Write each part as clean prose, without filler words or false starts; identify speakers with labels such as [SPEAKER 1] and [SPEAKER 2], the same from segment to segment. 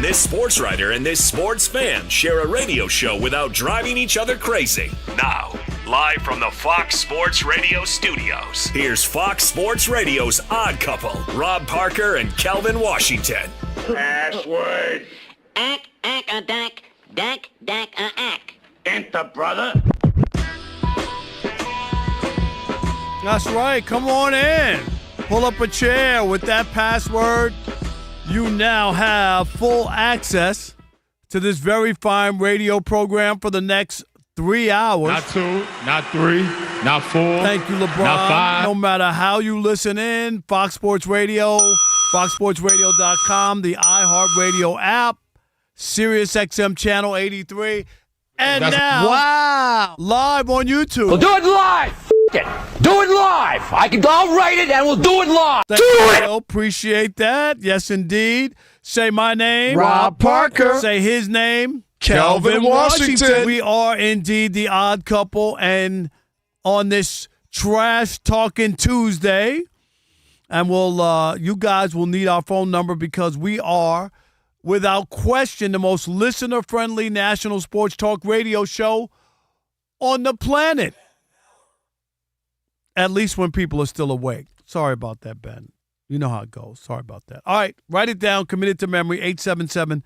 [SPEAKER 1] Can this sports writer and this sports fan share a radio show without driving each other crazy? Now, live from the Fox Sports Radio studios, here's Fox Sports Radio's Odd Couple, Rob Parker and Kelvin Washington.
[SPEAKER 2] Password.
[SPEAKER 3] Ack, a dack, ack.
[SPEAKER 2] Enter, brother.
[SPEAKER 4] That's right. Come on in. Pull up a chair with that password. You now have full access to this very fine radio program for the next 3 hours.
[SPEAKER 5] Not 2, not 3, not 4.
[SPEAKER 4] Thank you, LeBron.
[SPEAKER 5] Not 5.
[SPEAKER 4] No matter how you listen in, Fox Sports Radio, foxsportsradio.com, the iHeartRadio app, Sirius XM Channel 83, and now live on YouTube.
[SPEAKER 6] We'll do it live. It. Do it live. I'll write it and we'll do it live.
[SPEAKER 4] Thank you. Appreciate that. Yes, indeed. Say my name.
[SPEAKER 7] Rob Parker.
[SPEAKER 4] Say his name.
[SPEAKER 7] Kelvin Washington.
[SPEAKER 4] We are indeed the Odd Couple, and on this Trash Talking Tuesday, and you guys will need our phone number because we are, without question, the most listener-friendly national sports talk radio show on the planet. At least when people are still awake. Sorry about that, Ben. You know how it goes. Sorry about that. All right, write it down. Commit it to memory. 877-99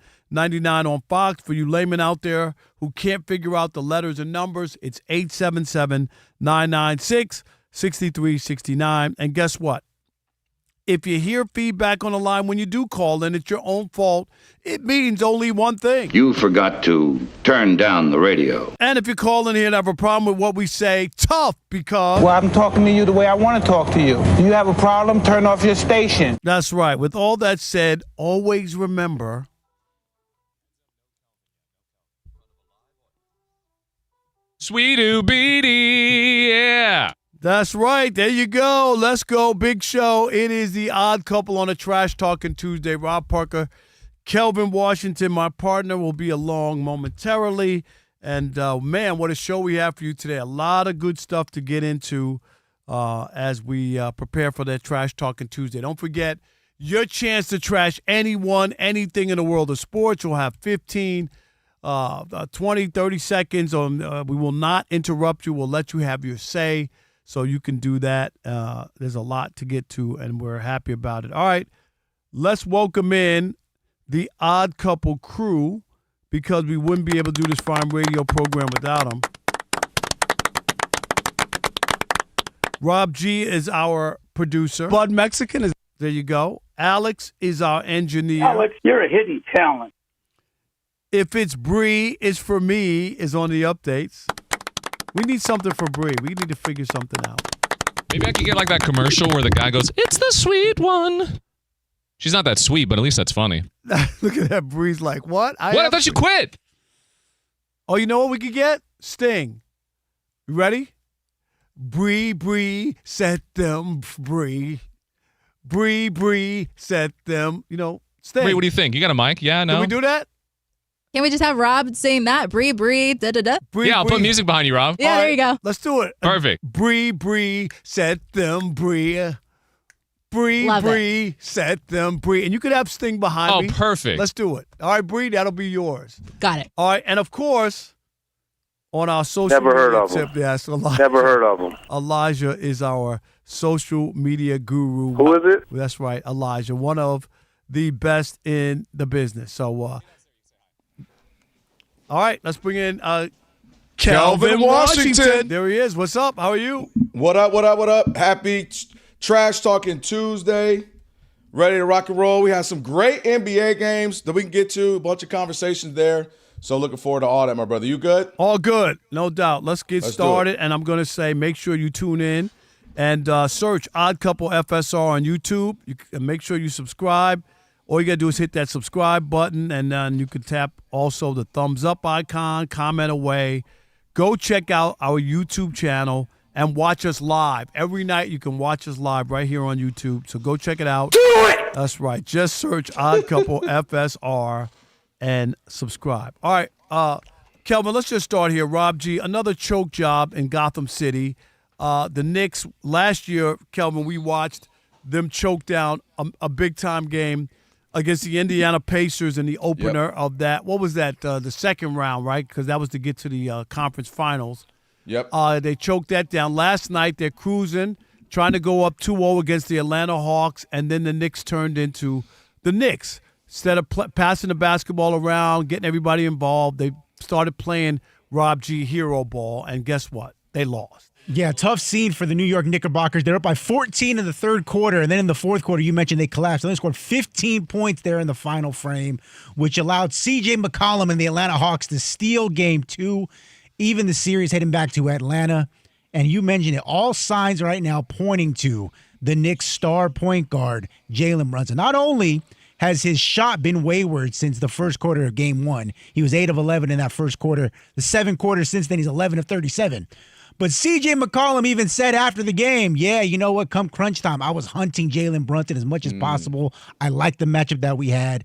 [SPEAKER 4] on Fox. For you laymen out there who can't figure out the letters and numbers, it's 877-996-6369. And guess what? If you hear feedback on the line when you do call in, it's your own fault. It means only one thing.
[SPEAKER 8] You forgot to turn down the radio.
[SPEAKER 4] And if you call in here and have a problem with what we say, tough, because...
[SPEAKER 9] Well, I'm talking to you the way I want to talk to you. You have a problem, turn off your station.
[SPEAKER 4] That's right. With all that said, always remember...
[SPEAKER 5] Sweet-oo beady, yeah.
[SPEAKER 4] That's right. There you go. Let's go. Big show. It is the Odd Couple on a Trash Talking Tuesday. Rob Parker, Kelvin Washington, my partner, will be along momentarily. And, man, what a show we have for you today. A lot of good stuff to get into as we prepare for that Trash Talking Tuesday. Don't forget, your chance to trash anyone, anything in the world of sports. You'll have 15, 20, 30 seconds. We will not interrupt you. We'll let you have your say. So you can do that. There's a lot to get to, and we're happy about it. All right, let's welcome in the Odd Couple crew because we wouldn't be able to do this fine radio program without them. Rob G is our producer.
[SPEAKER 7] Bud Mexican is.
[SPEAKER 4] There you go. Alex is our engineer.
[SPEAKER 2] Alex, you're a hidden talent.
[SPEAKER 4] If it's Bree, it's for me, is on the updates. We need something for Bree. We need to figure something out.
[SPEAKER 5] Maybe I could get like that commercial where the guy goes, "It's the sweet one." She's not that sweet, but at least that's funny.
[SPEAKER 4] Look at that. Bree's like, what?
[SPEAKER 5] I thought you quit.
[SPEAKER 4] Oh, you know what we could get? Sting. You ready? Bree, set them free. Bree, set them, Sting.
[SPEAKER 5] Wait, what do you think? You got a mic? Yeah, no?
[SPEAKER 4] Can we do that?
[SPEAKER 10] Can we just have Rob saying that? Bree, da-da-da.
[SPEAKER 5] Yeah, I'll put music behind you, Rob.
[SPEAKER 10] Yeah, there you go.
[SPEAKER 4] Let's do it.
[SPEAKER 5] Perfect.
[SPEAKER 4] Bree, set them Bree. Bree, set them Bree. And you could have Sting behind me.
[SPEAKER 5] Oh, perfect.
[SPEAKER 4] Let's do it. All right, Bree, that'll be yours.
[SPEAKER 10] Got it.
[SPEAKER 4] All right, and of course, on our social
[SPEAKER 2] Never
[SPEAKER 4] media
[SPEAKER 2] heard of
[SPEAKER 4] tip,
[SPEAKER 2] him.
[SPEAKER 4] yes, Elijah.
[SPEAKER 2] Never heard of him.
[SPEAKER 4] Elijah is our social media guru.
[SPEAKER 2] Who is it?
[SPEAKER 4] That's right, Elijah, one of the best in the business. So, all right, let's bring in
[SPEAKER 7] Kelvin Washington.
[SPEAKER 4] There he is. What's up? How are you?
[SPEAKER 7] What up? Happy Trash Talking Tuesday. Ready to rock and roll. We have some great NBA games that we can get to, a bunch of conversations there. So looking forward to all that, my brother. You good?
[SPEAKER 4] All good, no doubt. Let's get started. And I'm going to say make sure you tune in and search Odd Couple FSR on YouTube. Make sure you subscribe. All you got to do is hit that subscribe button, and then you can tap also the thumbs up icon, comment away. Go check out our YouTube channel and watch us live. Every night you can watch us live right here on YouTube. So go check it out.
[SPEAKER 2] Do it!
[SPEAKER 4] That's right. Just search Odd Couple FSR and subscribe. All right, Kelvin, let's just start here. Rob G, another choke job in Gotham City. The Knicks, last year, Kelvin, we watched them choke down a big-time game against the Indiana Pacers in the opener of that. What was that? The second round, right? Because that was to get to the conference finals.
[SPEAKER 7] Yep.
[SPEAKER 4] They choked that down. Last night, they're cruising, trying to go up 2-0 against the Atlanta Hawks, and then the Knicks turned into the Knicks. Instead of passing the basketball around, getting everybody involved, they started playing Rob G. hero ball, and guess what? They lost.
[SPEAKER 11] Yeah, tough scene for the New York Knickerbockers. They're up by 14 in the third quarter, and then in the fourth quarter, you mentioned they collapsed. They scored 15 points there in the final frame, which allowed C.J. McCollum and the Atlanta Hawks to steal Game 2, even the series heading back to Atlanta. And you mentioned it, all signs right now pointing to the Knicks' star point guard, Jalen Brunson. Not only has his shot been wayward since the first quarter of Game 1. He was 8 of 11 in that first quarter. The 7 quarters since then, he's 11 of 37. But C.J. McCollum even said after the game, yeah, you know what, come crunch time, I was hunting Jalen Brunson as much as possible. I liked the matchup that we had.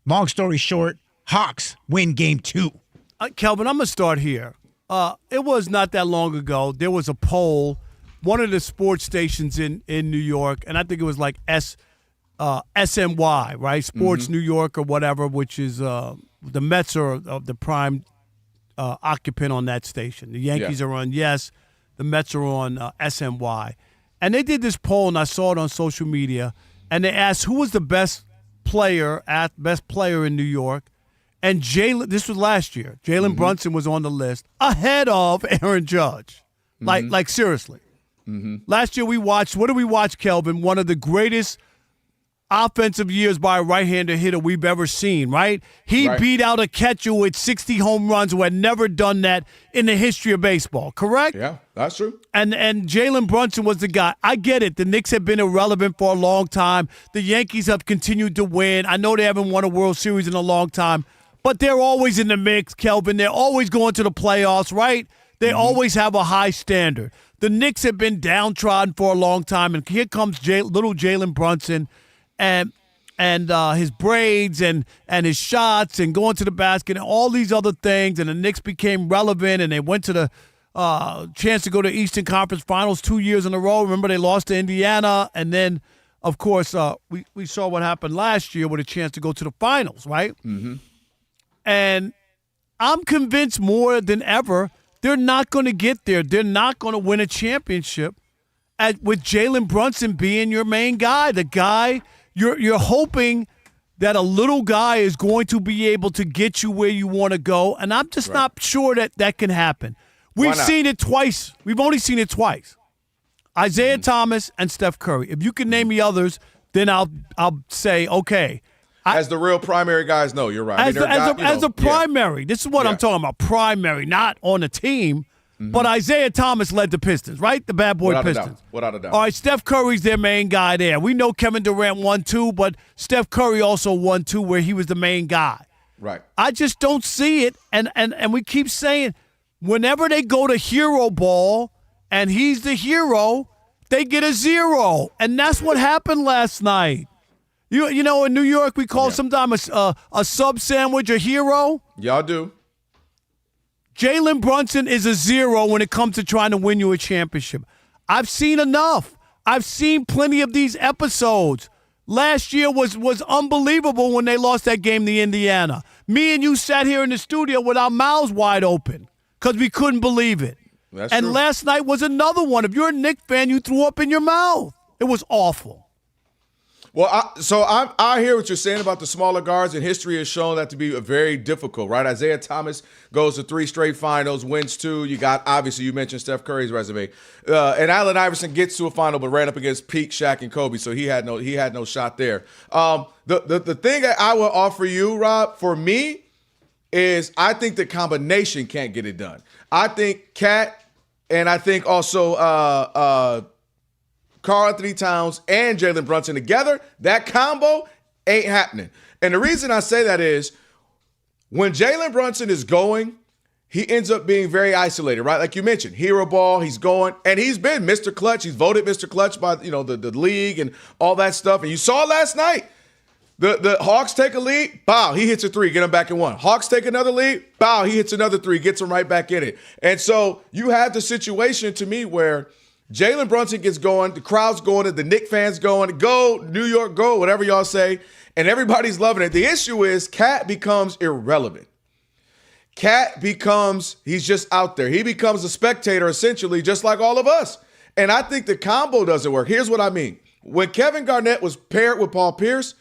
[SPEAKER 11] Long story short, Hawks win Game 2.
[SPEAKER 4] Kelvin, I'm going to start here. It was not that long ago. There was a poll, one of the sports stations in New York, and I think it was like SNY, right? Sports New York or whatever, which is the Mets are of the prime occupant on that station. The Yankees are on Yes. The Mets are on SNY. And they did this poll, and I saw it on social media, and they asked who was the best player in New York. And Jalen, this was last year, Jalen Brunson was on the list ahead of Aaron Judge. Like seriously. Last year we watched, what did we watch, Kelvin? One of the greatest offensive years by a right-hander hitter we've ever seen, right? He beat out a catcher with 60 home runs who had never done that in the history of baseball, correct?
[SPEAKER 7] Yeah, that's true.
[SPEAKER 4] And Jalen Brunson was the guy. I get it. The Knicks have been irrelevant for a long time. The Yankees have continued to win. I know they haven't won a World Series in a long time, but they're always in the mix, Kelvin. They're always going to the playoffs, right? They always have a high standard. The Knicks have been downtrodden for a long time, and here comes little Jalen Brunson, and his braids and his shots and going to the basket and all these other things, and the Knicks became relevant, and they went to the chance to go to Eastern Conference Finals 2 years in a row. Remember, they lost to Indiana, and then, of course, we saw what happened last year with a chance to go to the finals, right? And I'm convinced more than ever they're not going to get there. They're not going to win a championship with Jalen Brunson being your main guy, the guy you're hoping that a little guy is going to be able to get you where you want to go, and I'm just not sure that can happen. We've seen it twice. We've only seen it twice. Isaiah Thomas and Steph Curry. If you can name me others, then I'll say, okay.
[SPEAKER 7] As the real primary guys know, you're right.
[SPEAKER 4] As a primary. This is what I'm talking about, primary, not on a team. But Isaiah Thomas led the Pistons, right? The bad boy Pistons.
[SPEAKER 7] Without a doubt.
[SPEAKER 4] All right, Steph Curry's their main guy there. We know Kevin Durant won 2, but Steph Curry also won 2 where he was the main guy.
[SPEAKER 7] Right.
[SPEAKER 4] I just don't see it. And we keep saying whenever they go to hero ball and he's the hero, they get a 0. And that's what happened last night. You know, in New York, we call sometimes a sub sandwich a hero.
[SPEAKER 7] Y'all do.
[SPEAKER 4] Jalen Brunson is a 0 when it comes to trying to win you a championship. I've seen enough. I've seen plenty of these episodes. Last year was unbelievable when they lost that game to Indiana. Me and you sat here in the studio with our mouths wide open because we couldn't believe it.
[SPEAKER 7] That's
[SPEAKER 4] and
[SPEAKER 7] true.
[SPEAKER 4] Last night was another one. If you're a Knicks fan, you threw up in your mouth. It was awful.
[SPEAKER 7] Well, I hear what you're saying about the smaller guards, and history has shown that to be very difficult, right? Isaiah Thomas goes to 3 straight finals, wins 2. You got, obviously, you mentioned Steph Curry's resume. And Allen Iverson gets to a final but ran up against peak Shaq and Kobe, so he had no shot there. The thing that I will offer you, Rob, for me, is I think the combination can't get it done. I think Cat and I think also Karl Anthony Towns and Jalen Brunson together, that combo ain't happening. And the reason I say that is when Jalen Brunson is going, he ends up being very isolated, right? Like you mentioned, hero ball, he's going, and he's been Mr. Clutch. He's voted Mr. Clutch by the league and all that stuff. And you saw last night, the Hawks take a lead, bow, he hits a 3, get him back in 1. Hawks take another lead, bow, he hits another 3, gets him right back in it. And so you have the situation to me where Jalen Brunson gets going, the crowd's going, the Knicks fans going, go, New York, go, whatever y'all say. and everybody's loving it. The issue is Cat becomes irrelevant. Cat becomes, he's just out there. He becomes a spectator, essentially, just like all of us. And I think the combo doesn't work. Here's what I mean. When Kevin Garnett was paired with Paul Pierce,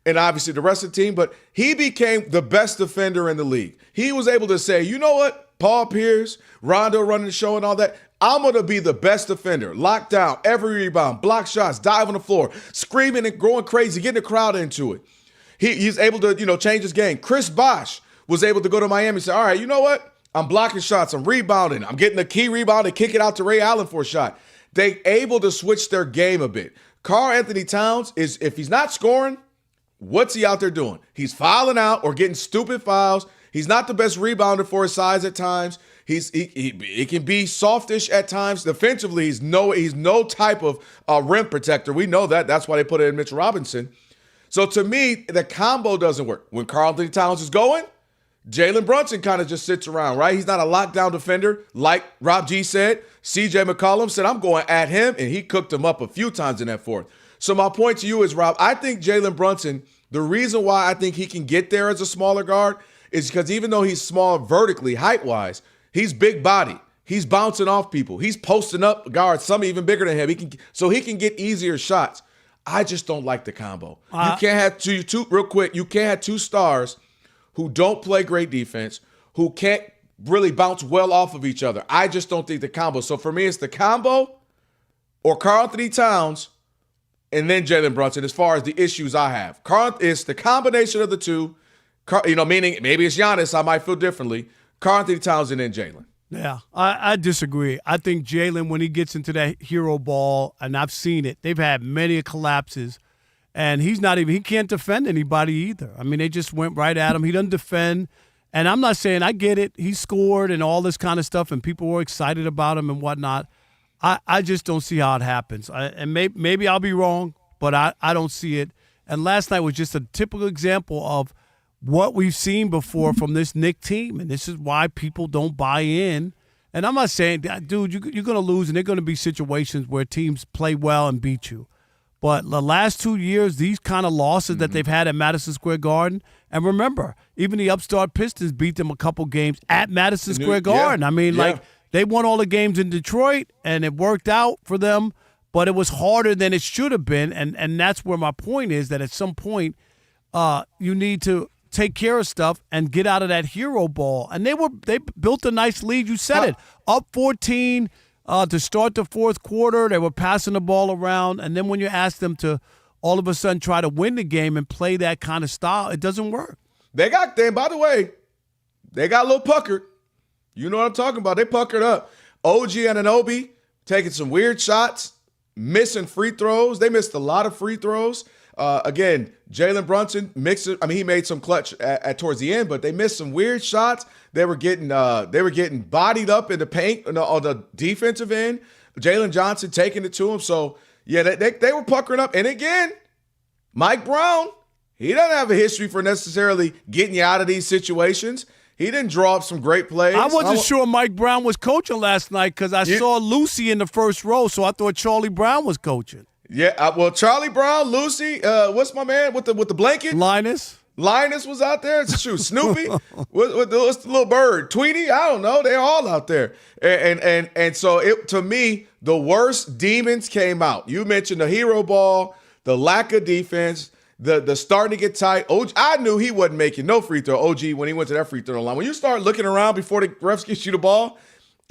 [SPEAKER 7] and obviously the rest of the team, but he became the best defender in the league. He was able to say, you know what, Paul Pierce, Rondo running the show and all that, I'm going to be the best defender. Lock down, every rebound, block shots, dive on the floor, screaming and going crazy, getting the crowd into it. He's able to, change his game. Chris Bosh was able to go to Miami and say, all right, you know what? I'm blocking shots. I'm rebounding. I'm getting a key rebound and kick it out to Ray Allen for a shot. They able to switch their game a bit. Karl Anthony Towns is, if he's not scoring, what's he out there doing? He's fouling out or getting stupid fouls. He's not the best rebounder for his size at times. He can be softish at times. Defensively, he's no type of rim protector. We know that. That's why they put it in Mitchell Robinson. So to me, the combo doesn't work. When Karl Anthony Towns is going, Jalen Brunson kind of just sits around, right? He's not a lockdown defender. Like Rob G said, CJ McCollum said, I'm going at him, and he cooked him up a few times in that fourth. So my point to you is, Rob, I think Jalen Brunson, the reason why I think he can get there as a smaller guard is because even though he's small vertically, height-wise, he's big body. He's bouncing off people. He's posting up guards, some even bigger than him. He can get easier shots. I just don't like the combo. You can't have two real quick, you can't have two stars who don't play great defense, who can't really bounce well off of each other. I just don't think the combo. So for me, it's the combo or Karl Anthony Towns and then Jalen Brunson as far as the issues I have. It's the combination of the two, meaning maybe it's Giannis, I might feel differently. Karl Anthony Towns and then Jalen.
[SPEAKER 4] Yeah, I disagree. I think Jalen, when he gets into that hero ball, and I've seen it, they've had many collapses, and he can't defend anybody either. I mean, they just went right at him. He doesn't defend, and I'm not saying, I get it. He scored and all this kind of stuff, and people were excited about him and whatnot. I just don't see how it happens. And maybe I'll be wrong, but I don't see it. And last night was just a typical example of what we've seen before from this Knicks team, and this is why people don't buy in. And I'm not saying, dude, you're going to lose, and there are going to be situations where teams play well and beat you. But the last 2 years, these kind of losses that they've had at Madison Square Garden, and remember, even the upstart Pistons beat them a couple games at Madison Square Garden. I mean, they won all the games in Detroit, and it worked out for them, but it was harder than it should have been, and that's where my point is, that at some point you need to take care of stuff and get out of that hero ball. And they built a nice lead. You said it. Up 14 to start the fourth quarter. They were passing the ball around. And then when you ask them to all of a sudden try to win the game and play that kind of style, it doesn't work.
[SPEAKER 7] By the way, they got a little puckered. You know what I'm talking about. They puckered up. OG Anunoby taking some weird shots, missing free throws. They missed a lot of free throws. Again, Jalen Brunson he made some clutch at towards the end, but they missed some weird shots. They were getting bodied up in the paint on the defensive end. Jalen Johnson taking it to him. So yeah, they were puckering up. And again, Mike Brown, he doesn't have a history for necessarily getting you out of these situations. He didn't draw up some great plays.
[SPEAKER 4] I wasn't sure Mike Brown was coaching last night because I saw Lucy in the first row, so I thought Charlie Brown was coaching.
[SPEAKER 7] Yeah, well, Charlie Brown, Lucy, what's my man with the blanket?
[SPEAKER 4] Linus
[SPEAKER 7] was out there. Shoot, Snoopy, what's the little bird? Tweety? I don't know. They're all out there. And so to me, the worst demons came out. You mentioned the hero ball, the lack of defense, the starting to get tight. OG, I knew he wasn't making no free throw. OG, when he went to that free throw line, when you start looking around before the refs get you the ball,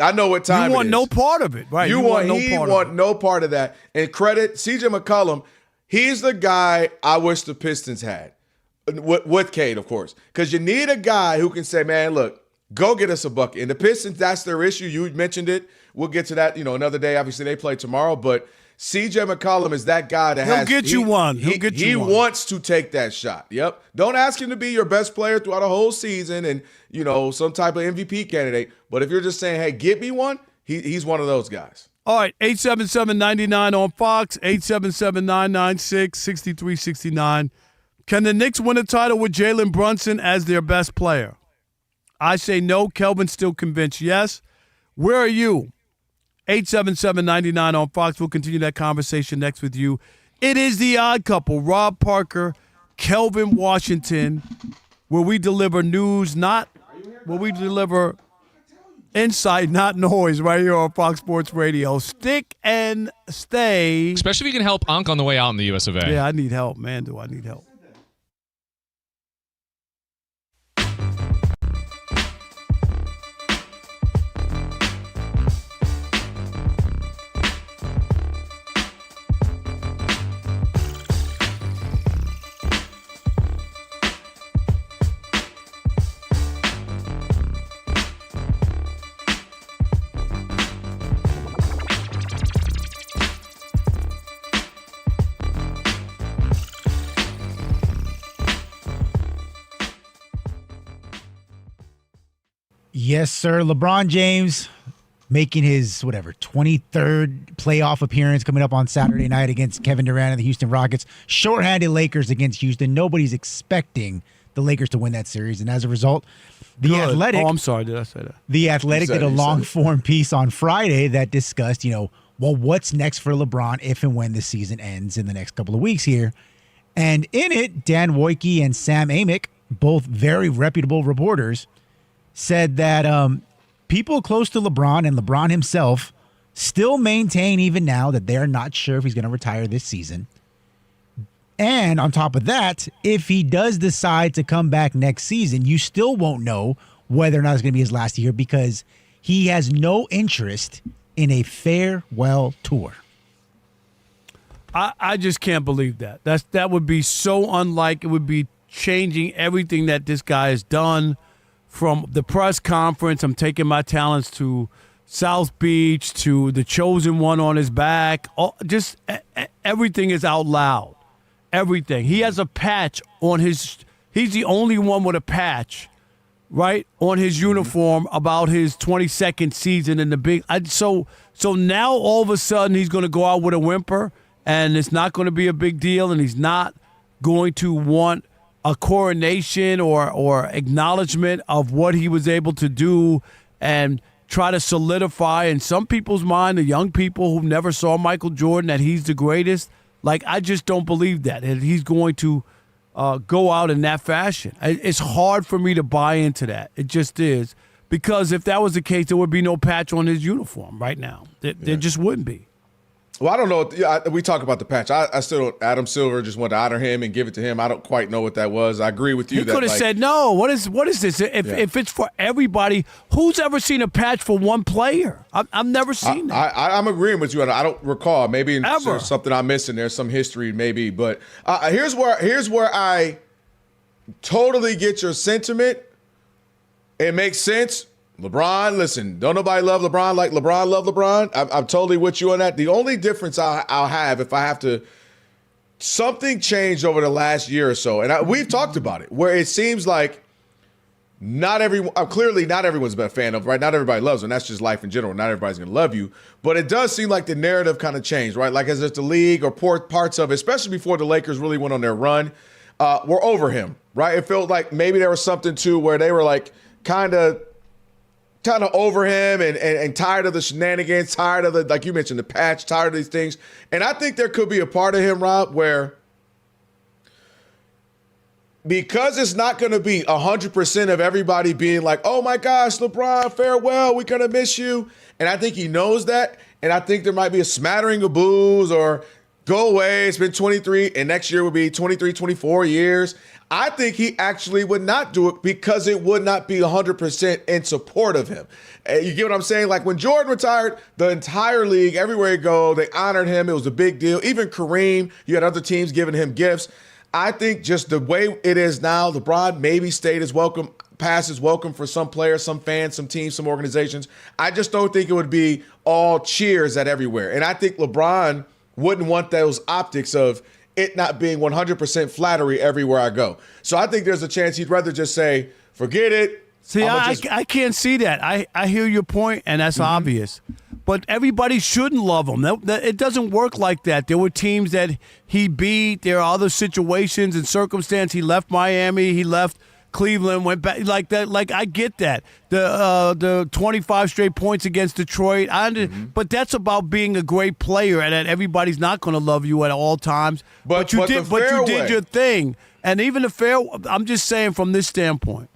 [SPEAKER 7] I know what time it is.
[SPEAKER 4] You want no part of it, right?
[SPEAKER 7] He want no part of that. And credit CJ McCollum, he's the guy I wish the Pistons had. With Cade, of course. Because you need a guy who can say, man, look, go get us a bucket. And the Pistons, that's their issue. You mentioned it. We'll get to that, another day. Obviously, they play tomorrow. But CJ McCollum is that guy that
[SPEAKER 4] He'll get you one.
[SPEAKER 7] He wants to take that shot. Yep. Don't ask him to be your best player throughout a whole season and, some type of MVP candidate. But if you're just saying, hey, get me one, he's one of those guys.
[SPEAKER 4] All right, 877-99 on Fox, 877-996-6369. Can the Knicks win a title with Jalen Brunson as their best player? I say no. Kelvin still convinced yes. Where are you? 877-99 on Fox. We'll continue that conversation next with you. It is the Odd Couple, Rob Parker, Kelvin Washington, where we deliver news, where we deliver insight, not noise, right here on Fox Sports Radio. Stick and stay.
[SPEAKER 5] Especially if you can help Unc on the way out in the US of A.
[SPEAKER 4] Yeah, I need help, man. Do I need help?
[SPEAKER 11] Yes, sir. LeBron James making his, 23rd playoff appearance coming up on Saturday night against Kevin Durant and the Houston Rockets. Shorthanded Lakers against Houston. Nobody's expecting the Lakers to win that series. And as a result, The Athletic.
[SPEAKER 4] Oh, I'm sorry. Did I say that?
[SPEAKER 11] The Athletic did a long-form piece on Friday that discussed, what's next for LeBron if and when the season ends in the next couple of weeks here. And in it, Dan Wojcicki and Sam Amick, both very reputable reporters, said that people close to LeBron and LeBron himself still maintain even now that they're not sure if he's going to retire this season. And on top of that, if he does decide to come back next season, you still won't know whether or not it's going to be his last year because he has no interest in a farewell tour.
[SPEAKER 4] I just can't believe that. That would be so unlike. It would be changing everything that this guy has done. From the press conference, I'm taking my talents to South Beach, to the chosen one on his back. Just everything is out loud. Everything. He has a patch on his – he's the only one with a patch, right, on his uniform about his 22nd season in the big – so now all of a sudden he's going to go out with a whimper and it's not going to be a big deal and he's not going to want – a coronation or acknowledgement of what he was able to do and try to solidify in some people's mind, the young people who never saw Michael Jordan, that he's the greatest. Like, I just don't believe that he's going to go out in that fashion. It's hard for me to buy into that. It just is. Because if that was the case, there would be no patch on his uniform right now. There just wouldn't be.
[SPEAKER 7] Well, I don't know. We talk about the patch. I still don't. Adam Silver just wanted to honor him and give it to him. I don't quite know what that was. I agree with you.
[SPEAKER 4] He could have said no. What is this? If it's for everybody, who's ever seen a patch for one player? I've never seen that.
[SPEAKER 7] I'm agreeing with you. I don't recall. Maybe
[SPEAKER 4] Ever.
[SPEAKER 7] There's something I'm missing. There's some history, maybe. But here's where I totally get your sentiment. It makes sense. LeBron, listen, don't nobody love LeBron like LeBron love LeBron. I'm totally with you on that. The only difference I'll have if I have to – something changed over the last year or so, and we've talked about it, where it seems like clearly not everyone's been a fan of, right? Not everybody loves him. That's just life in general. Not everybody's going to love you. But it does seem like the narrative kind of changed, right? Like as if the league or parts of it, especially before the Lakers really went on their run, were over him, right? It felt like maybe there was something, too, where they were like kind of over him and tired of the shenanigans, tired of the, like you mentioned, the patch, tired of these things. And I think there could be a part of him, Rob, where because it's not going to be 100% of everybody being like, oh my gosh, LeBron, farewell, we're going to miss you. And I think he knows that. And I think there might be a smattering of boos or go away. It's been 23 and next year will be 23, 24 years. I think he actually would not do it because it would not be 100% in support of him. You get what I'm saying? Like when Jordan retired, the entire league, everywhere you go, they honored him. It was a big deal. Even Kareem, you had other teams giving him gifts. I think just the way it is now, LeBron maybe stayed as welcome, past as welcome for some players, some fans, some teams, some organizations. I just don't think it would be all cheers at everywhere. And I think LeBron wouldn't want those optics of it not being 100% flattery everywhere I go. So I think there's a chance he'd rather just say, forget it.
[SPEAKER 4] See, I can't see that. I hear your point, and that's obvious. But everybody shouldn't love him. It doesn't work like that. There were teams that he beat. There are other situations and circumstances. He left Miami. He left Cleveland, went back like that. Like I get that. The 25 straight points against Detroit. But that's about being a great player, and that everybody's not going to love you at all times. But you did your thing, And even I'm just saying from this standpoint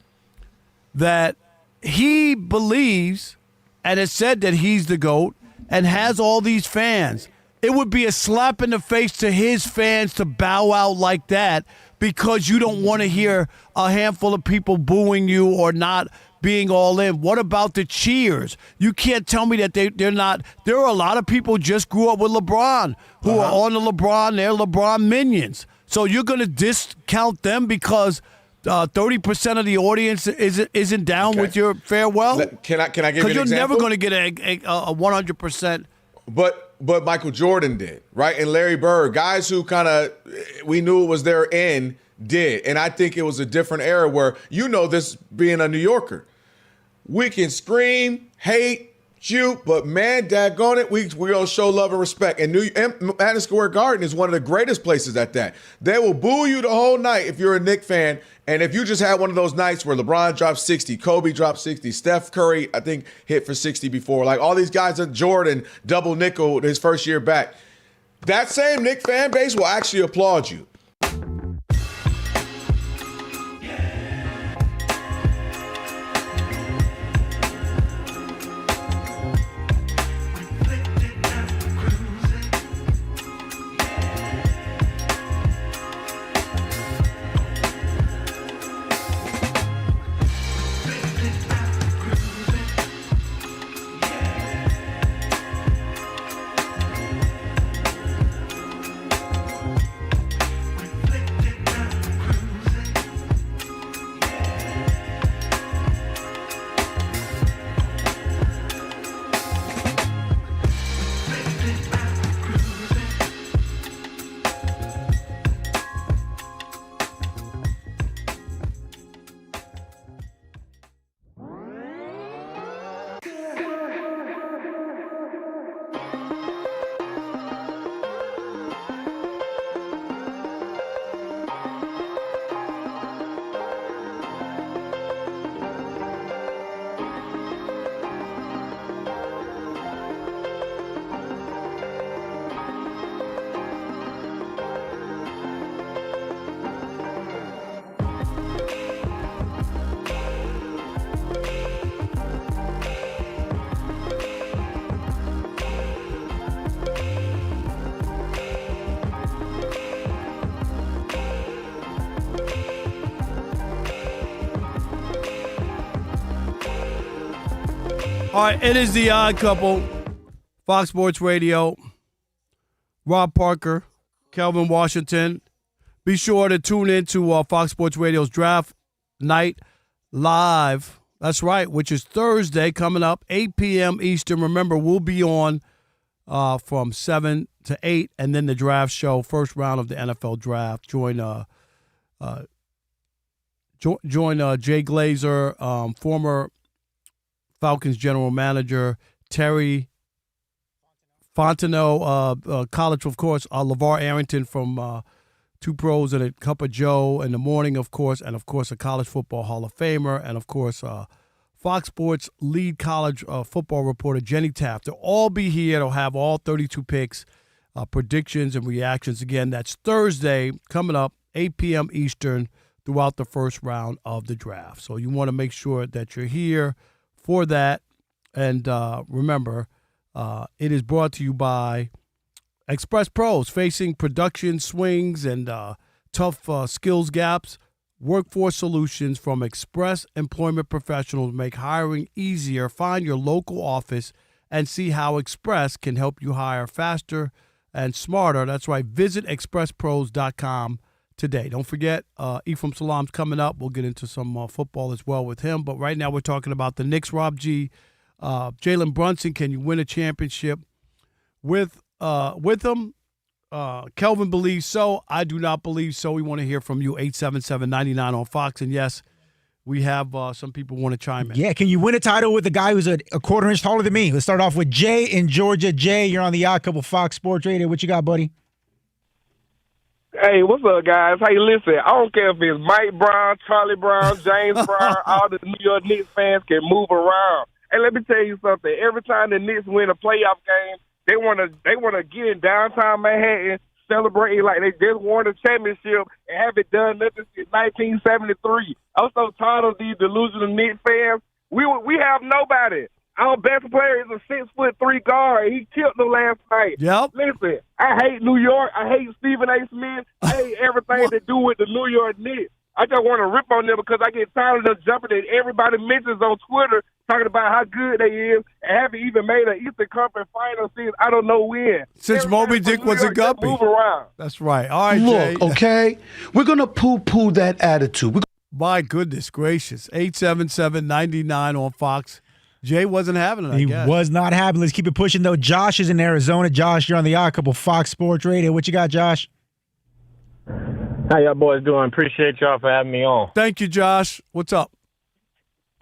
[SPEAKER 4] that he believes and has said that he's the GOAT and has all these fans. It would be a slap in the face to his fans to bow out like that because you don't want to hear a handful of people booing you or not being all in. What about the cheers? You can't tell me that they're not. There are a lot of people just grew up with LeBron who are on the LeBron. They're LeBron minions. So you're going to discount them because 30% of the audience isn't down with your farewell?
[SPEAKER 7] Can I give you an example?
[SPEAKER 4] Because you're never going to get a 100%.
[SPEAKER 7] But Michael Jordan did, right? And Larry Bird, guys who kind of we knew it was their end, did. And I think it was a different era where, this being a New Yorker, we can scream, hate, shoot, but man, daggone it, we gonna show love and respect. And Madison Square Garden is one of the greatest places at that. They will boo you the whole night if you're a Knicks fan. And if you just had one of those nights where LeBron dropped 60, Kobe dropped 60, Steph Curry, I think, hit for 60 before. Like all these guys, Jordan, double nickel his first year back. That same Knicks fan base will actually applaud you.
[SPEAKER 4] All right, it is the Odd Couple, Fox Sports Radio. Rob Parker, Kelvin Washington. Be sure to tune in to Fox Sports Radio's Draft Night Live. That's right, which is Thursday coming up, 8 p.m. Eastern. Remember, we'll be on from 7 to 8, and then the draft show, first round of the NFL draft. Join Jay Glazer, former Falcons general manager, Terry Fontenot, college, of course, LeVar Arrington from Two Pros and a Cup of Joe in the morning, of course, and, of course, a college football Hall of Famer, and, of course, Fox Sports lead college football reporter Jenny Taft. They'll all be here. They'll have all 32 picks, predictions, and reactions. Again, that's Thursday coming up, 8 p.m. Eastern, throughout the first round of the draft. So you want to make sure that you're here for that. And remember, it is brought to you by Express Pros. Facing production swings and tough skills gaps, Workforce Solutions from Express Employment Professionals make hiring easier. Find your local office and see how Express can help you hire faster and smarter. That's right. Visit expresspros.com today. Don't forget, Ephraim Salam's coming up. We'll get into some football as well with him. But right now we're talking about the Knicks, Rob G. Jalen Brunson, can you win a championship with them? Kelvin believes so. I do not believe so. We want to hear from you, 877-99 on Fox. And, yes, we have some people want to chime in.
[SPEAKER 11] Yeah, can you win a title with a guy who's a quarter inch taller than me? Let's start off with Jay in Georgia. Jay, you're on the Odd Couple Fox Sports Radio. What you got, buddy?
[SPEAKER 12] Hey, what's up, guys? Hey, listen, I don't care if it's Mike Brown, Charlie Brown, James Brown, all the New York Knicks fans can move around. And let me tell you something. Every time the Knicks win a playoff game, they want to get in downtown Manhattan, celebrating like they just won a championship and haven't done nothing since 1973. I'm so tired of these delusional Knicks fans. We have nobody. Our best player is a 6'3" guard. He killed them last night.
[SPEAKER 4] Yep.
[SPEAKER 12] Listen, I hate New York. I hate Stephen A. Smith. I hate everything to do with the New York Knicks. I just want to rip on them because I get tired of them jumping that everybody mentions on Twitter talking about how good they is and haven't even made an Eastern Conference Final since I don't know when.
[SPEAKER 4] Since Moby Dick was a guppy.
[SPEAKER 12] Move around.
[SPEAKER 4] That's right. All right, Jay.
[SPEAKER 13] Look, okay? We're going to poo-poo that attitude.
[SPEAKER 4] My goodness gracious. 877-99 on Fox. Jay wasn't having it, I guess.
[SPEAKER 11] He was not having it. Let's keep it pushing, though. Josh is in Arizona. Josh, you're on the Odd Couple Fox Sports Radio. What you got, Josh?
[SPEAKER 14] How y'all boys doing? Appreciate y'all for having me on.
[SPEAKER 4] Thank you, Josh. What's up?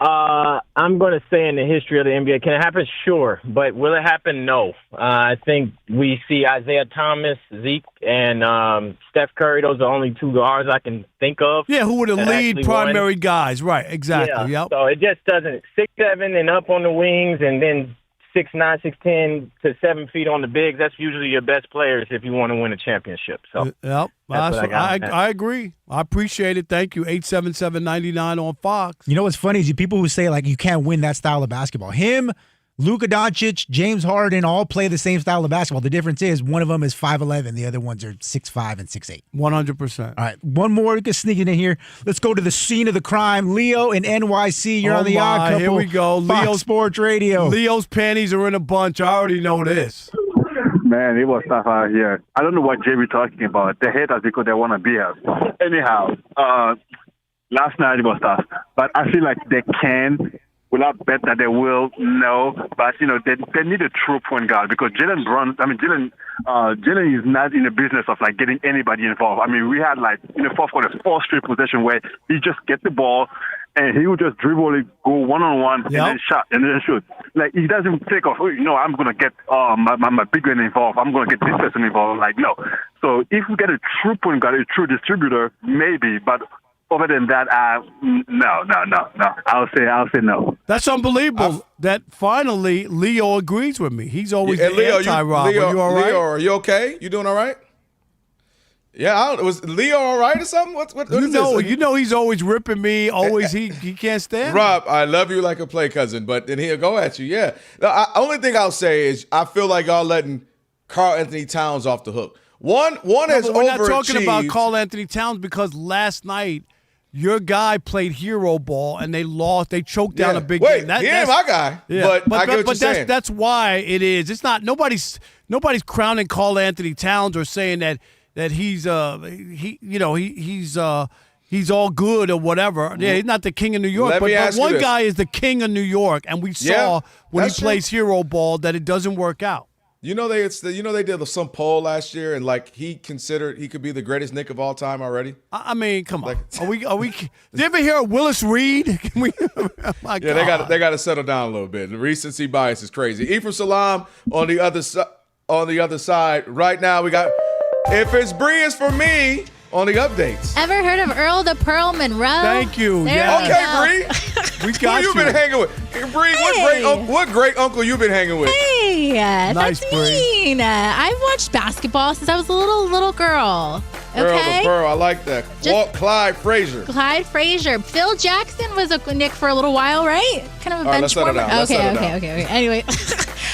[SPEAKER 14] I'm going to say in the history of the NBA, can it happen? Sure. But will it happen? No. I think we see Isaiah Thomas, Zeke, and Steph Curry. Those are the only two guards I can think of.
[SPEAKER 4] Yeah, who were the lead primary guys. Right, exactly.
[SPEAKER 14] Yeah,
[SPEAKER 4] yep.
[SPEAKER 14] so it just doesn't. 6'7" and up on the wings, and then 6'9", 6'10" to 7 feet on the bigs. That's usually your best players if you want to win a championship. So
[SPEAKER 4] yep. I agree. I appreciate it. Thank you. 877-99 on Fox.
[SPEAKER 11] You know what's funny is you people who say like you can't win that style of basketball. Him, Luka Doncic, James Harden all play the same style of basketball. The difference is one of them is 5'11", the other ones are 6'5" and 6'8".
[SPEAKER 4] 100%.
[SPEAKER 11] All right, one more. We can sneak it in here. Let's go to the scene of the crime. Leo in NYC. You're on the Odd Couple.
[SPEAKER 4] Here we go.
[SPEAKER 11] Fox Sports Radio.
[SPEAKER 4] Leo's panties are in a bunch. I already know this.
[SPEAKER 15] Man, it was tough out here. I don't know what Jay talking about. They hate us because they want to be us. Anyhow, last night it was tough. But I feel like they can. Without bet that they will, no. But, you know, they need a true point guard because Jalen is not in the business of, like, getting anybody involved. I mean, we had, like, in the fourth quarter, 4 straight possession where he just gets the ball and he would just dribble it, go one-on-one, and then shoot. Like, he doesn't take off, I'm going to get my big man involved. I'm going to get this person involved. Like, no. So if we get a true point guard, a true distributor, maybe, but other than that, no. I'll say no.
[SPEAKER 4] That's unbelievable that finally Leo agrees with me. He's always the anti-Rob.
[SPEAKER 7] Leo,
[SPEAKER 4] are you all right?
[SPEAKER 7] Leo, are you okay? You doing all right? Yeah, was Leo all right or something? What is this?
[SPEAKER 4] You know he's always ripping me. Always he can't stand
[SPEAKER 7] Rob, I love you like a play cousin, but then he'll go at you. Yeah. The only thing I'll say is I feel like y'all letting Karl Anthony Towns off the hook. One has overachieved.
[SPEAKER 4] We're not talking about Karl Anthony Towns because last night your guy played hero ball and they lost. They choked down a big game.
[SPEAKER 7] He ain't my guy.
[SPEAKER 4] Yeah,
[SPEAKER 7] but I get what you're saying.
[SPEAKER 4] That's why it is. It's not nobody's crowning Karl Anthony Towns or saying that he's he's all good or whatever. Yeah, he's not the king of New York. But one guy is the king of New York, and we saw when he plays hero ball that it doesn't work out.
[SPEAKER 7] They did some poll last year and like he considered he could be the greatest Knick of all time already.
[SPEAKER 4] I mean, come on. Are we? Did you ever hear of Willis Reed? God.
[SPEAKER 7] They got to settle down a little bit. The recency bias is crazy. Ephraim Salam on the other side. Right now we got If It's Bree, It's For Me on the updates.
[SPEAKER 10] Ever heard of Earl the Pearl Monroe?
[SPEAKER 4] Thank you.
[SPEAKER 7] Okay, Bree. We got you. Who you been hanging with? Bree, what great uncle you been hanging with?
[SPEAKER 10] Hey,
[SPEAKER 4] nice,
[SPEAKER 10] that's mean. I've watched basketball since I was a little girl. Okay?
[SPEAKER 7] Earl the Pearl, I like that. Clyde Frazier.
[SPEAKER 10] Phil Jackson was a Knick for a little while, right? Kind of a bench warmer. Okay. Anyway.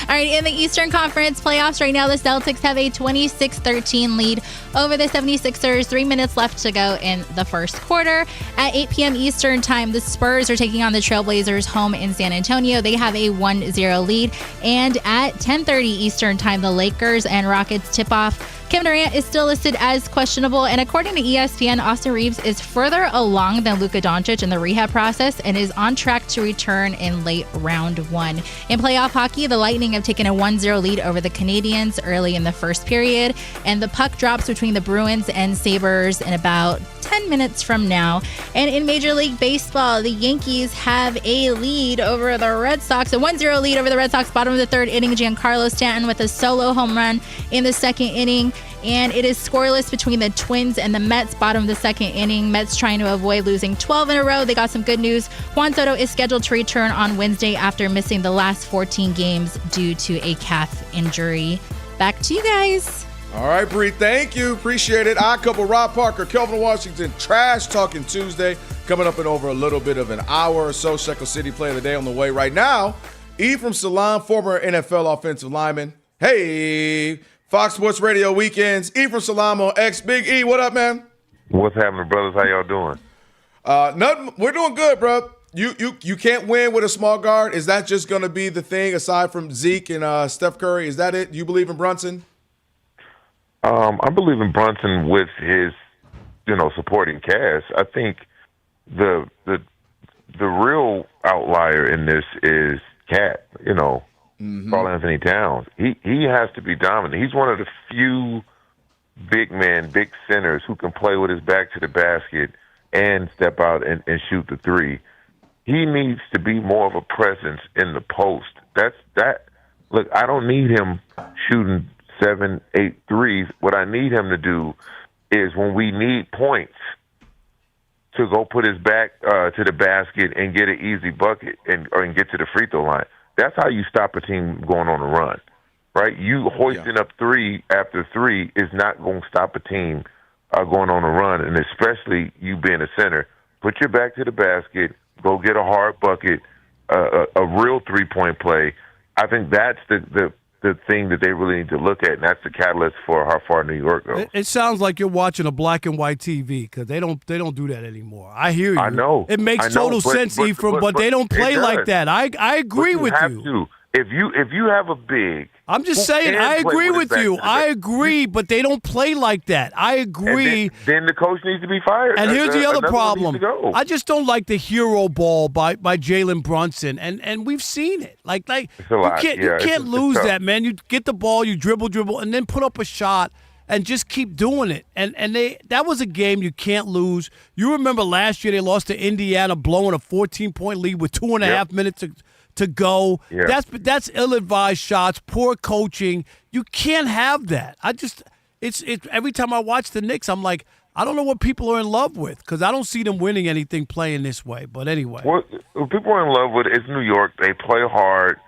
[SPEAKER 10] All right, in the Eastern Conference playoffs right now, the Celtics have a 26-13 lead over the 76ers. 3 minutes left to go in the first quarter. At 8 p.m. Eastern time, the Spurs are taking on the Trailblazers home in San Antonio. They have a 1-0 lead. And at 10:30 Eastern time, the Lakers and Rockets tip off. Kevin Durant is still listed as questionable, and according to ESPN, Austin Reeves is further along than Luka Doncic in the rehab process and is on track to return in late round 1. In playoff hockey, the Lightning have taken a 1-0 lead over the Canadiens early in the first period, and the puck drops between the Bruins and Sabres in about 10 minutes from now. And in Major League Baseball, the Yankees have a lead over the Red Sox, a 1-0 lead over the Red Sox, bottom of the third inning. Giancarlo Stanton with a solo home run in the second inning. And it is scoreless between the Twins and the Mets, bottom of the second inning. Mets trying to avoid losing 12 in a row. They got some good news. Juan Soto is scheduled to return on Wednesday after missing the last 14 games due to a calf injury. Back to you guys.
[SPEAKER 7] All right, Bree, thank you. Appreciate it. Odd Couple, Rob Parker, Kelvin Washington, Trash Talking Tuesday. Coming up in over a little bit of an hour or so. Shekel City Play of the Day on the way right now. Ephraim Salaam, former NFL offensive lineman. Hey, Fox Sports Radio Weekends. Ephraim Salaam on X. Big E, what up, man?
[SPEAKER 16] What's happening, brothers? How y'all doing?
[SPEAKER 7] Nothing. We're doing good, bro. You can't win with a small guard. Is that just going to be the thing aside from Zeke and Steph Curry? Is that it? You believe in Brunson?
[SPEAKER 16] I believe in Brunson with his, supporting cast. I think the real outlier in this is Cat. Karl Anthony Towns. He has to be dominant. He's one of the few big centers who can play with his back to the basket and step out and shoot the three. He needs to be more of a presence in the post. Look, I don't need him shooting 7, 8 threes. What I need him to do is when we need points to go put his back to the basket and get an easy bucket and get to the free throw line. That's how you stop a team going on a run, right? You hoisting up 3 after 3 is not going to stop a team going on a run, and especially you being a center. Put your back to the basket, go get a hard bucket, a real three-point play. I think that's the thing that they really need to look at, and that's the catalyst for how far New York goes.
[SPEAKER 4] It sounds like you're watching a black and white TV because they don't do that anymore. I hear you.
[SPEAKER 16] I know.
[SPEAKER 4] It makes total sense, Ephraim, but they don't play like that. I agree with you.
[SPEAKER 16] If you have a big,
[SPEAKER 4] I'm just saying, I agree with you. I agree, but they don't play like that. I agree.
[SPEAKER 16] Then the coach needs to be fired.
[SPEAKER 4] And here's the other problem. I just don't like the hero ball by Jalen Brunson, and we've seen it. Like you can't lose that, man. You get the ball, you dribble, and then put up a shot and just keep doing it. And that was a game you can't lose. You remember last year they lost to Indiana, blowing a 14-point lead with 2.5 minutes to go. Yeah. That's ill-advised shots, poor coaching. You can't have that. It's every time I watch the Knicks, I'm like, I don't know what people are in love with because I don't see them winning anything playing this way. But anyway,
[SPEAKER 16] what people are in love with is New York. They play hard.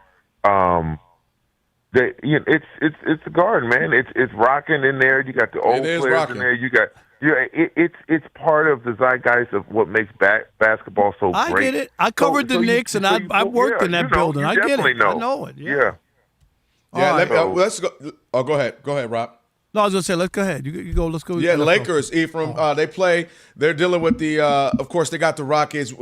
[SPEAKER 16] It's the Garden, man. It's rocking in there. You got the old players in there. You got. It's part of the zeitgeist of what makes basketball so great.
[SPEAKER 4] I get it. I covered the Knicks, and I worked in that building. I get it. I know it. Yeah.
[SPEAKER 7] Let's go. Oh, go ahead. Go ahead, Rob.
[SPEAKER 4] No, I was gonna say, let's go ahead. You go. Let's go.
[SPEAKER 7] Yeah, Lakers, Ephraim. They play. They're dealing with the. Of course, they got the Rockets.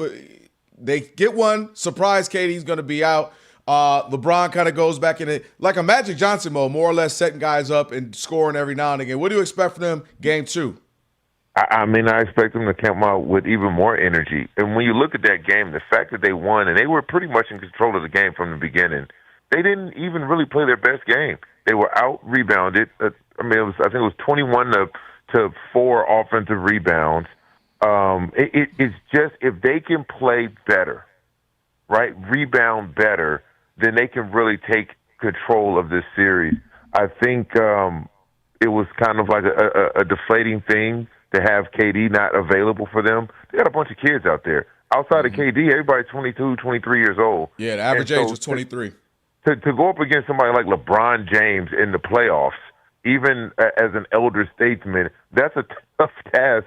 [SPEAKER 7] They get one. Surprise, KD's going to be out. LeBron kind of goes back in it like a Magic Johnson mode, more or less setting guys up and scoring every now and again. What do you expect from them game 2?
[SPEAKER 16] I expect them to come out with even more energy. And when you look at that game, the fact that they won, and they were pretty much in control of the game from the beginning, they didn't even really play their best game. They were out-rebounded. I think it was 21 to 4 offensive rebounds. It's just if they can play better, right, rebound better, then they can really take control of this series. I think it was kind of like a deflating thing to have KD not available for them. They got a bunch of kids out there. Outside of KD, everybody's 22, 23 years old.
[SPEAKER 7] Yeah, the average age was 23.
[SPEAKER 16] To go up against somebody like LeBron James in the playoffs, even as an elder statesman, that's a tough task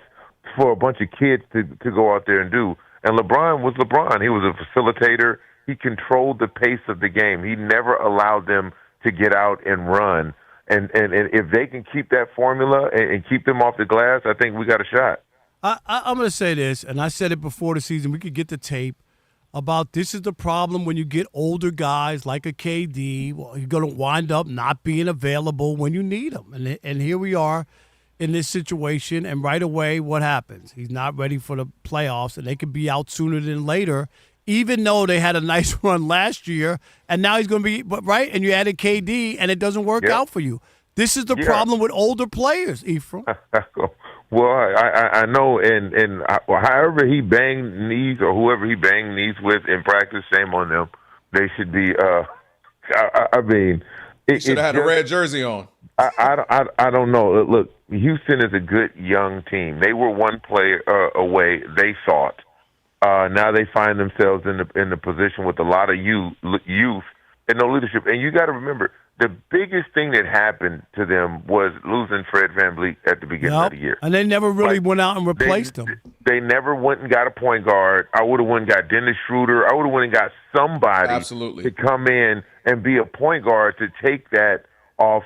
[SPEAKER 16] for a bunch of kids to go out there and do. And LeBron was LeBron. He was a facilitator. He controlled the pace of the game. He never allowed them to get out and run. And if they can keep that formula and keep them off the glass, I think we got a shot.
[SPEAKER 4] I'm going to say this, and I said it before the season. We could get the tape about this is the problem when you get older guys like a KD. Well, you're going to wind up not being available when you need them. And here we are in this situation, and right away, what happens? He's not ready for the playoffs, and they could be out sooner than later, even though they had a nice run last year, and now he's going to be right. And you added KD, and it doesn't work out for you. This is the problem with older players, Ephraim.
[SPEAKER 16] Well, I know, and however he banged knees or whoever he banged knees with in practice, shame on them. They should be.
[SPEAKER 7] He should have had a red jersey on.
[SPEAKER 16] I don't know. Look, Houston is a good young team. They were one player away. They thought. Now they find themselves in the position with a lot of youth and no leadership. And you got to remember, the biggest thing that happened to them was losing Fred VanVleet at the beginning of the year.
[SPEAKER 4] And they never really went out and replaced him.
[SPEAKER 16] They never went and got a point guard. I would have went and got Dennis Schroeder. I would have went and got somebody to come in and be a point guard to take that off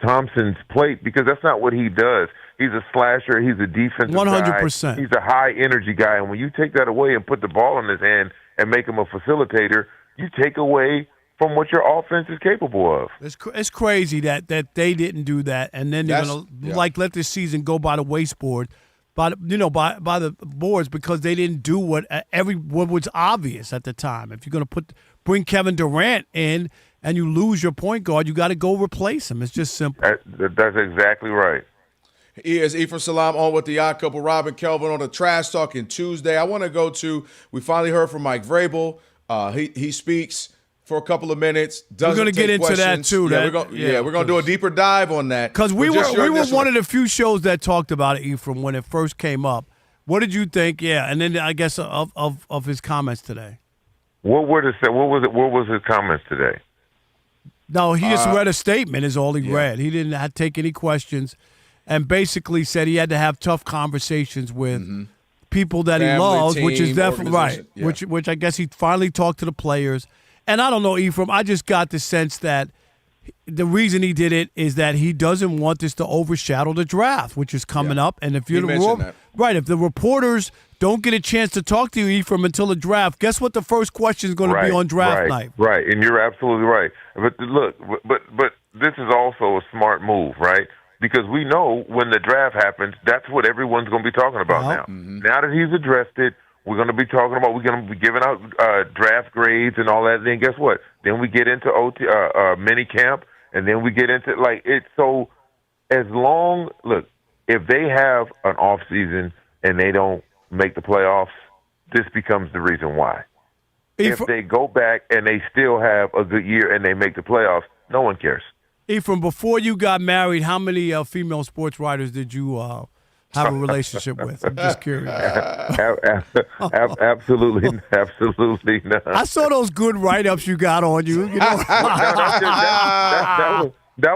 [SPEAKER 16] Thompson's plate, because that's not what he does. He's a slasher. He's a defensive
[SPEAKER 4] 100%.
[SPEAKER 16] guy. He's a high-energy guy. And when you take that away and put the ball in his hand and make him a facilitator, you take away from what your offense is capable of.
[SPEAKER 4] It's crazy that they didn't do that, and then they're going to let this season go by the wasteboard, by the boards, because they didn't do what was obvious at the time. If you're going to bring Kevin Durant in and you lose your point guard, you got to go replace him. It's just simple.
[SPEAKER 16] That's exactly right.
[SPEAKER 7] He is Ephraim Salam on with the Odd Couple, Rob and Kelvin on the Trash Talking Tuesday. I want to go to, we finally heard from Mike Vrabel. He speaks for a couple of minutes.
[SPEAKER 4] We're going to get into that too.
[SPEAKER 7] We're going to do a deeper dive on that.
[SPEAKER 4] Because we were one of the few shows that talked about it, Ephraim, when it first came up. What did you think? Yeah, and then I guess of his comments today.
[SPEAKER 16] What was his comments today?
[SPEAKER 4] No, he just read a statement is all he read. He didn't take any questions, and basically said he had to have tough conversations with people that
[SPEAKER 7] Family,
[SPEAKER 4] he loves,
[SPEAKER 7] team,
[SPEAKER 4] which is definitely right.
[SPEAKER 7] Yeah.
[SPEAKER 4] Which I guess he finally talked to the players. And I don't know, Ephraim, I just got the sense that the reason he did it is that he doesn't want this to overshadow the draft, which is coming up. And if you're if the reporters don't get a chance to talk to you, Ephraim, until the draft, guess what the first question is going to be on draft night?
[SPEAKER 16] Right, and you're absolutely right. But look, but this is also a smart move, right? Because we know when the draft happens, that's what everyone's going to be talking about now. Now that he's addressed it, we're going to be talking about, we're going to be giving out draft grades and all that. And then guess what? Then we get into mini camp, and then we get into it. So if they have an off season and they don't make the playoffs, this becomes the reason why. If they go back and they still have a good year and they make the playoffs, no one cares.
[SPEAKER 4] Ephraim, before you got married, how many female sports writers did you have a relationship with? I'm just curious.
[SPEAKER 16] Absolutely none.
[SPEAKER 4] I saw those good write-ups you got on you.
[SPEAKER 16] That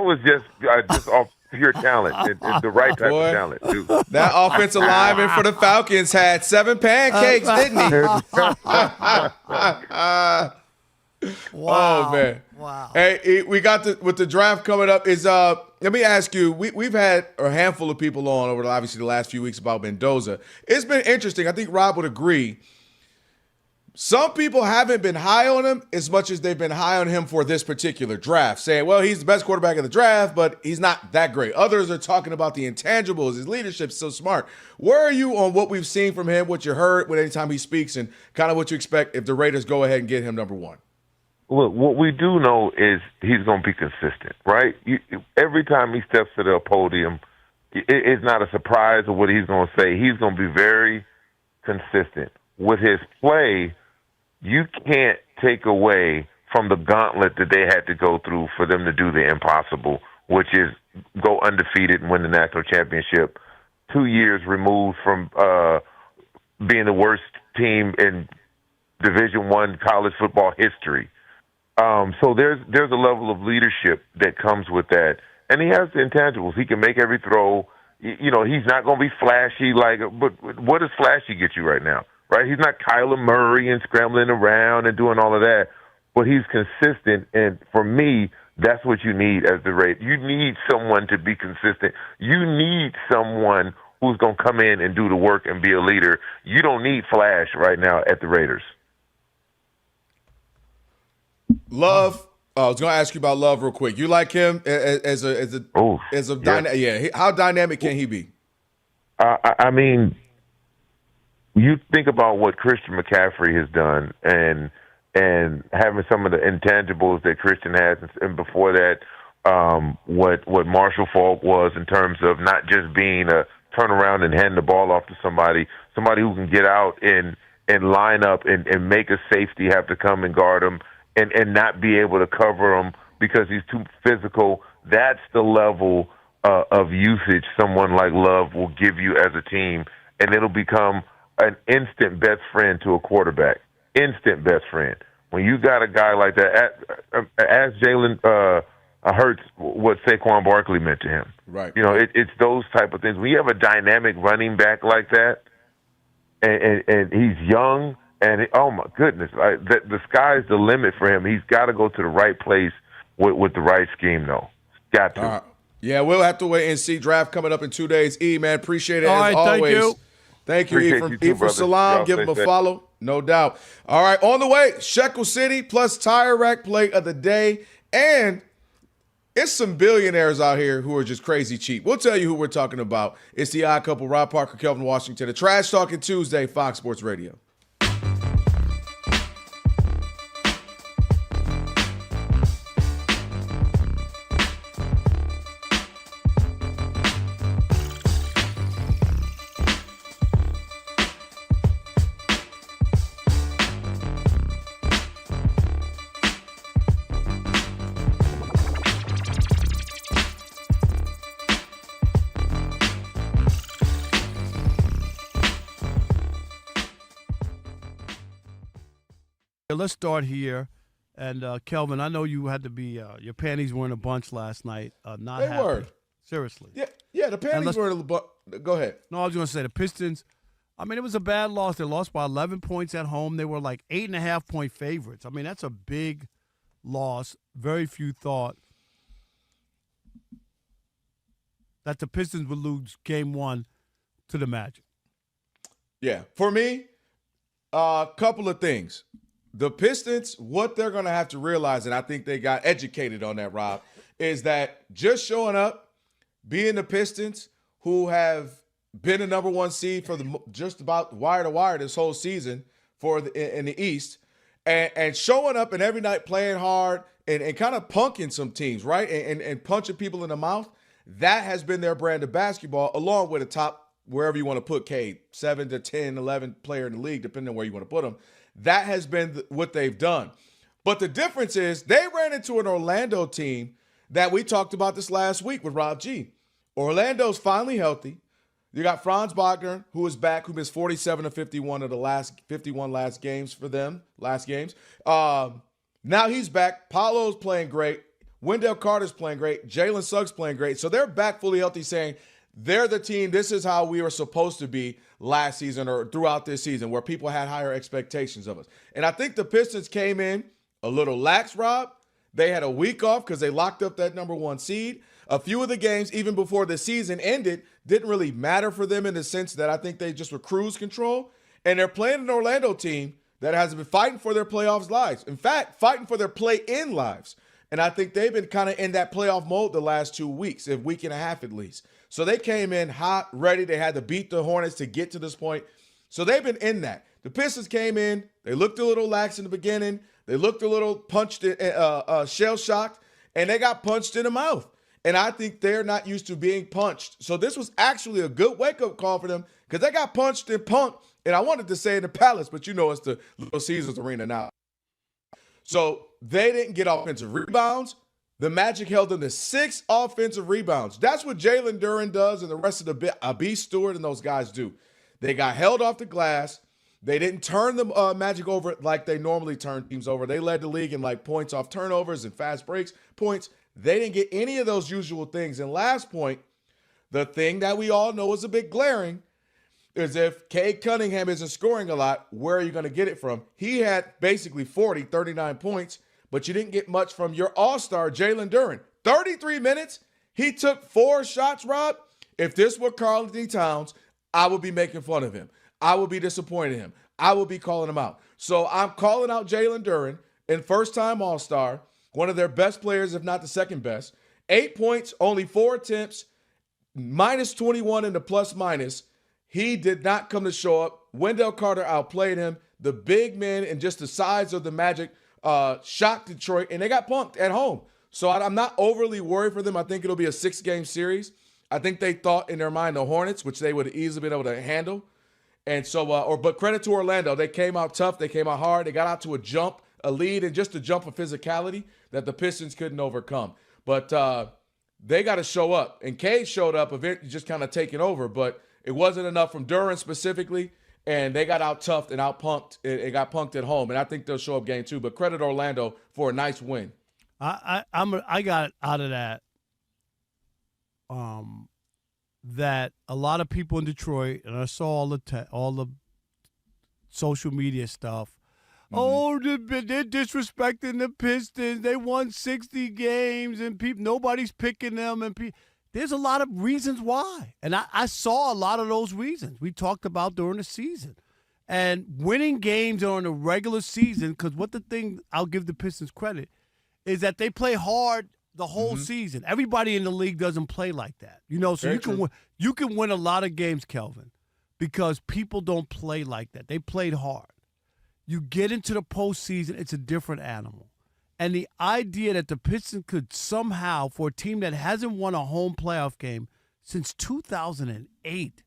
[SPEAKER 16] was just off pure talent, and the right type of talent, too.
[SPEAKER 7] That offensive lineman for the Falcons had 7 pancakes, didn't he?
[SPEAKER 4] Wow.
[SPEAKER 7] Oh, man.
[SPEAKER 4] Wow.
[SPEAKER 7] Hey, we got with the draft coming up is let me ask you, we've had a handful of people on over obviously the last few weeks about Mendoza. It's been interesting. I think Rob would agree. Some people haven't been high on him as much as they've been high on him for this particular draft, saying, well, he's the best quarterback in the draft, but he's not that great. Others are talking about the intangibles. His leadership's so smart. Where are you on what we've seen from him, what you heard anytime he speaks, and kind of what you expect if the Raiders go ahead and get him number one?
[SPEAKER 16] Look, what we do know is he's going to be consistent, right? Every time he steps to the podium, it's not a surprise of what he's going to say. He's going to be very consistent. With his play, you can't take away from the gauntlet that they had to go through for them to do the impossible, which is go undefeated and win the national championship. 2 years removed from being the worst team in Division I college football history. So there's a level of leadership that comes with that. And he has the intangibles. He can make every throw. He's not going to be flashy, but what does flashy get you right now? Right? He's not Kyler Murray and scrambling around and doing all of that, but he's consistent. And for me, that's what you need as the Raiders. You need someone to be consistent. You need someone who's going to come in and do the work and be a leader. You don't need flash right now at the Raiders.
[SPEAKER 7] Love. I was going to ask you about Love real quick. You like him as a dynamic? Yeah. How dynamic can he be?
[SPEAKER 16] I mean, you think about what Christian McCaffrey has done, and having some of the intangibles that Christian has, and before that, what Marshall Faulk was in terms of not just being a turnaround and hand the ball off to somebody who can get out and line up and make a safety have to come and guard him. And not be able to cover him because he's too physical. That's the level of usage someone like Love will give you as a team, and it'll become an instant best friend to a quarterback. Instant best friend. When you got a guy like that, ask Jalen hurts what Saquon Barkley meant to him.
[SPEAKER 7] Right.
[SPEAKER 16] You know, it's those type of things. When you have a dynamic running back like that, and he's young, and oh my goodness, the sky's the limit for him. He's got to go to the right place with the right scheme, though. Got to.
[SPEAKER 7] Yeah, we'll have to wait and see. Draft coming up in 2 days. E, man, appreciate it as always.
[SPEAKER 4] Thank you.
[SPEAKER 7] Thank you, E, for Salam. Give him a follow. No doubt. All right, on the way, Shekel City plus Tire Rack play of the day. And it's some billionaires out here who are just crazy cheap. We'll tell you who we're talking about. It's the Odd Couple, Rob Parker, Kelvin Washington. The Trash Talking Tuesday, Fox Sports Radio.
[SPEAKER 4] Let's start here. And, Kelvin, I know you had to be your panties were in a bunch last night. Not
[SPEAKER 7] They
[SPEAKER 4] happy.
[SPEAKER 7] were.
[SPEAKER 4] Seriously.
[SPEAKER 7] Yeah, the panties were in a bunch. Go ahead.
[SPEAKER 4] No, I was going to say the Pistons, I mean, it was a bad loss. They lost by 11 points at home. They were like 8.5-point favorites. I mean, that's a big loss. Very few thought that the Pistons would lose game one to the Magic.
[SPEAKER 7] Yeah. For me, a couple of things. The Pistons, what they're going to have to realize, and I think they got educated on that, Rob, is that just showing up, being the Pistons, who have been a number one seed for just about wire to wire this whole season in the East, and showing up and every night playing hard and kind of punking some teams, right, and punching people in the mouth, that has been their brand of basketball, along with a top, wherever you want to put Cade, 7 to 10, 11 player in the league, depending on where you want to put them. That has been what they've done. But the difference is they ran into an Orlando team that we talked about this last week with Rob G. Orlando's finally healthy. You got Franz Wagner, who is back, who missed 47 of 51 of the last 51 games for them, now he's back. Paolo's playing great. Wendell Carter's playing great. Jalen Suggs playing great. So they're back fully healthy, saying they're the team. This is how we were supposed to be last season or throughout this season, where people had higher expectations of us. And I think the Pistons came in a little lax, Rob. They had a week off because they locked up that number one seed. A few of the games, even before the season ended, didn't really matter for them in the sense that I think they just were cruise control. And they're playing an Orlando team that has been fighting for their playoffs lives. In fact, fighting for their play-in lives. And I think they've been kind of in that playoff mode the last 2 weeks, a week and a half at least. So they came in hot, ready. They had to beat the Hornets to get to this point. So they've been in that. The Pistons came in. They looked a little lax in the beginning. They looked a little shell-shocked, and they got punched in the mouth. And I think they're not used to being punched. So this was actually a good wake-up call for them because they got punched and punked. And I wanted to say in the Palace, but you know it's the Little Caesars Arena now. So they didn't get offensive rebounds. The Magic held them to 6 offensive rebounds. That's what Jalen Duren does and the rest of the B. Stewart and those guys do. They got held off the glass. They didn't turn the Magic over like they normally turn teams over. They led the league in like points off turnovers and fast breaks points. They didn't get any of those usual things. And last point, the thing that we all know is a bit glaring is if Cade Cunningham isn't scoring a lot, where are you going to get it from? He had basically 39 points, but you didn't get much from your all-star, Jalen Duren. 33 minutes, he took 4 shots, Rob. If this were Karl-Anthony Towns, I would be making fun of him. I would be disappointed in him. I would be calling him out. So I'm calling out Jalen Duren, and first-time all-star, one of their best players, if not the second best. 8 points, only 4 attempts, minus 21 in the plus-minus. He did not come to show up. Wendell Carter outplayed him. The big men and just the size of the Magic shocked Detroit, and they got punked at home. So I'm not overly worried for them. I think it'll be a 6-game series. I think they thought in their mind the Hornets, which they would have easily been able to handle. And so, but credit to Orlando. They came out tough. They came out hard. They got out to a lead, and just a jump of physicality that the Pistons couldn't overcome. But they got to show up. And Cade showed up, eventually just kind of taking over. But it wasn't enough from Duren specifically, and they got out-toughed and out-punked. It got punked at home, and I think they'll show up game 2. But credit Orlando for a nice win.
[SPEAKER 4] I got out of that. That a lot of people in Detroit, and I saw all the social media stuff. Mm-hmm. Oh, they're disrespecting the Pistons. They won 60 games, and nobody's picking them. And there's a lot of reasons why, and I saw a lot of those reasons we talked about during the season. And winning games during the regular season, because I'll give the Pistons credit, is that they play hard the whole season. Everybody in the league doesn't play like that. So you can win a lot of games, Kelvin, because people don't play like that. They played hard. You get into the postseason, it's a different animal. And the idea that the Pistons could somehow, for a team that hasn't won a home playoff game since 2008,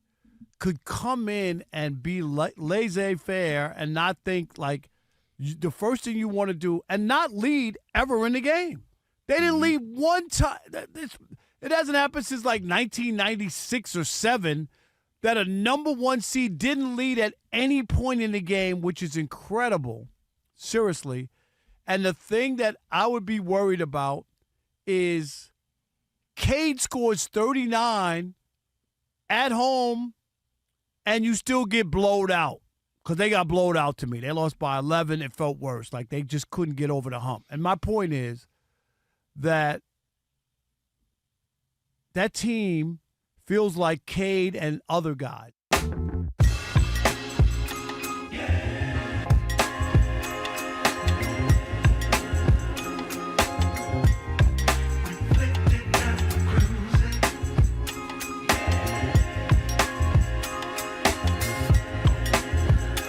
[SPEAKER 4] could come in and be laissez-faire and not think like the first thing you want to do and not lead ever in the game. They didn't lead one time. It hasn't happened since like 1996 or 7 that a number one seed didn't lead at any point in the game, which is incredible. Seriously. And the thing that I would be worried about is Cade scores 39 at home and you still get blowed out. Because they got blowed out to me. They lost by 11. It felt worse. Like they just couldn't get over the hump. And my point is that team feels like Cade and other guys.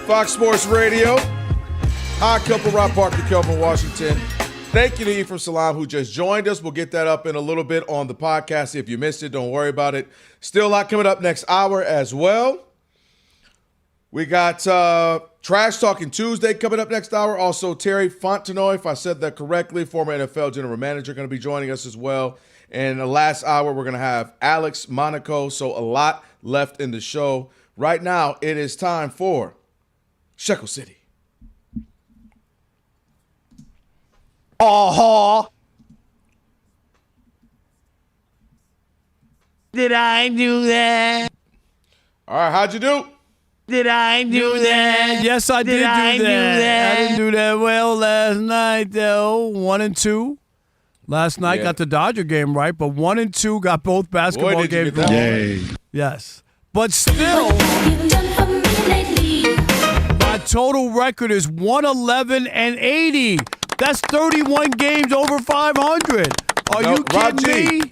[SPEAKER 7] Fox Sports Radio. Hot Couple, Rob Parker, Kelvin, Washington. Thank you to Ephraim Salam, who just joined us. We'll get that up in a little bit on the podcast. If you missed it, don't worry about it. Still a lot coming up next hour as well. We got Trash Talking Tuesday coming up next hour. Also, Terry Fontenot, if I said that correctly, former NFL general manager, going to be joining us as well. And the last hour, we're going to have Alex Monaco. So a lot left in the show. Right now, it is time for Shekel City.
[SPEAKER 4] Oh, did I do that?
[SPEAKER 7] All right, how'd you do?
[SPEAKER 4] Did I do that? Yes, I did do that. I didn't do that well last night, though. 1-2. Last night got the Dodger game right, but 1-2 got both basketball games wrong. Yay. Yes. But still, my total record is 111-80. That's 31 games over 500. Are you kidding me?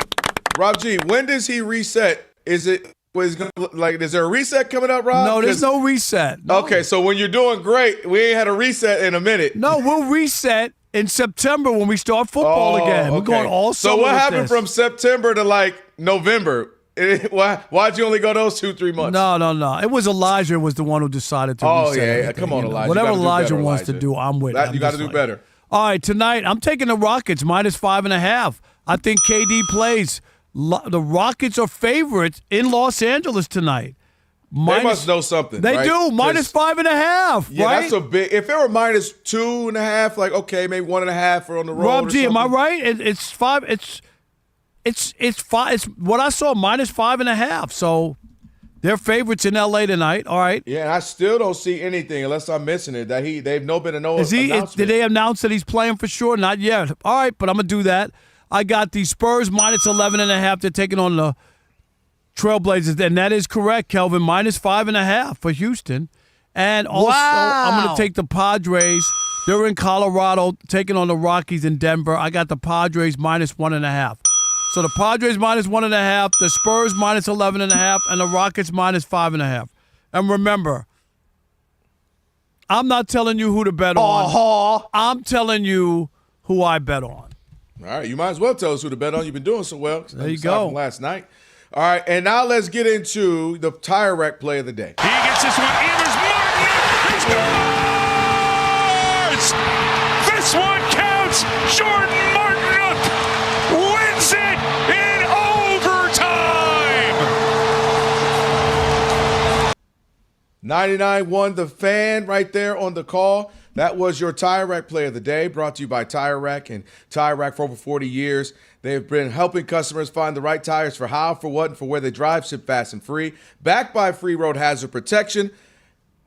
[SPEAKER 7] Rob G, when does he reset? Is there a reset coming up, Rob?
[SPEAKER 4] No, there's no reset. No.
[SPEAKER 7] Okay, so when you're doing great, we ain't had a reset in a minute.
[SPEAKER 4] No, we'll reset in September when we start football again.
[SPEAKER 7] Okay.
[SPEAKER 4] We're going all summer.
[SPEAKER 7] So what happened from September to November? Why'd you only go those 2-3 months?
[SPEAKER 4] No. It was Elijah was the one who decided to reset everything.
[SPEAKER 7] Come on, Elijah.
[SPEAKER 4] Whatever Elijah wants to do, I'm with it.
[SPEAKER 7] You got to do better.
[SPEAKER 4] All right, tonight I'm taking the Rockets -5.5. I think KD plays. The Rockets are favorites in Los Angeles tonight.
[SPEAKER 7] They must know something.
[SPEAKER 4] They
[SPEAKER 7] right?
[SPEAKER 4] do. -5.5.
[SPEAKER 7] Yeah,
[SPEAKER 4] right?
[SPEAKER 7] That's a big. If it were -2.5, okay, maybe 1.5 for on the road.
[SPEAKER 4] Rob G, am I right? It's 5. It's 5. It's what I saw -5.5. So they're favorites in LA tonight. All right.
[SPEAKER 7] Yeah, and I still don't see anything unless I'm missing it that they've been announcement.
[SPEAKER 4] Did they announce that he's playing for sure? Not yet. All right, but I'm gonna do that. I got the Spurs -11.5. They're taking on the Trailblazers, and that is correct, Kelvin. -5.5 for Houston. And also, I'm going to take the Padres. They're in Colorado, taking on the Rockies in Denver. I got the Padres -1.5. So the Padres -1.5, the Spurs -11.5, and the Rockets -5.5. And remember, I'm not telling you who to bet on. I'm telling you who I bet on.
[SPEAKER 7] All right, you might as well tell us who to bet on. You've been doing so well.
[SPEAKER 4] There you go.
[SPEAKER 7] From last night. All right, and now let's get into the tire rack play of the day.
[SPEAKER 17] He gets this one. Anders Martin. He scores! This one counts. Jordan Martin wins it in overtime.
[SPEAKER 7] 99 won the fan right there on the call. That was your Tire Rack play of the day, brought to you by Tire Rack. And Tire Rack for over 40 years. They've been helping customers find the right tires for how, for what, and for where they drive, ship fast and free. Backed by free road hazard protection.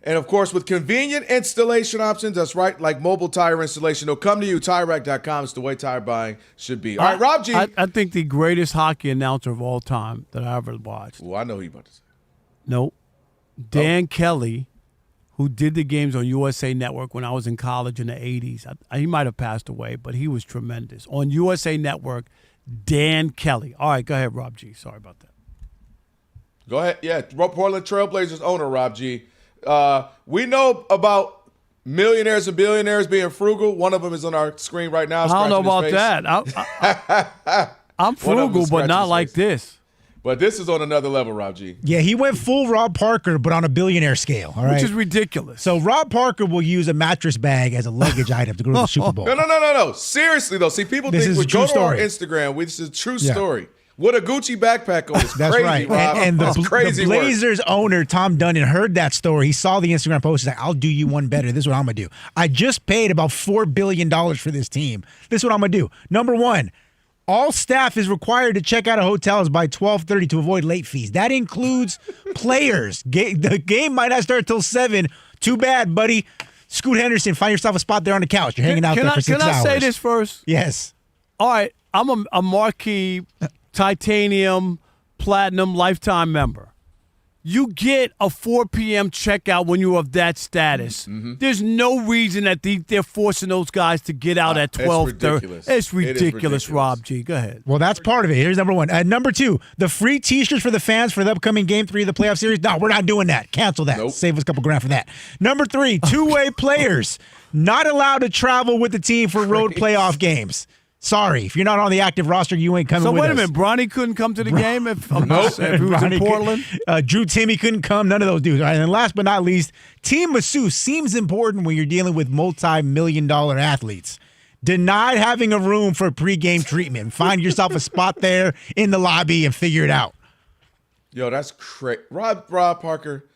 [SPEAKER 7] And, of course, with convenient installation options, that's right, like mobile tire installation. They'll come to you, TireRack.com. It's the way tire buying should be. All right, Rob G.
[SPEAKER 4] I think the greatest hockey announcer of all time that I ever watched.
[SPEAKER 7] Well, I know who you're about to say.
[SPEAKER 4] Nope. Dan Kelly, who did the games on USA Network when I was in college in the 80s. He might have passed away, but he was tremendous. On USA Network, Dan Kelly. All right, go ahead, Rob G. Sorry about that.
[SPEAKER 7] Go ahead. Yeah, Portland Trailblazers owner, Rob G. We know about millionaires and billionaires being frugal. One of them is on our screen right now.
[SPEAKER 4] I don't know about that. I'm frugal, but not like this.
[SPEAKER 7] But this is on another level, Rob G.
[SPEAKER 11] Yeah, he went full Rob Parker, but on a billionaire scale. All right?
[SPEAKER 4] Which is ridiculous.
[SPEAKER 11] So Rob Parker will use a mattress bag as a luggage item to go to the Super Bowl.
[SPEAKER 7] No. Seriously, though. See, people think we go to our Instagram. This is a true story. What a Gucci backpack on. It's
[SPEAKER 11] That's
[SPEAKER 7] crazy,
[SPEAKER 11] right.
[SPEAKER 7] Rob.
[SPEAKER 11] And the Blazers owner, Tom Dunn, heard that story. He saw the Instagram post. He's like, I'll do you one better. This is what I'm going to do. I just paid about $4 billion for this team. This is what I'm going to do. Number one, all staff is required to check out of hotels by 12:30 to avoid late fees. That includes players. The game might not start till 7. Too bad, buddy. Scoot Henderson, find yourself a spot there on the couch. You're hanging out there for 6 hours.
[SPEAKER 4] Can I say this first?
[SPEAKER 11] Yes.
[SPEAKER 4] All right. I'm a marquee titanium platinum lifetime member. You get a 4 p.m. checkout when you're of that status. Mm-hmm. There's no reason that they're forcing those guys to get out at 12:30. It's ridiculous, Rob G. Go ahead.
[SPEAKER 11] Well, that's part of it. Here's number one. Number two, the free T-shirts for the fans for the upcoming Game 3 of the playoff series. No, we're not doing that. Cancel that. Nope. Save us a couple grand for that. Number three, two-way players not allowed to travel with the team for road playoff games. Sorry, if you're not on the active roster, you ain't coming with us.
[SPEAKER 4] So wait a minute, Bronny couldn't come to the game if he was in Portland?
[SPEAKER 11] Drew Timmy couldn't come, none of those dudes. All right, and last but not least, team masseuse seems important when you're dealing with multi-million-dollar athletes. Denied having a room for pregame treatment. Find yourself a spot there in the lobby and figure it out.
[SPEAKER 7] Yo, that's crazy. Rob Parker,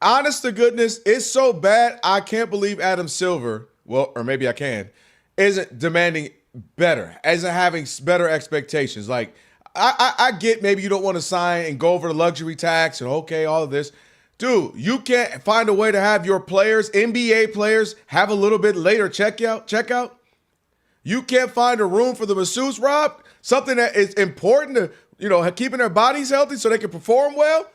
[SPEAKER 7] honest to goodness, it's so bad I can't believe Adam Silver, well, or maybe I can, isn't demanding better, isn't having better expectations. Like, I get maybe you don't want to sign and go over the luxury tax and okay, all of this. Dude, you can't find a way to have your players, NBA players, have a little bit later checkout? You can't find a room for the masseuse, Rob? Something that is important to, keeping their bodies healthy so they can perform well?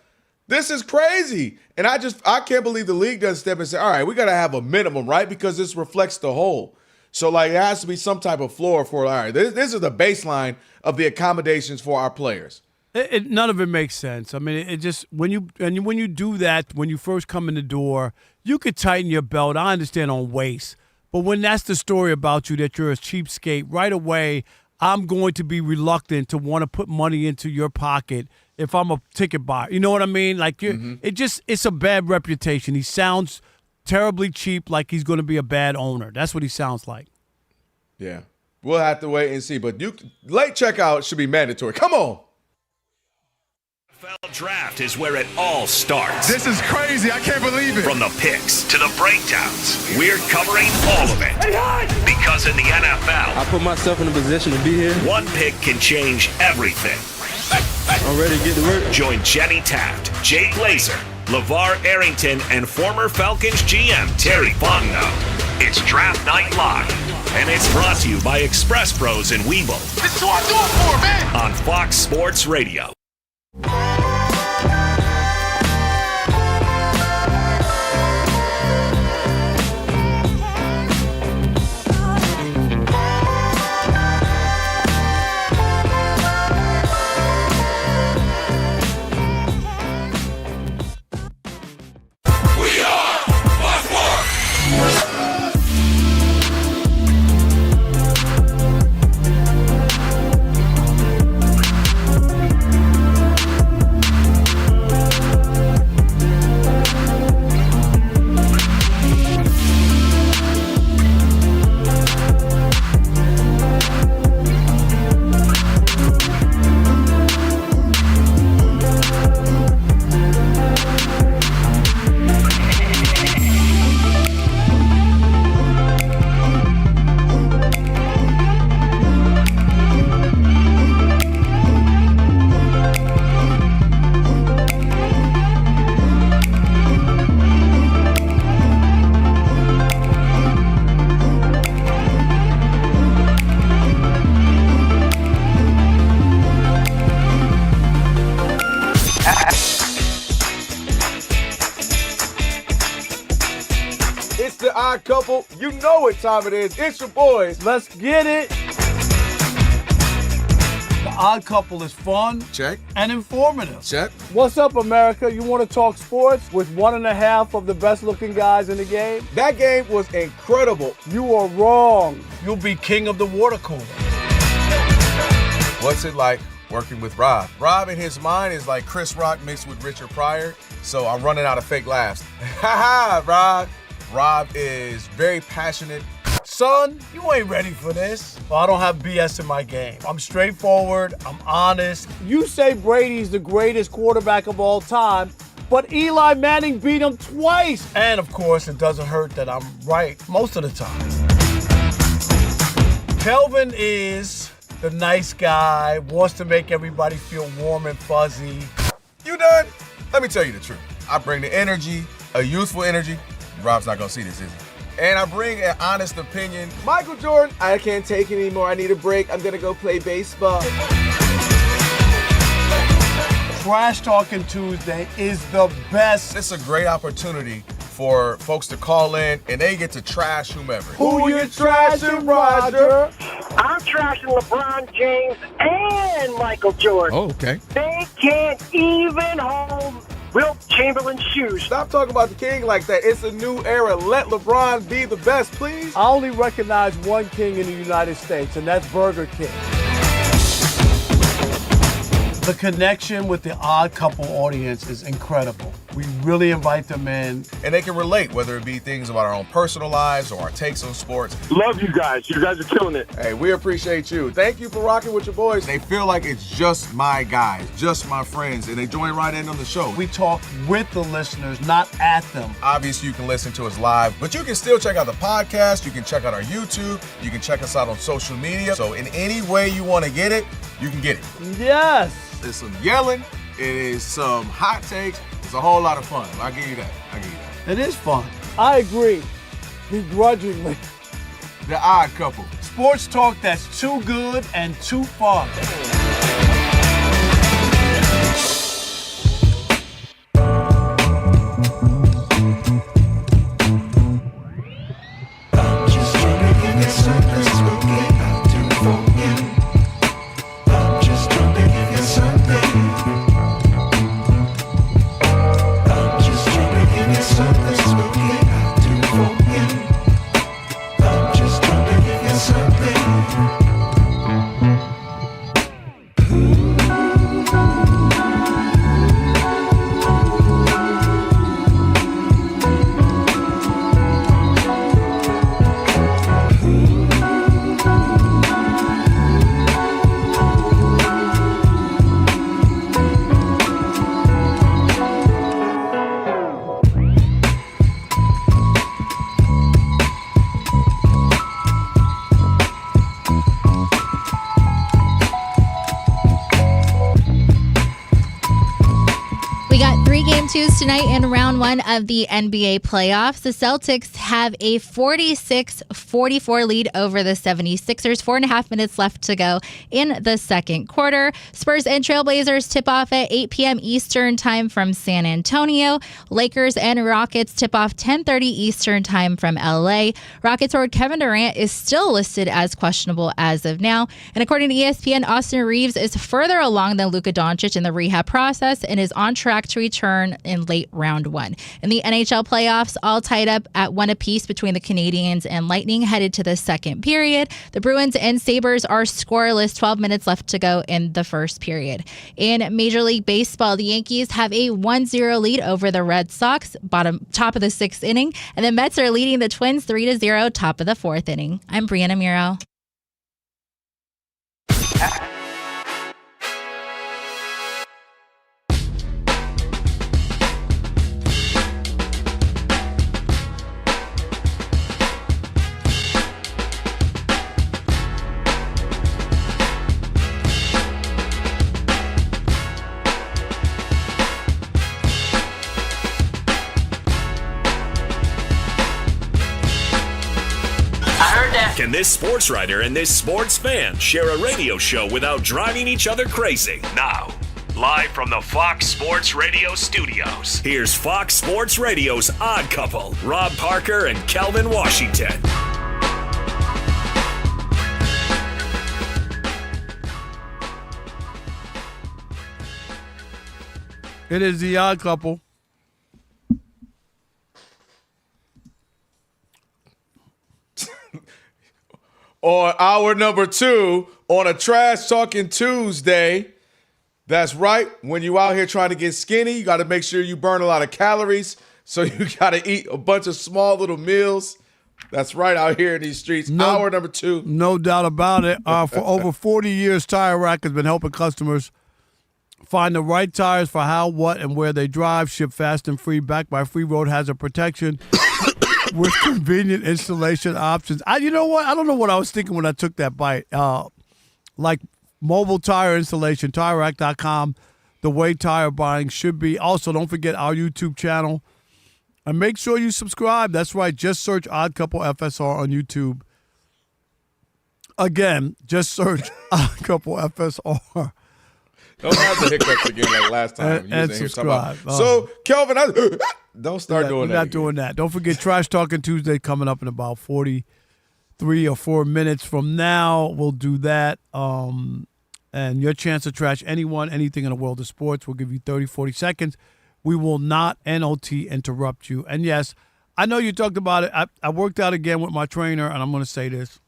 [SPEAKER 7] This is crazy. And I can't believe the league doesn't step in and say, all right, we got to have a minimum, right? Because this reflects the whole. So, there has to be some type of floor for, all right, this is the baseline of the accommodations for our players.
[SPEAKER 4] None of it makes sense. I mean, it just, when you do that, when you first come in the door, you could tighten your belt. I understand on waist. But when that's the story about you, that you're a cheapskate, right away, I'm going to be reluctant to want to put money into your pocket if I'm a ticket buyer. You know what I mean? It's a bad reputation. He sounds terribly cheap, like he's going to be a bad owner. That's what he sounds like.
[SPEAKER 7] Yeah. We'll have to wait and see. But late checkout should be mandatory. Come on.
[SPEAKER 1] NFL Draft is where it all starts.
[SPEAKER 17] This is crazy. I can't believe it.
[SPEAKER 1] From the picks to the breakdowns, we're covering all of it. Because in the NFL,
[SPEAKER 18] I put myself in a position to be here.
[SPEAKER 1] One pick can change everything.
[SPEAKER 18] I'm ready to get to work.
[SPEAKER 1] Join Jenny Taft, Jay Glazer, LeVar Arrington, and former Falcons GM Terry Fontenot. It's Draft Night Live, and it's brought to you by Express Pros in Weevil.
[SPEAKER 17] This is what I do it for, man.
[SPEAKER 1] On Fox Sports Radio.
[SPEAKER 7] It's the Odd Couple. You know what time it is. It's your boys.
[SPEAKER 4] Let's get it. The Odd Couple is fun.
[SPEAKER 7] Check.
[SPEAKER 4] And informative.
[SPEAKER 7] Check.
[SPEAKER 4] What's up, America? You want to talk sports with 1.5 of the best-looking guys in the game?
[SPEAKER 7] That game was incredible.
[SPEAKER 4] You are wrong. You'll be king of the water cooler.
[SPEAKER 7] What's it like working with Rob? Rob in his mind is like Chris Rock mixed with Richard Pryor, so I'm running out of fake laughs. Ha ha, Rob. Rob is very passionate.
[SPEAKER 4] Son, you ain't ready for this. Well, I don't have BS in my game. I'm straightforward. I'm honest. You say Brady's the greatest quarterback of all time, but Eli Manning beat him twice. And, of course, it doesn't hurt that I'm right most of the time. Kelvin is the nice guy, wants to make everybody feel warm and fuzzy.
[SPEAKER 7] You done? Let me tell you the truth. I bring the energy, a youthful energy. Rob's not gonna see this, is he? And I bring an honest opinion. Michael Jordan, I can't take it anymore. I need a break. I'm gonna go play baseball.
[SPEAKER 4] Trash Talking Tuesday is the best.
[SPEAKER 7] It's a great opportunity for folks to call in and they get to trash whomever.
[SPEAKER 4] Who you trashing, Roger?
[SPEAKER 19] I'm trashing LeBron James and Michael Jordan.
[SPEAKER 7] Oh, okay.
[SPEAKER 19] They can't even hold Wilt Chamberlain's shoes.
[SPEAKER 7] Stop talking about the king like that. It's a new era. Let LeBron be the best, please.
[SPEAKER 4] I only recognize one king in the United States, and that's Burger King. The connection with the Odd Couple audience is incredible. We really invite them in.
[SPEAKER 7] And they can relate, whether it be things about our own personal lives or our takes on sports.
[SPEAKER 12] Love you guys. You guys are killing it.
[SPEAKER 7] Hey, we appreciate you. Thank you for rocking with your boys. They feel like it's just my guys, just my friends, and they join right in on the show.
[SPEAKER 4] We talk with the listeners, not at them.
[SPEAKER 7] Obviously, you can listen to us live, but you can still check out the podcast. You can check out our YouTube. You can check us out on social media. So in any way you want to get it, you can get it.
[SPEAKER 4] Yes.
[SPEAKER 7] There's some yelling. It is some hot takes. It's a whole lot of fun. I'll give you that.
[SPEAKER 4] It is fun. I agree. Begrudgingly.
[SPEAKER 7] The Odd Couple.
[SPEAKER 4] Sports talk that's too good and too fun.
[SPEAKER 10] Tonight in round one of the NBA playoffs, the Celtics have a 46-44 lead over the 76ers. 4.5 minutes left to go in the second quarter. Spurs and Trailblazers tip off at 8 p.m. Eastern time from San Antonio. Lakers and Rockets tip off 10:30 Eastern time from LA. Rockets forward Kevin Durant is still listed as questionable as of now. And according to ESPN, Austin Reeves is further along than Luka Doncic in the rehab process and is on track to return in late round one. In the NHL playoffs, all tied up at 1 apiece between the Canadiens and Lightning headed to the second period. The Bruins and Sabres are scoreless, 12 minutes left to go in the first period. In Major League Baseball, the Yankees have a 1-0 lead over the Red Sox, top of the sixth inning, and the Mets are leading the Twins 3-0, top of the fourth inning. I'm Brianna Muro.
[SPEAKER 1] Can this sports writer and this sports fan share a radio show without driving each other crazy? Now, live from the Fox Sports Radio studios. Here's Fox Sports Radio's Odd Couple, Rob Parker and Kelvin Washington.
[SPEAKER 4] It is the Odd Couple.
[SPEAKER 7] On hour number 2 on a Trash Talking Tuesday. That's right. When you out here trying to get skinny, you got to make sure you burn a lot of calories. So you got to eat a bunch of small little meals. That's right, out here in these streets. Hour number 2.
[SPEAKER 4] No doubt about it. For over 40 years, Tire Rack has been helping customers find the right tires for how, what, and where they drive. Ship fast and free, backed by free road hazard protection with convenient installation options. You know what? I don't know what I was thinking when I took that bite. Like mobile tire installation, TireRack.com, the way tire buying should be. Also, don't forget our YouTube channel. And make sure you subscribe. That's right. Just search Odd Couple FSR on YouTube. Again, just search Odd Couple FSR.
[SPEAKER 7] Don't have the hiccups again like last time.
[SPEAKER 4] And subscribe.
[SPEAKER 7] So, Kelvin, don't start doing that.
[SPEAKER 4] We're not doing that. Don't forget Trash Talking Tuesday coming up in about 43 or 4 minutes from now. We'll do that. And your chance to trash anyone, anything in the world of sports. We'll give you 30, 40 seconds. We will not NOT interrupt you. And yes, I know you talked about it. I worked out again with my trainer, and I'm going to say this.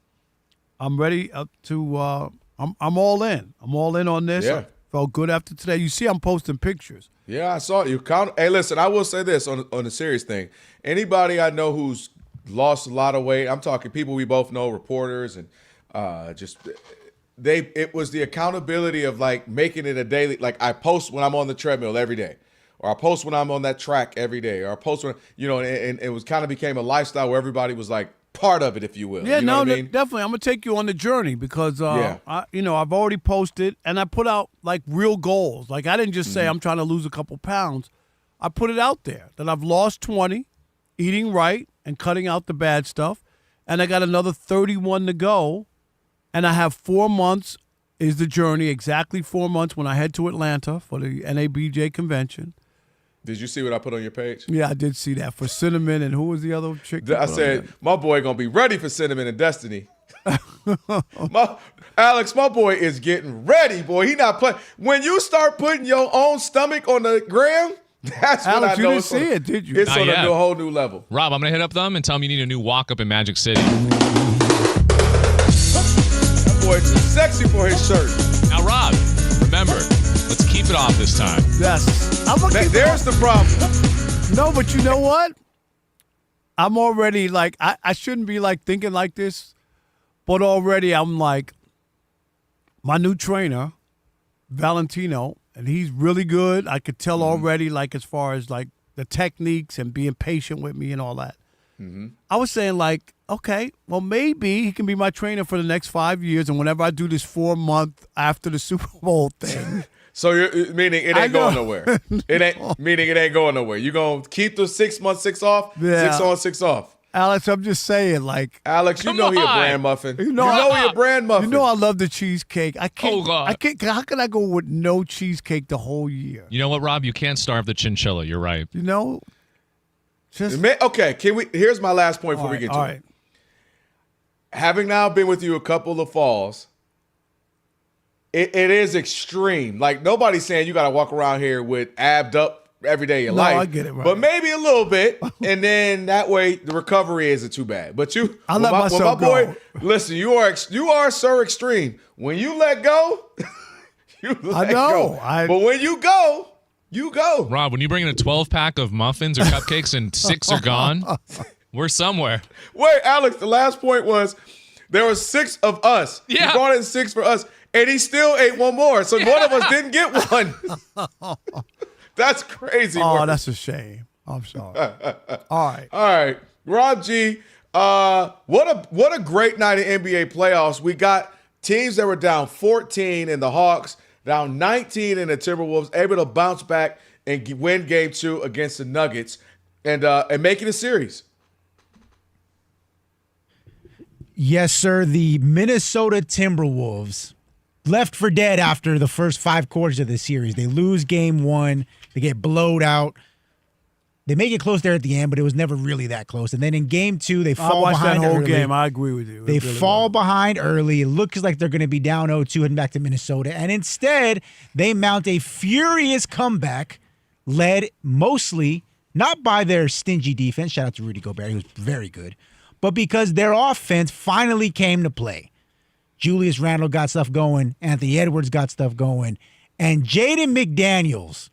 [SPEAKER 4] I'm ready to I'm all in. I'm all in on this.
[SPEAKER 7] Yeah.
[SPEAKER 4] I felt good after today. You see I'm posting pictures.
[SPEAKER 7] Yeah, I saw it. Hey, listen, I will say this on a serious thing. Anybody I know who's lost a lot of weight, I'm talking people we both know, reporters, and it was the accountability of like making it a daily, like I post when I'm on the treadmill every day. Or I post when I'm on that track every day. Or I post when, and it was kind of became a lifestyle where everybody was like part of it, if you will.
[SPEAKER 4] Yeah,
[SPEAKER 7] you know what I mean?
[SPEAKER 4] Definitely. I'm going to take you on the journey because, I've already posted and I put out like real goals. Like I didn't just say I'm trying to lose a couple pounds. I put it out there that I've lost 20, eating right and cutting out the bad stuff. And I got another 31 to go. And I have 4 months is the journey, exactly 4 months when I head to Atlanta for the NABJ convention.
[SPEAKER 7] Did you see what I put on your page?
[SPEAKER 4] Yeah, I did see that for Cinnamon, and who was the other chick?
[SPEAKER 7] I said, my boy going to be ready for Cinnamon and Destiny. Alex, my boy is getting ready, boy. He not playing. When you start putting your own stomach on the gram, that's when
[SPEAKER 4] Alex,
[SPEAKER 7] I know
[SPEAKER 4] you didn't see it, did you?
[SPEAKER 7] It's on a whole new level.
[SPEAKER 5] Rob, I'm going to hit up them and tell them you need a new walk-up in Magic City.
[SPEAKER 7] That boy is too sexy for his shirt.
[SPEAKER 5] Now, Rob, remember, let's keep it off this time.
[SPEAKER 4] Yes.
[SPEAKER 7] There's the problem.
[SPEAKER 4] No, but you know what? I'm already like, I shouldn't be like thinking like this, but already I'm like, my new trainer, Valentino, and he's really good. I could tell already, like, as far as like the techniques and being patient with me and all that.
[SPEAKER 7] Mm-hmm.
[SPEAKER 4] I was saying, like, okay, well, maybe he can be my trainer for the next 5 years. And whenever I do this 4 month after the Super Bowl thing.
[SPEAKER 7] So you're meaning it ain't going nowhere. It ain't going nowhere. You gonna keep the 6 months, 6 off, 6 on, 6 off.
[SPEAKER 4] Alex, I'm just saying, like,
[SPEAKER 7] Alex, you know he a brand muffin. You know he a brand muffin.
[SPEAKER 4] You know I love the cheesecake. I can't.
[SPEAKER 5] Oh, God.
[SPEAKER 4] I can't. How can I go with no cheesecake the whole year?
[SPEAKER 5] You know what, Rob? You can't starve the chinchilla. You're right.
[SPEAKER 4] You know.
[SPEAKER 7] Okay, can we? Here's my last point before we get to it. Having now been with you a couple of falls, it is extreme. Like nobody's saying you got to walk around here with abbed up every day of your life.
[SPEAKER 4] I get it, right.
[SPEAKER 7] But maybe a little bit, and then that way the recovery isn't too bad. But
[SPEAKER 4] I let myself go.
[SPEAKER 7] Boy, listen, you are so extreme. When you let go, you let go. But when you go. You go.
[SPEAKER 5] Rob, when you bring in a 12-pack of muffins or cupcakes and 6 are gone, we're somewhere.
[SPEAKER 7] Wait, Alex, the last point was there were 6 of us.
[SPEAKER 5] Yeah.
[SPEAKER 7] He brought in 6 for us, and he still ate one more. So one of us didn't get one. That's crazy.
[SPEAKER 4] Oh, that's a shame. I'm sorry. All
[SPEAKER 7] right. Rob G, what a great night in NBA playoffs. We got teams that were down 14 in the Hawks, down 19 in the Timberwolves, able to bounce back and win Game 2 against the Nuggets and make it a series.
[SPEAKER 11] Yes, sir. The Minnesota Timberwolves left for dead after the first 5 quarters of the series. They lose game 1. They get blowed out. They make it close there at the end, but it was never really that close. And then in game 2, they fall behind
[SPEAKER 4] that whole
[SPEAKER 11] early.
[SPEAKER 4] game. I agree with you.
[SPEAKER 11] They fall behind early. It looks like they're going to be down 0-2 heading back to Minnesota. And instead, they mount a furious comeback led mostly not by their stingy defense. Shout out to Rudy Gobert. He was very good. But because their offense finally came to play. Julius Randle got stuff going. Anthony Edwards got stuff going. And Jaden McDaniels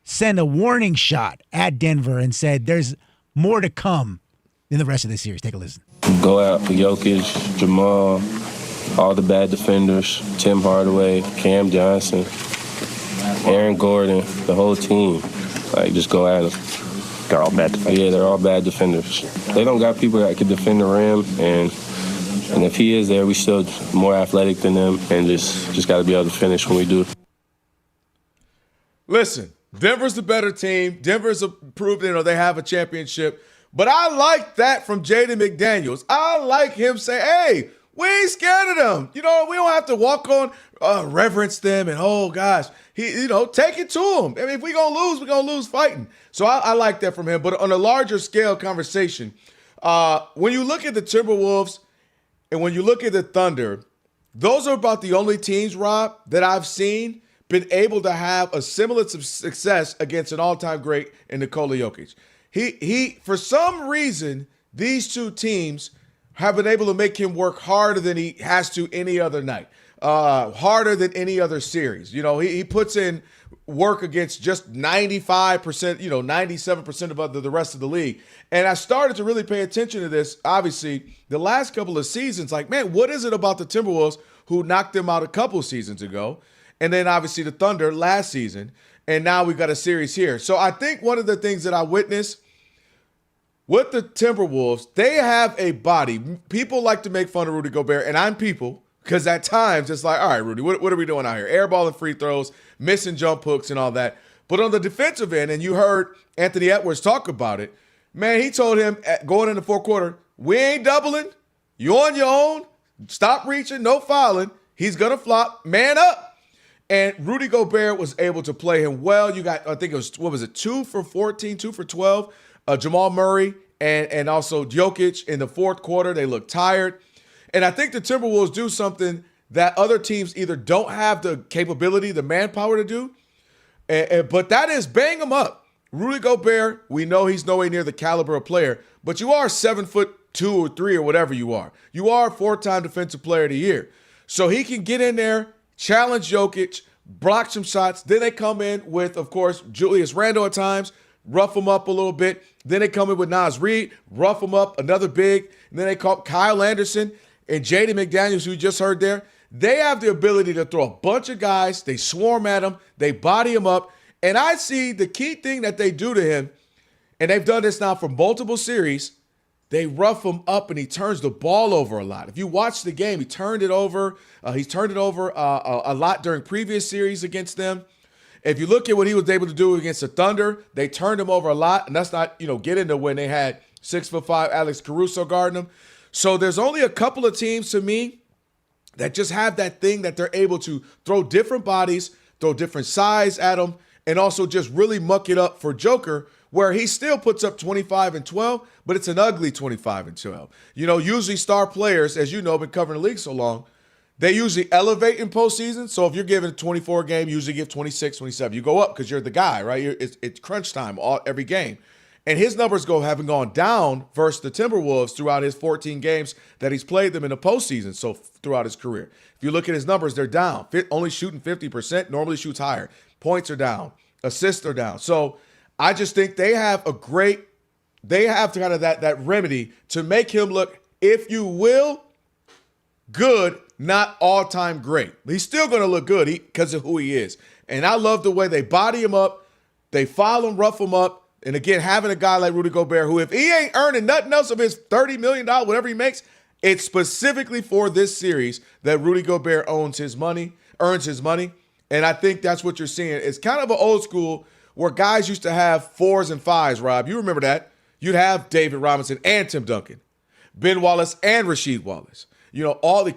[SPEAKER 11] sent a warning shot at Denver and said there's more to come in the rest of this series. Take a listen.
[SPEAKER 18] Go out for Jokic, Jamal, all the bad defenders, Tim Hardaway, Cam Johnson, Aaron Gordon, the whole team. Like, just go at them.
[SPEAKER 14] They're all bad defenders.
[SPEAKER 18] Yeah, they're all bad defenders. They don't got people that can defend the rim, and if he is there, we still more athletic than them, and just got to be able to finish when we do.
[SPEAKER 7] Listen, Denver's the better team. Denver's proved, they have a championship. But I like that from Jaden McDaniels. I like him saying, hey, we ain't scared of them. We don't have to walk on, reverence them, and oh gosh, take it to them. I mean, if we're going to lose fighting. So I like that from him. But on a larger scale conversation, when you look at the Timberwolves and when you look at the Thunder, those are about the only teams, Rob, that I've seen been able to have a similar success against an all-time great in Nikola Jokic. He for some reason, these two teams have been able to make him work harder than he has to any other night, harder than any other series. He puts in work against just 95%, 97% of the rest of the league. And I started to really pay attention to this, obviously, the last couple of seasons. Like, man, what is it about the Timberwolves who knocked them out a couple seasons ago? And then obviously the Thunder last season. And now we've got a series here. So I think one of the things that I witnessed with the Timberwolves, they have a body. People like to make fun of Rudy Gobert, and I'm people, because at times it's like, all right, Rudy, what are we doing out here? Airballing free throws, missing jump hooks and all that. But on the defensive end, and you heard Anthony Edwards talk about it, man, he told him going in the fourth quarter, we ain't doubling. You on your own. Stop reaching. No fouling. He's going to flop. Man up. And Rudy Gobert was able to play him well. You got, I think it was, 2 for 14, 2 for 12. Jamal Murray and also Jokic in the fourth quarter. They look tired. And I think the Timberwolves do something that other teams either don't have the capability, the manpower to do, but that is bang them up. Rudy Gobert, we know he's nowhere near the caliber of player, but you are 7'2" or 3 or whatever you are. You are a 4-time Defensive Player of the Year. So he can get in there, challenge Jokic, block some shots. Then they come in with, of course, Julius Randle at times, rough him up a little bit. Then they come in with Naz Reid, rough him up, another big. And then they call Kyle Anderson and Jaden McDaniels, who you just heard there. They have the ability to throw a bunch of guys. They swarm at him. They body him up. And I see the key thing that they do to him, and they've done this now for multiple series, they rough him up and he turns the ball over a lot. If you watch the game, he turned it over. He's turned it over a lot during previous series against them. If you look at what he was able to do against the Thunder, they turned him over a lot. And that's not, get into when they had 6'5" Alex Caruso guarding him. So there's only a couple of teams to me that just have that thing that they're able to throw different bodies, throw different size at them, and also just really muck it up for Joker, where he still puts up 25 and 12, but it's an ugly 25 and 12. Usually star players, as you know, been covering the league so long, they usually elevate in postseason. So if you're giving a 24 game, you usually give 26, 27. You go up because you're the guy, right? It's crunch time every game. And his numbers haven't gone down versus the Timberwolves throughout his 14 games that he's played them in the postseason, so throughout his career. If you look at his numbers, they're down. Only shooting 50%, normally shoots higher. Points are down. Assists are down. So I just think they have kind of that remedy to make him look, if you will, good, not all-time great. He's still going to look good because of who he is. And I love the way they body him up, they foul him, rough him up, and again, having a guy like Rudy Gobert, who if he ain't earning nothing else of his $30 million, whatever he makes, it's specifically for this series that Rudy Gobert earns his money. And I think that's what you're seeing. It's kind of an old school where guys used to have 4s and 5s, Rob. You remember that. You'd have David Robinson and Tim Duncan, Ben Wallace and Rasheed Wallace. all the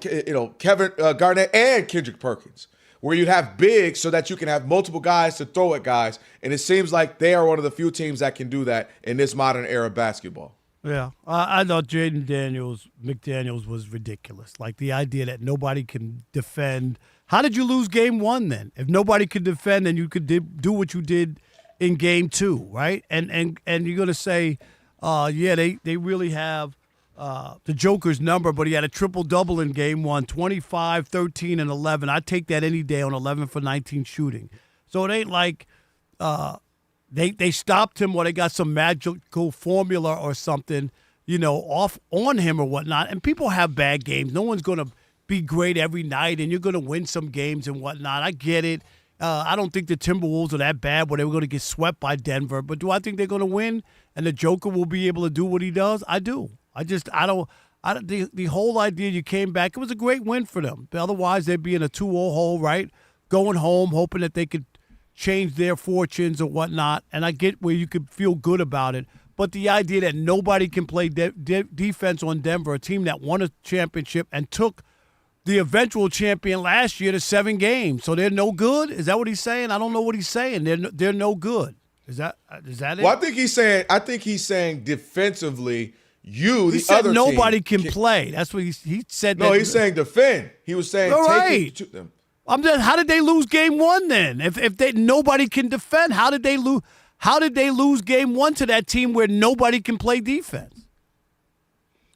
[SPEAKER 7] Kevin Garnett and Kendrick Perkins, where you'd have bigs so that you can have multiple guys to throw at guys. And it seems like they are one of the few teams that can do that in this modern era of basketball.
[SPEAKER 4] Yeah, I thought Jaden McDaniels was ridiculous. Like the idea that nobody can defend. How did you lose game 1 then? If nobody could defend, then you could do what you did in game 2, right? And you're gonna say, they really have the Joker's number, but he had a triple-double in game 1, 25, 13, and 11. I'd take that any day on 11 for 19 shooting. So it ain't like they stopped him or they got some magical formula or something, off on him or whatnot. And people have bad games. No one's going to be great every night, and you're going to win some games and whatnot. I get it. I don't think the Timberwolves are that bad where they were going to get swept by Denver. But do I think they're going to win and the Joker will be able to do what he does? I do. The whole idea you came back, it was a great win for them. Otherwise, they'd be in a 2-0 hole, right? Going home, hoping that they could change their fortunes or whatnot. And I get where you could feel good about it. But the idea that nobody can play defense on Denver, a team that won a championship and took the eventual champion last year to 7 games. So they're no good? Is that what he's saying? I don't know what he's saying. They're no good. Is that it?
[SPEAKER 7] Well, I think he's saying defensively,
[SPEAKER 4] he said nobody can play. That's what he said.
[SPEAKER 7] No, he's saying defend. He was saying take it to them.
[SPEAKER 4] How did they lose game 1 then? If nobody can defend, how did they lose? How did they lose game 1 to that team where nobody can play defense?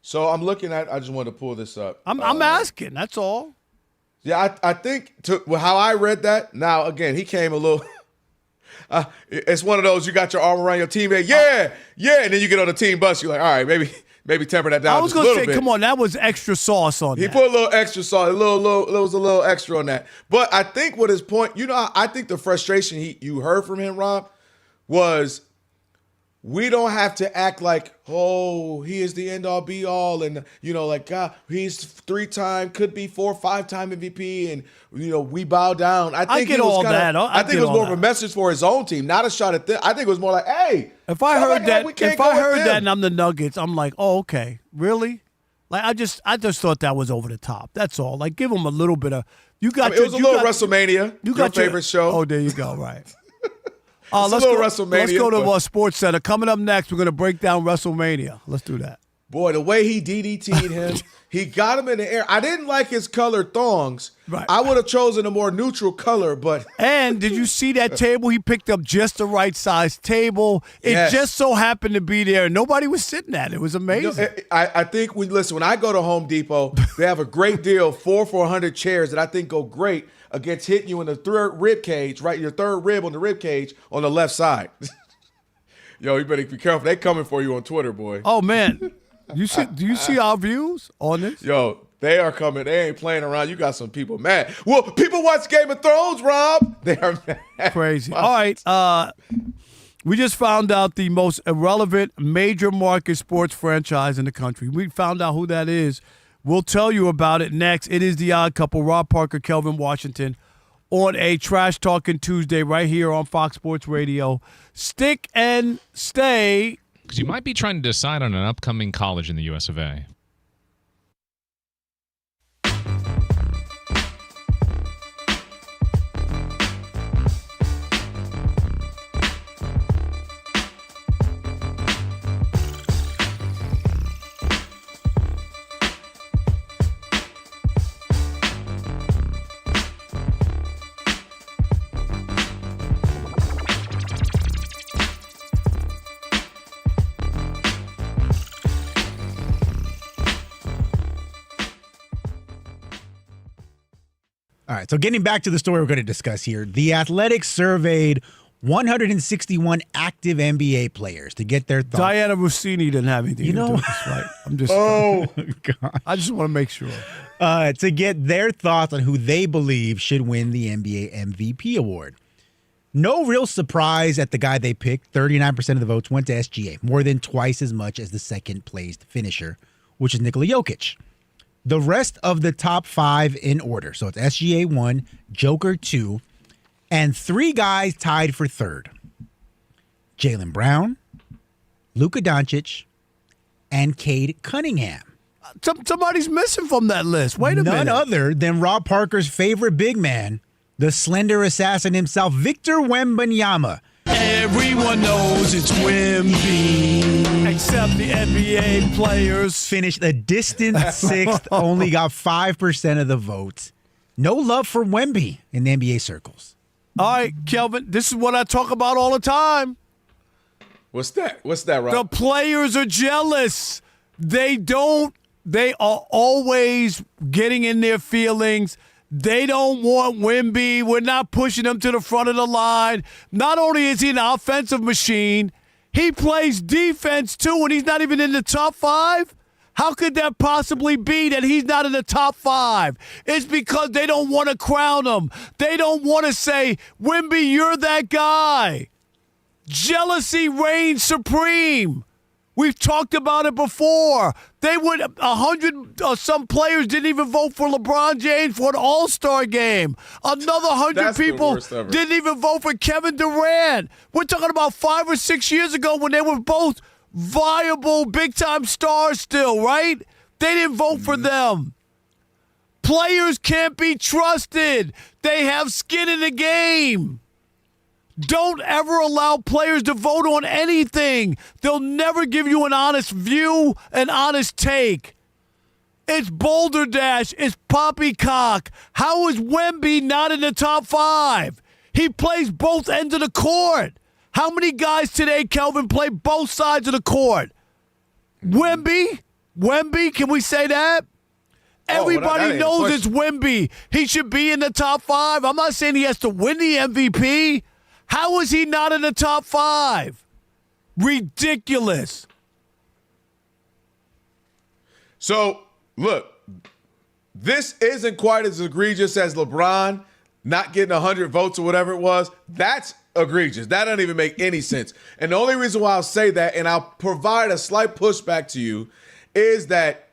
[SPEAKER 7] So I'm looking at. I just wanted to pull this up.
[SPEAKER 4] I'm asking. That's all.
[SPEAKER 7] Yeah, I think how I read that. Now again, he came a little. It's one of those you got your arm around your teammate. Yeah, and then you get on the team bus. You're like, all right, maybe temper that down.
[SPEAKER 4] I was
[SPEAKER 7] going to
[SPEAKER 4] say, come on, that was extra sauce on that.
[SPEAKER 7] He put a little extra sauce, it was a little extra on that. But I think what his point, I think the frustration you heard from him, Rob, was we don't have to act like, he is the end-all, be-all, and, God, he's 3-time, could be 4 or 5-time MVP, and, we bow down. I think it was more of a message for his own team, not a shot at them. I think it was more like, hey.
[SPEAKER 4] If I heard that and I'm the Nuggets, I'm like, oh, okay, really? Like, I just thought that was over the top. That's all. Like, give them a little bit of – it was
[SPEAKER 7] a little WrestleMania, your favorite show.
[SPEAKER 4] Oh, there you go, right.
[SPEAKER 7] Let's go
[SPEAKER 4] to Sports Center. Coming up next, we're going to break down WrestleMania. Let's do that.
[SPEAKER 7] Boy, the way he DDT'd him, he got him in the air. I didn't like his colored thongs.
[SPEAKER 4] Right.
[SPEAKER 7] I would have chosen a more neutral color, but...
[SPEAKER 4] And did you see that table? He picked up just the right size table. It just so happened to be there. Nobody was sitting at it. It was amazing.
[SPEAKER 7] I think, when I go to Home Depot, they have a great deal, 4 for $100 chairs that I think go great against hitting you in the third rib cage, right? Your third rib on the rib cage on the left side. Yo, you better be careful. They coming for you on Twitter, boy.
[SPEAKER 4] Oh, man. Do you see our views on this?
[SPEAKER 7] Yo, they are coming. They ain't playing around. You got some people mad. Well, people watch Game of Thrones, Rob. They are mad.
[SPEAKER 4] Crazy. All right. We just found out the most irrelevant major market sports franchise in the country. We found out who that is. We'll tell you about it next. It is The Odd Couple, Rob Parker, Kelvin Washington, on a Trash Talking Tuesday right here on Fox Sports Radio. Stick and stay.
[SPEAKER 5] Because you might be trying to decide on an upcoming college in the US of A.
[SPEAKER 11] All right, so getting back to the story we're going to discuss here, The Athletic surveyed 161 active NBA players to get their thoughts.
[SPEAKER 4] Diana Rossini didn't have anything to do with this, right? I'm just.
[SPEAKER 11] God.
[SPEAKER 4] I just want to make sure.
[SPEAKER 11] To get their thoughts on who they believe should win the NBA MVP award. No real surprise at the guy they picked. 39% of the votes went to SGA, more than twice as much as the second-placed finisher, which is Nikola Jokic. The rest of the top 5 in order. So it's SGA 1, Joker 2, and 3 guys tied for third. Jalen Brown, Luka Doncic, and Cade Cunningham.
[SPEAKER 4] somebody's missing from that list. Wait a minute.
[SPEAKER 11] None other than Rob Parker's favorite big man, the slender assassin himself, Victor Wembanyama.
[SPEAKER 4] Everyone knows it's Wemby, except the NBA players.
[SPEAKER 11] Finished a distant sixth, only got 5% of the votes. No love for Wemby in the NBA circles.
[SPEAKER 4] All right, Kelvin, this is what I talk about all the time.
[SPEAKER 7] What's that? What's that, Rob?
[SPEAKER 4] The players are jealous. They are always getting in their feelings. They don't want Wemby. We're not pushing him to the front of the line. Not only is he an offensive machine, he plays defense too, and he's not even in the top 5. How could that possibly be that he's not in the top 5? It's because they don't want to crown him. They don't want to say, Wemby, you're that guy. Jealousy reigns supreme. We've talked about it before. They would 100 some players didn't even vote for LeBron James for an All-Star game. Another 100 people didn't even vote for Kevin Durant. We're talking about 5 or 6 years ago when they were both viable big-time stars still, right? They didn't vote for them. Players can't be trusted. They have skin in the game. Don't ever allow players to vote on anything. They'll never give you an honest view, an honest take. It's Boulder Dash. It's Poppycock. How is Wemby not in the top 5? He plays both ends of the court. How many guys today, Kelvin, play both sides of the court? Wemby? Can we say that? Everybody knows it's Wemby. He should be in the top 5. I'm not saying he has to win the MVP. How is he not in the top 5? Ridiculous.
[SPEAKER 7] So, look, this isn't quite as egregious as LeBron not getting 100 votes or whatever it was. That's egregious. That doesn't even make any sense. And the only reason why I'll say that, and I'll provide a slight pushback to you, is that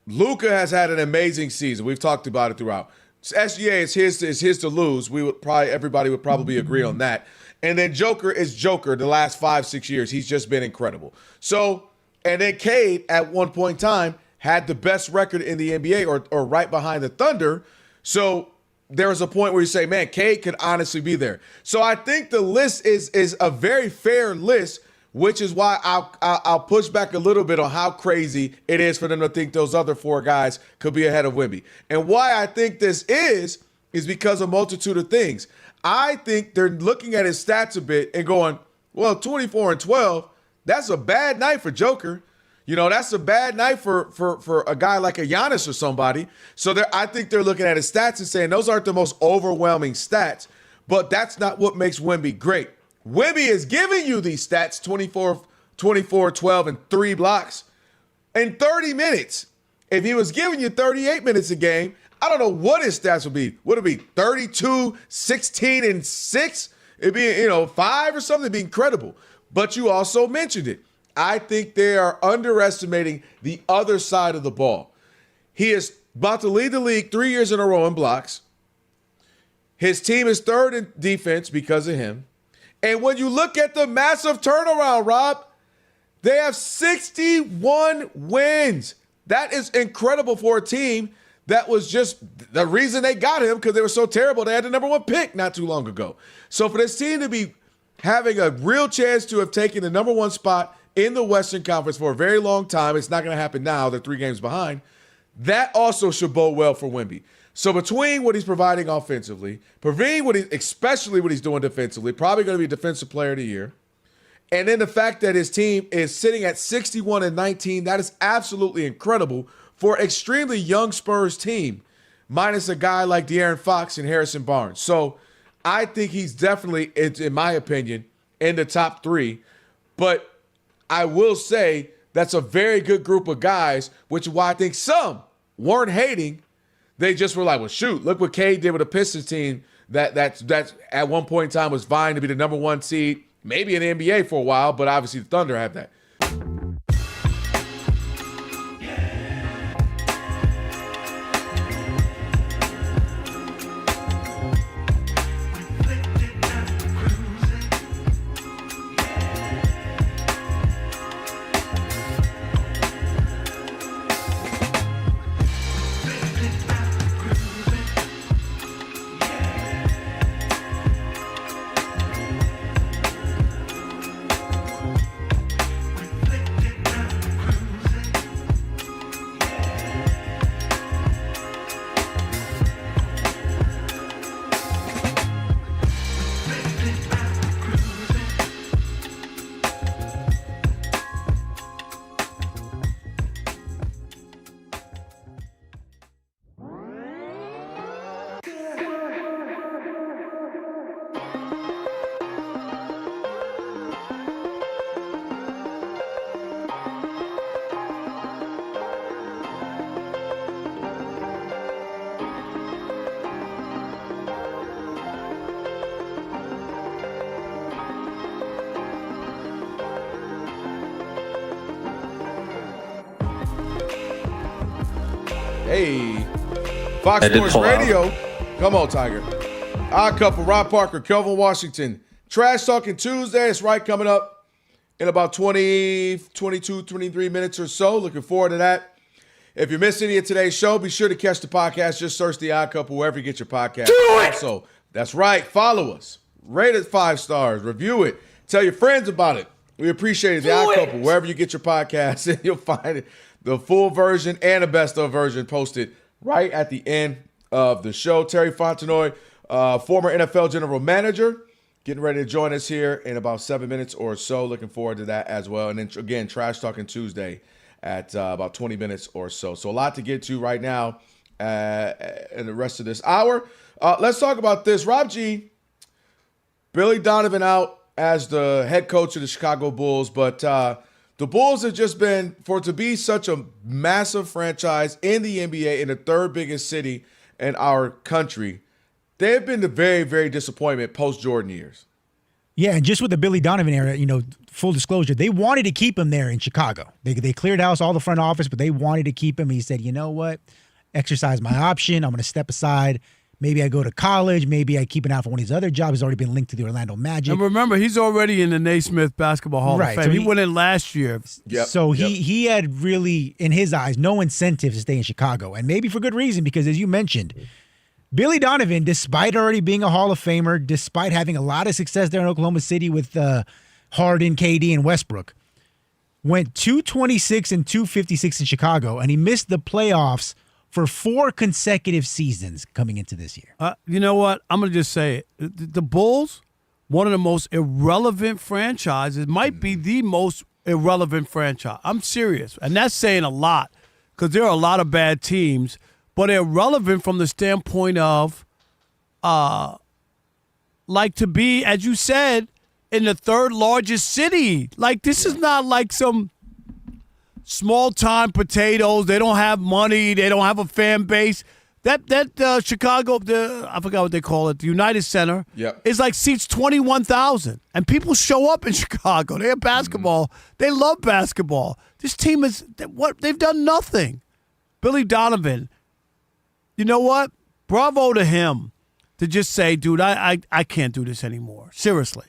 [SPEAKER 7] Luka has had an amazing season. We've talked about it throughout. SGA is his to lose. Everybody would probably agree on that. And then Joker is Joker the last 5-6 years. He's just been incredible. So, and then Cade at one point in time had the best record in the NBA or right behind the Thunder. So there was a point where you say, man, Cade could honestly be there. So I think the list is a very fair list, which is why I'll push back a little bit on how crazy it is for them to think those other 4 guys could be ahead of Wemby. And why I think this is because of a multitude of things. I think they're looking at his stats a bit and going, well, 24 and 12, that's a bad night for Joker. You know, that's a bad night for a guy like a Giannis or somebody. So I think they're looking at his stats and saying those aren't the most overwhelming stats, but that's not what makes Wemby great. Wemby is giving you these stats, 24, 12, and 3 blocks in 30 minutes. If he was giving you 38 minutes a game, I don't know what his stats would be. Would it be 32, 16, and 6? It'd be, 5 or something. It'd be incredible. But you also mentioned it. I think they are underestimating the other side of the ball. He is about to lead the league 3 years in a row in blocks. His team is 3rd in defense because of him. And when you look at the massive turnaround, Rob, they have 61 wins. That is incredible for a team that was just the reason they got him, because they were so terrible. They had the number 1 pick not too long ago. So for this team to be having a real chance to have taken the number 1 spot in the Western Conference for a very long time, it's not going to happen now. They're 3 games behind. That also should bode well for Wemby. So between what he's providing offensively, especially what he's doing defensively, probably going to be Defensive Player of the Year, and then the fact that his team is sitting at 61 and 19, that is absolutely incredible for an extremely young Spurs team, minus a guy like De'Aaron Fox and Harrison Barnes. So I think he's definitely, in my opinion, in the top 3. But I will say that's a very good group of guys, which is why I think some weren't hating. They just were like, well, shoot, look what Cade did with the Pistons team that's at one point in time was vying to be the number 1 seed, maybe in the NBA for a while, but obviously the Thunder have that. Hey, Fox Sports Radio. Come on, Tiger. Odd Couple, Rob Parker, Kelvin Washington. Trash Talking Tuesday. It's right coming up in about 20, 22, 23 minutes or so. Looking forward to that. If you missed any of today's show, be sure to catch the podcast. Just search The Odd Couple wherever you get your podcast. Do it! Also, that's right. Follow us. Rate it 5 stars. Review it. Tell your friends about it. We appreciate it. The Odd Couple, wherever you get your podcast, and you'll find it. The full version and the best of version posted right at the end of the show. Terry Fontenoy, former NFL general manager, getting ready to join us here in about 7 minutes or so. Looking forward to that as well. And then, again, Trash Talking Tuesday at about 20 minutes or so. So a lot to get to right now in the rest of this hour. Let's talk about this. Rob G, Billy Donovan out as the head coach of the Chicago Bulls, but the Bulls have just been, for it to be such a massive franchise in the NBA, in the third biggest city in our country, they have been the very, very disappointment post-Jordan years.
[SPEAKER 11] Yeah, and just with the Billy Donovan era, full disclosure, they wanted to keep him there in Chicago. They cleared house all the front office, but they wanted to keep him. He said, you know what? Exercise my option. I'm going to step aside. Maybe I go to college. Maybe I keep an eye for one of his other jobs. He's already been linked to the Orlando Magic.
[SPEAKER 4] And remember, he's already in the Naismith Basketball Hall of Fame.
[SPEAKER 11] So
[SPEAKER 4] he went in last year.
[SPEAKER 7] Yep.
[SPEAKER 11] So he had really, in his eyes, no incentive to stay in Chicago. And maybe for good reason, because as you mentioned, Billy Donovan, despite already being a Hall of Famer, despite having a lot of success there in Oklahoma City with Harden, KD, and Westbrook, went 226 and 256 in Chicago, and he missed the playoffs for 4 consecutive seasons coming into this year.
[SPEAKER 4] You know what? I'm going to just say it. The Bulls, one of the most irrelevant franchises, might be the most irrelevant franchise. I'm serious. And that's saying a lot because there are a lot of bad teams, but they're relevant from the standpoint of, like, to be, as you said, in the third largest city. Like, this is not like some small-time potatoes. They don't have money. They don't have a fan base. That Chicago, I forgot what they call it, the United Center, is like seats 21,000. And people show up in Chicago. They have basketball. They love basketball. This team is, they've done nothing. Billy Donovan, you know what? Bravo to him to just say, dude, I can't do this anymore. Seriously.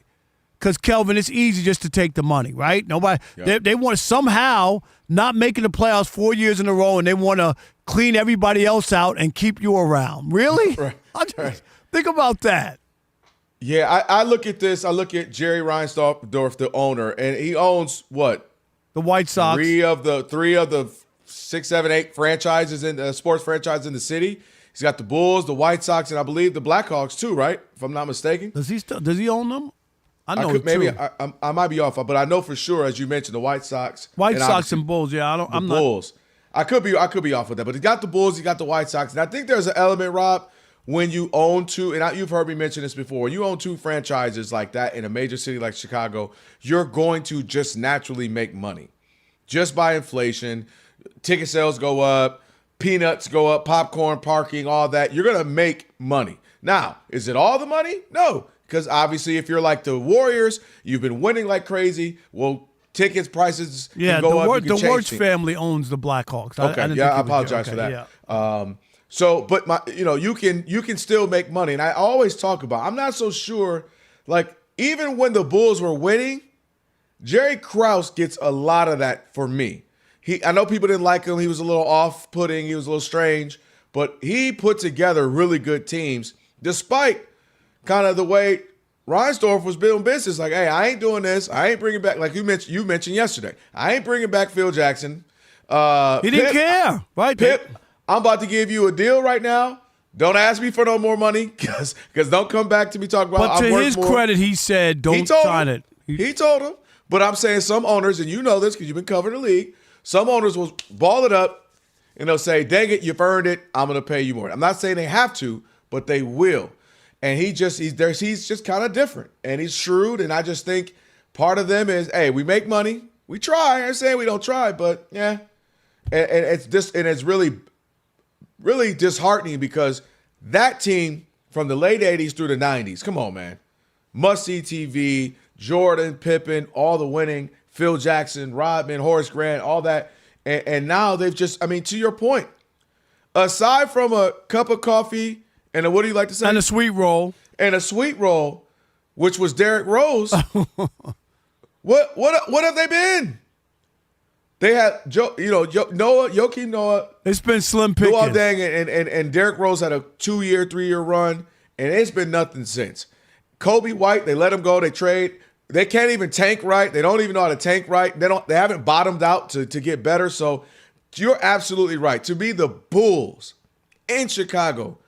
[SPEAKER 4] Because, Kelvin, it's easy just to take the money, right? Nobody, they want to somehow not making the playoffs 4 years in a row, and they want to clean everybody else out and keep you around. Really? Right. Think about that.
[SPEAKER 7] Yeah, I look at this. I look at Jerry Reinsdorf, the owner, and he owns what?
[SPEAKER 4] The White Sox.
[SPEAKER 7] Three of the 6, 7, 8 franchises in the sports franchises in the city. He's got the Bulls, the White Sox, and I believe the Blackhawks too, right? If I'm not mistaken.
[SPEAKER 4] Does he own them? I know
[SPEAKER 7] maybe I might be off, but I know for sure, as you mentioned, the White Sox,
[SPEAKER 4] and Bulls. Yeah, I'm not.
[SPEAKER 7] Bulls. I could be off with that, but he got the Bulls, he got the White Sox, and I think there's an element, Rob, when you own two, and you've heard me mention this before. You own 2 franchises like that in a major city like Chicago, you're going to just naturally make money, just by inflation. Ticket sales go up, peanuts go up, popcorn, parking, all that. You're gonna make money. Now, is it all the money? No. Because obviously, if you're like the Warriors, you've been winning like crazy. Well, tickets prices can go up.
[SPEAKER 4] The Wirtz family owns the Blackhawks.
[SPEAKER 7] Okay, I apologize for that.
[SPEAKER 4] Yeah.
[SPEAKER 7] But you can still make money, and I always talk about. I'm not so sure. Like even when the Bulls were winning, Jerry Krause gets a lot of that for me. I know people didn't like him. He was a little off-putting. He was a little strange, but he put together really good teams, despite kind of the way Reinsdorf was building business. Like, hey, I ain't doing this. I ain't bringing back, like you mentioned yesterday, I ain't bringing back Phil Jackson.
[SPEAKER 4] He didn't care. Right,
[SPEAKER 7] Pip, I'm about to give you a deal right now. Don't ask me for no more money because don't come back to me talking about
[SPEAKER 4] But to his credit, he said, don't sign it.
[SPEAKER 7] He told him. But I'm saying some owners, and you know this because you've been covering the league, some owners will ball it up and they'll say, dang it, you've earned it. I'm going to pay you more. I'm not saying they have to, but they will. And he's just kind of different, and he's shrewd. And I just think part of them is, hey, we make money, we try. I'm saying we don't try, but yeah, and it's really, really disheartening because that team from the late '80s through the '90s, come on, man, must see TV. Jordan, Pippen, all the winning, Phil Jackson, Rodman, Horace Grant, all that, and now they've just, I mean, to your point, aside from a cup of coffee and what do you like to say?
[SPEAKER 4] And a sweet roll.
[SPEAKER 7] And a sweet roll, which was Derrick Rose. What have they been? They had Joakim Noah.
[SPEAKER 4] It's been slim pickings.
[SPEAKER 7] Luol Deng and Derrick Rose had a 2-year, 3-year run, and it's been nothing since. Kobe White, they let him go. They trade. They can't even tank right. They don't even know how to tank right. They haven't bottomed out to get better. So you're absolutely right. To me, the Bulls in Chicago,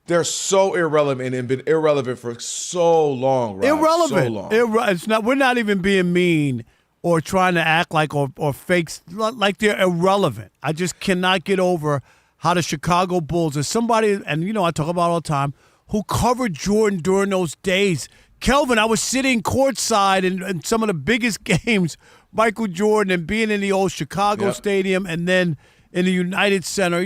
[SPEAKER 7] they're so irrelevant and been irrelevant for so long, Rob.
[SPEAKER 4] Irrelevant.
[SPEAKER 7] So long.
[SPEAKER 4] It's not. We're not even being mean or trying to act like or fakes like they're irrelevant. I just cannot get over how the Chicago Bulls is somebody, and I talk about all the time, who covered Jordan during those days. Kelvin, I was sitting courtside in some of the biggest games, Michael Jordan, and being in the old Chicago Stadium and then in the United Center.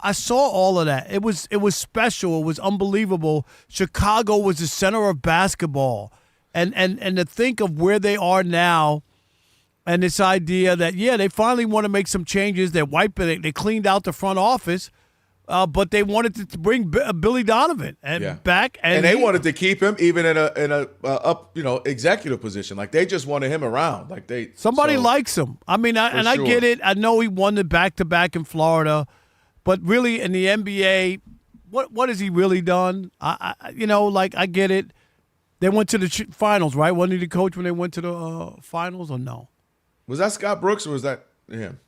[SPEAKER 4] I saw all of that. It was special. It was unbelievable. Chicago was the center of basketball. And to think of where they are now and this idea that, they finally want to make some changes. They cleaned out the front office. But they wanted to bring Billy Donovan back,
[SPEAKER 7] and they wanted to keep him even in a executive position. Like they just wanted him around. Like somebody
[SPEAKER 4] likes him. I mean, I get it. I know he won the back-to-back in Florida, but really in the NBA, what has he really done? I get it. They went to the finals, right? Wasn't he the coach when they went to the finals, or no?
[SPEAKER 7] Was that Scott Brooks or was that him?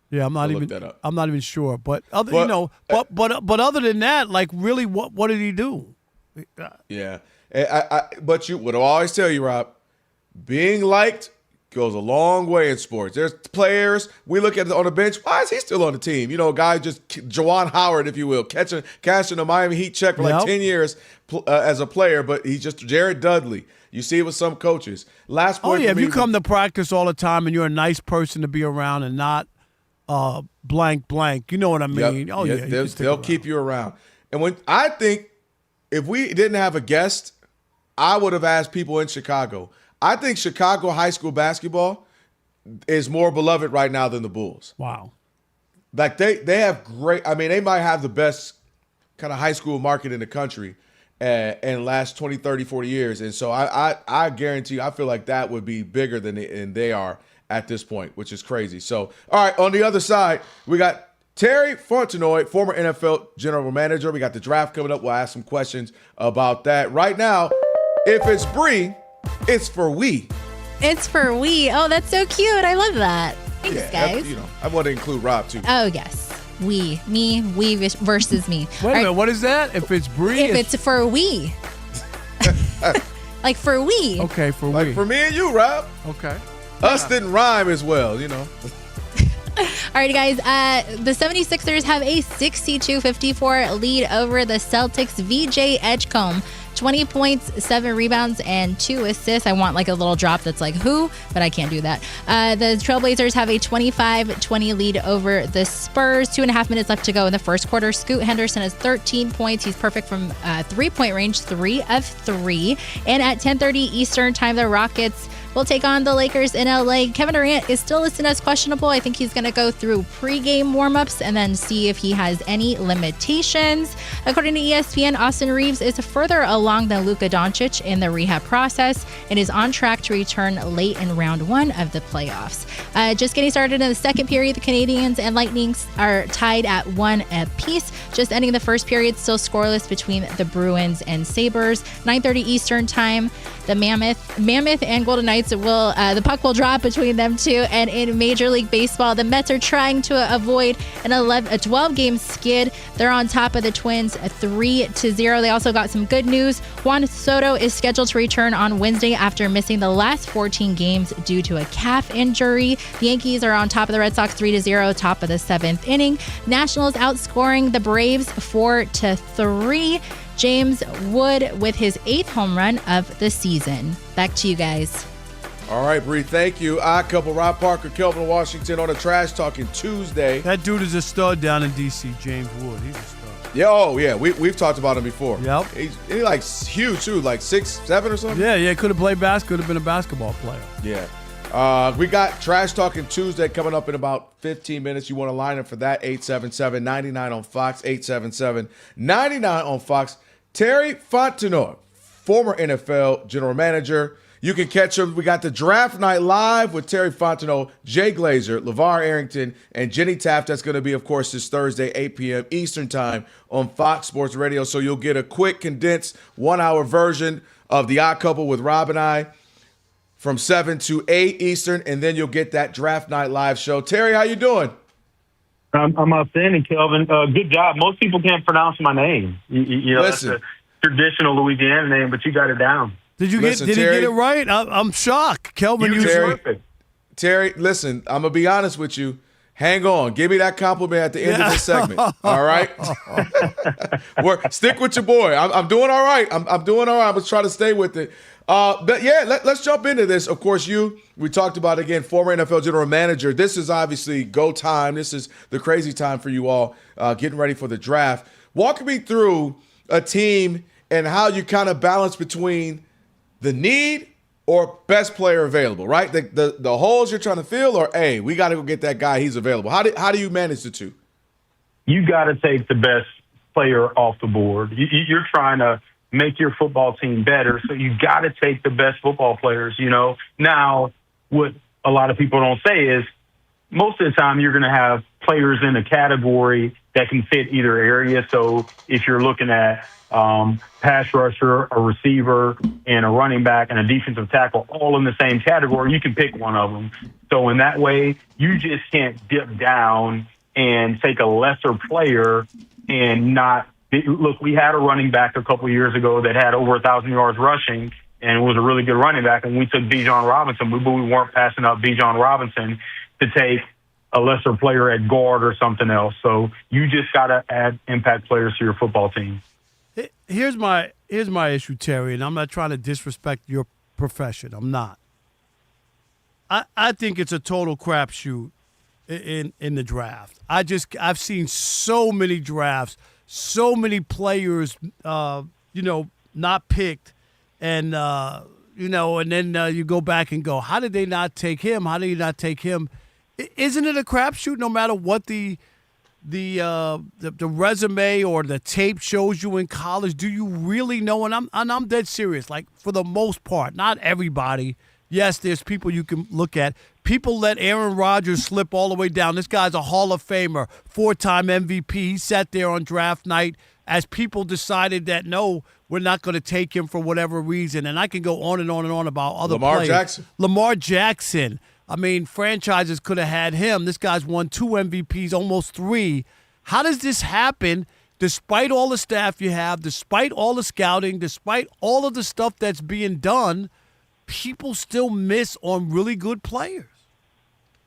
[SPEAKER 4] Yeah, I'm not even sure. But other than that, like really, what did he do?
[SPEAKER 7] Yeah, but what I always tell you, Rob, being liked goes a long way in sports. There's players we look at on the bench. Why is he still on the team? A guy just Juwan Howard, if you will, cashing a Miami Heat check for like 10 years as a player, but he's just Jared Dudley. You see it with some coaches. Last point.
[SPEAKER 4] If you come to practice all the time and you're a nice person to be around and not blank, you know what I mean?
[SPEAKER 7] Yep. They'll keep you around. And when I think if we didn't have a guest, I would have asked people in Chicago. I think Chicago high school basketball is more beloved right now than the Bulls.
[SPEAKER 4] Wow.
[SPEAKER 7] Like they have great. I mean, they might have the best kind of high school market in the country in the last 20, 30, 40 years. And so I guarantee you, I feel like that would be bigger than they are at this point, which is crazy. So, all right, on the other side, we got Terry Fontenot, former NFL general manager. We got the draft coming up. We'll ask some questions about that. Right now, if it's Bree, it's for we.
[SPEAKER 10] It's for we. Oh, that's so cute. I love that. Thanks, guys.
[SPEAKER 7] I want to include Rob, too.
[SPEAKER 10] Oh, yes. We versus me.
[SPEAKER 4] Wait a minute. What is that? If it's Bree?
[SPEAKER 10] If it's for we. Like for we.
[SPEAKER 4] Okay, for
[SPEAKER 7] like
[SPEAKER 4] we.
[SPEAKER 7] For me and you, Rob.
[SPEAKER 4] Okay.
[SPEAKER 7] Us didn't rhyme as well,
[SPEAKER 10] All right, guys. The 76ers have a 62-54 lead over the Celtics. VJ Edgecombe, 20 points, 7 rebounds, and 2 assists. I want like a little drop that's like who, but I can't do that. The Trailblazers have a 25-20 lead over the Spurs. 2.5 minutes left to go in the first quarter. Scoot Henderson has 13 points. He's perfect from 3-point range, 3 of 3. And at 10:30 Eastern time, the Rockets will take on the Lakers in LA. Kevin Durant is still listed as questionable. I think he's going to go through pregame warmups and then see if he has any limitations. According to ESPN, Austin Reeves is further along than Luka Doncic in the rehab process and is on track to return late in round 1 of the playoffs. Just getting started in the second period, the Canadians and Lightning are tied at 1 apiece. Just ending the first period, still scoreless between the Bruins and Sabres. 9:30 Eastern time, the Mammoth and Golden Knights the puck will drop between them two. And in Major League Baseball, the Mets are trying to avoid a 12-game skid. They're on top of the Twins 3-0. They also got some good news. Juan Soto is scheduled to return on Wednesday after missing the last 14 games due to a calf injury. The Yankees are on top of the Red Sox 3-0, top of the 7th inning. Nationals outscoring the Braves 4-3. James Wood with his 8th home run of the season. Back to you guys.
[SPEAKER 7] All right, Bree, thank you. Odd Couple, Rob Parker, Kelvin Washington on a Trash Talking Tuesday.
[SPEAKER 4] That dude is a stud down in D.C., James Wood. He's a stud.
[SPEAKER 7] Yeah, we've talked about him before.
[SPEAKER 4] Yep.
[SPEAKER 7] He's like huge, too, like 6'7" or something?
[SPEAKER 4] Yeah, could have played basketball, could have been a basketball player.
[SPEAKER 7] Yeah. We got Trash Talking Tuesday coming up in about 15 minutes. You want to line up for that, 877-99 on Fox, 877-99 on Fox. Terry Fontenot, former NFL general manager. You can catch him. We got the Draft Night Live with Terry Fontenot, Jay Glazer, LeVar Arrington, and Jenny Taft. That's going to be, of course, this Thursday, 8 p.m. Eastern Time on Fox Sports Radio. So you'll get a quick, condensed, 1-hour version of The Odd Couple with Rob and I from 7 to 8 Eastern, and then you'll get that Draft Night Live show. Terry, how you doing?
[SPEAKER 20] I'm outstanding, Kelvin. Good job. Most people can't pronounce my name. You know,
[SPEAKER 7] Listen.
[SPEAKER 20] that's a traditional Louisiana name, but you got it down.
[SPEAKER 4] Did you get it right? I'm shocked. Kelvin, you
[SPEAKER 20] perfect.
[SPEAKER 7] Terry, listen, I'm going to be honest with you. Hang on. Give me that compliment at the end of this segment. All right? Stick with your boy. I'm doing all right. I'm doing all right. I'm going to try to stay with it. But, yeah, let's jump into this. Of course, we talked about, again, former NFL general manager. This is obviously go time. This is the crazy time for you all getting ready for the draft. Walk me through a team and how you kind of balance between the need or best player available, right? The holes you're trying to fill, or, hey, we got to go get that guy. He's available. How do you manage the two?
[SPEAKER 20] You got to take the best player off the board. You're trying to make your football team better, so you got to take the best football players, you know. Now, what a lot of people don't say is most of the time you're going to have players in a category that can fit either area. So if you're looking at pass rusher, a receiver, and a running back and a defensive tackle all in the same category, you can pick one of them. So in that way, you just can't dip down and take a lesser player and not look. We had a running back a couple of years ago that had over 1,000 yards rushing and was a really good running back, and we took Bijan Robinson, but we weren't passing up Bijan Robinson to take a lesser player at guard or something else. So you just got to add impact players to your football team.
[SPEAKER 4] Here's my issue, Terry, and I'm not trying to disrespect your profession. I'm not. I think it's a total crapshoot in the draft. I've seen so many drafts, so many players, not picked, and and then you go back and go, how did they not take him? How did you not take him? Isn't it a crapshoot no matter what the resume or the tape shows you in college? Do you really know? And I'm dead serious. Like, for the most part, not everybody. Yes, there's people you can look at. People let Aaron Rodgers slip all the way down. This guy's a Hall of Famer, 4-time MVP. He sat there on draft night as people decided that, no, we're not going to take him for whatever reason. And I can go on and on and on about other players. Lamar Jackson. I mean, franchises could have had him. This guy's won 2 MVPs, almost 3. How does this happen despite all the staff you have, despite all the scouting, despite all of the stuff that's being done? People still miss on really good players.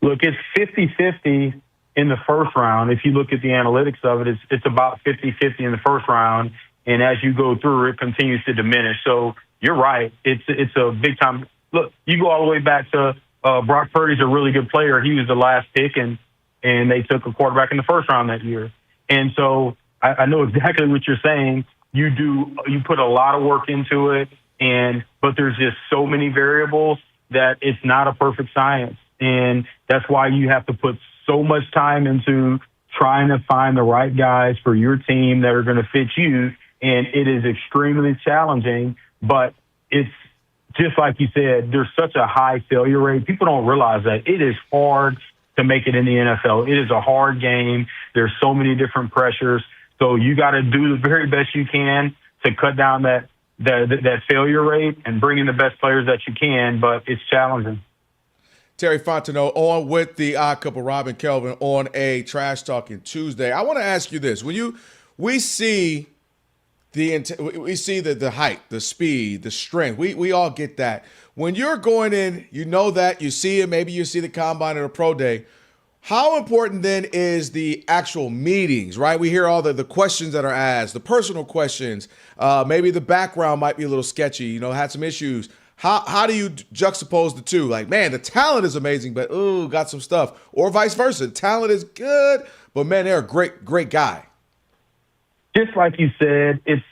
[SPEAKER 20] Look, it's 50-50 in the first round. If you look at the analytics of it, it's about 50-50 in the first round. And as you go through, it continues to diminish. So you're right. It's a big time. Look, you go all the way back to Brock Purdy's a really good player. He was the last pick, and they took a quarterback in the first round that year. And so I know exactly what you're saying. You put a lot of work into it, but there's just so many variables that it's not a perfect science. And that's why you have to put so much time into trying to find the right guys for your team that are going to fit you. And it is extremely challenging, but it's just like you said, there's such a high failure rate. People don't realize that it is hard to make it in the NFL. It is a hard game. There's so many different pressures. So you got to do the very best you can to cut down that failure rate and bring in the best players that you can, but it's challenging.
[SPEAKER 7] Terry Fontenot on with the Odd Couple, Rob and Kelvin, on a Trash Talking Tuesday. I want to ask you this. We see the height, the speed, the strength. We all get that. When you're going in, you know that, you see it, maybe you see the combine or the pro day. How important then is the actual meetings, right? We hear all the questions that are asked, the personal questions. Maybe the background might be a little sketchy, had some issues. How do you juxtapose the two? Like, man, the talent is amazing, but got some stuff. Or vice versa. Talent is good, but man, they're a great guy.
[SPEAKER 20] Just like you said, it's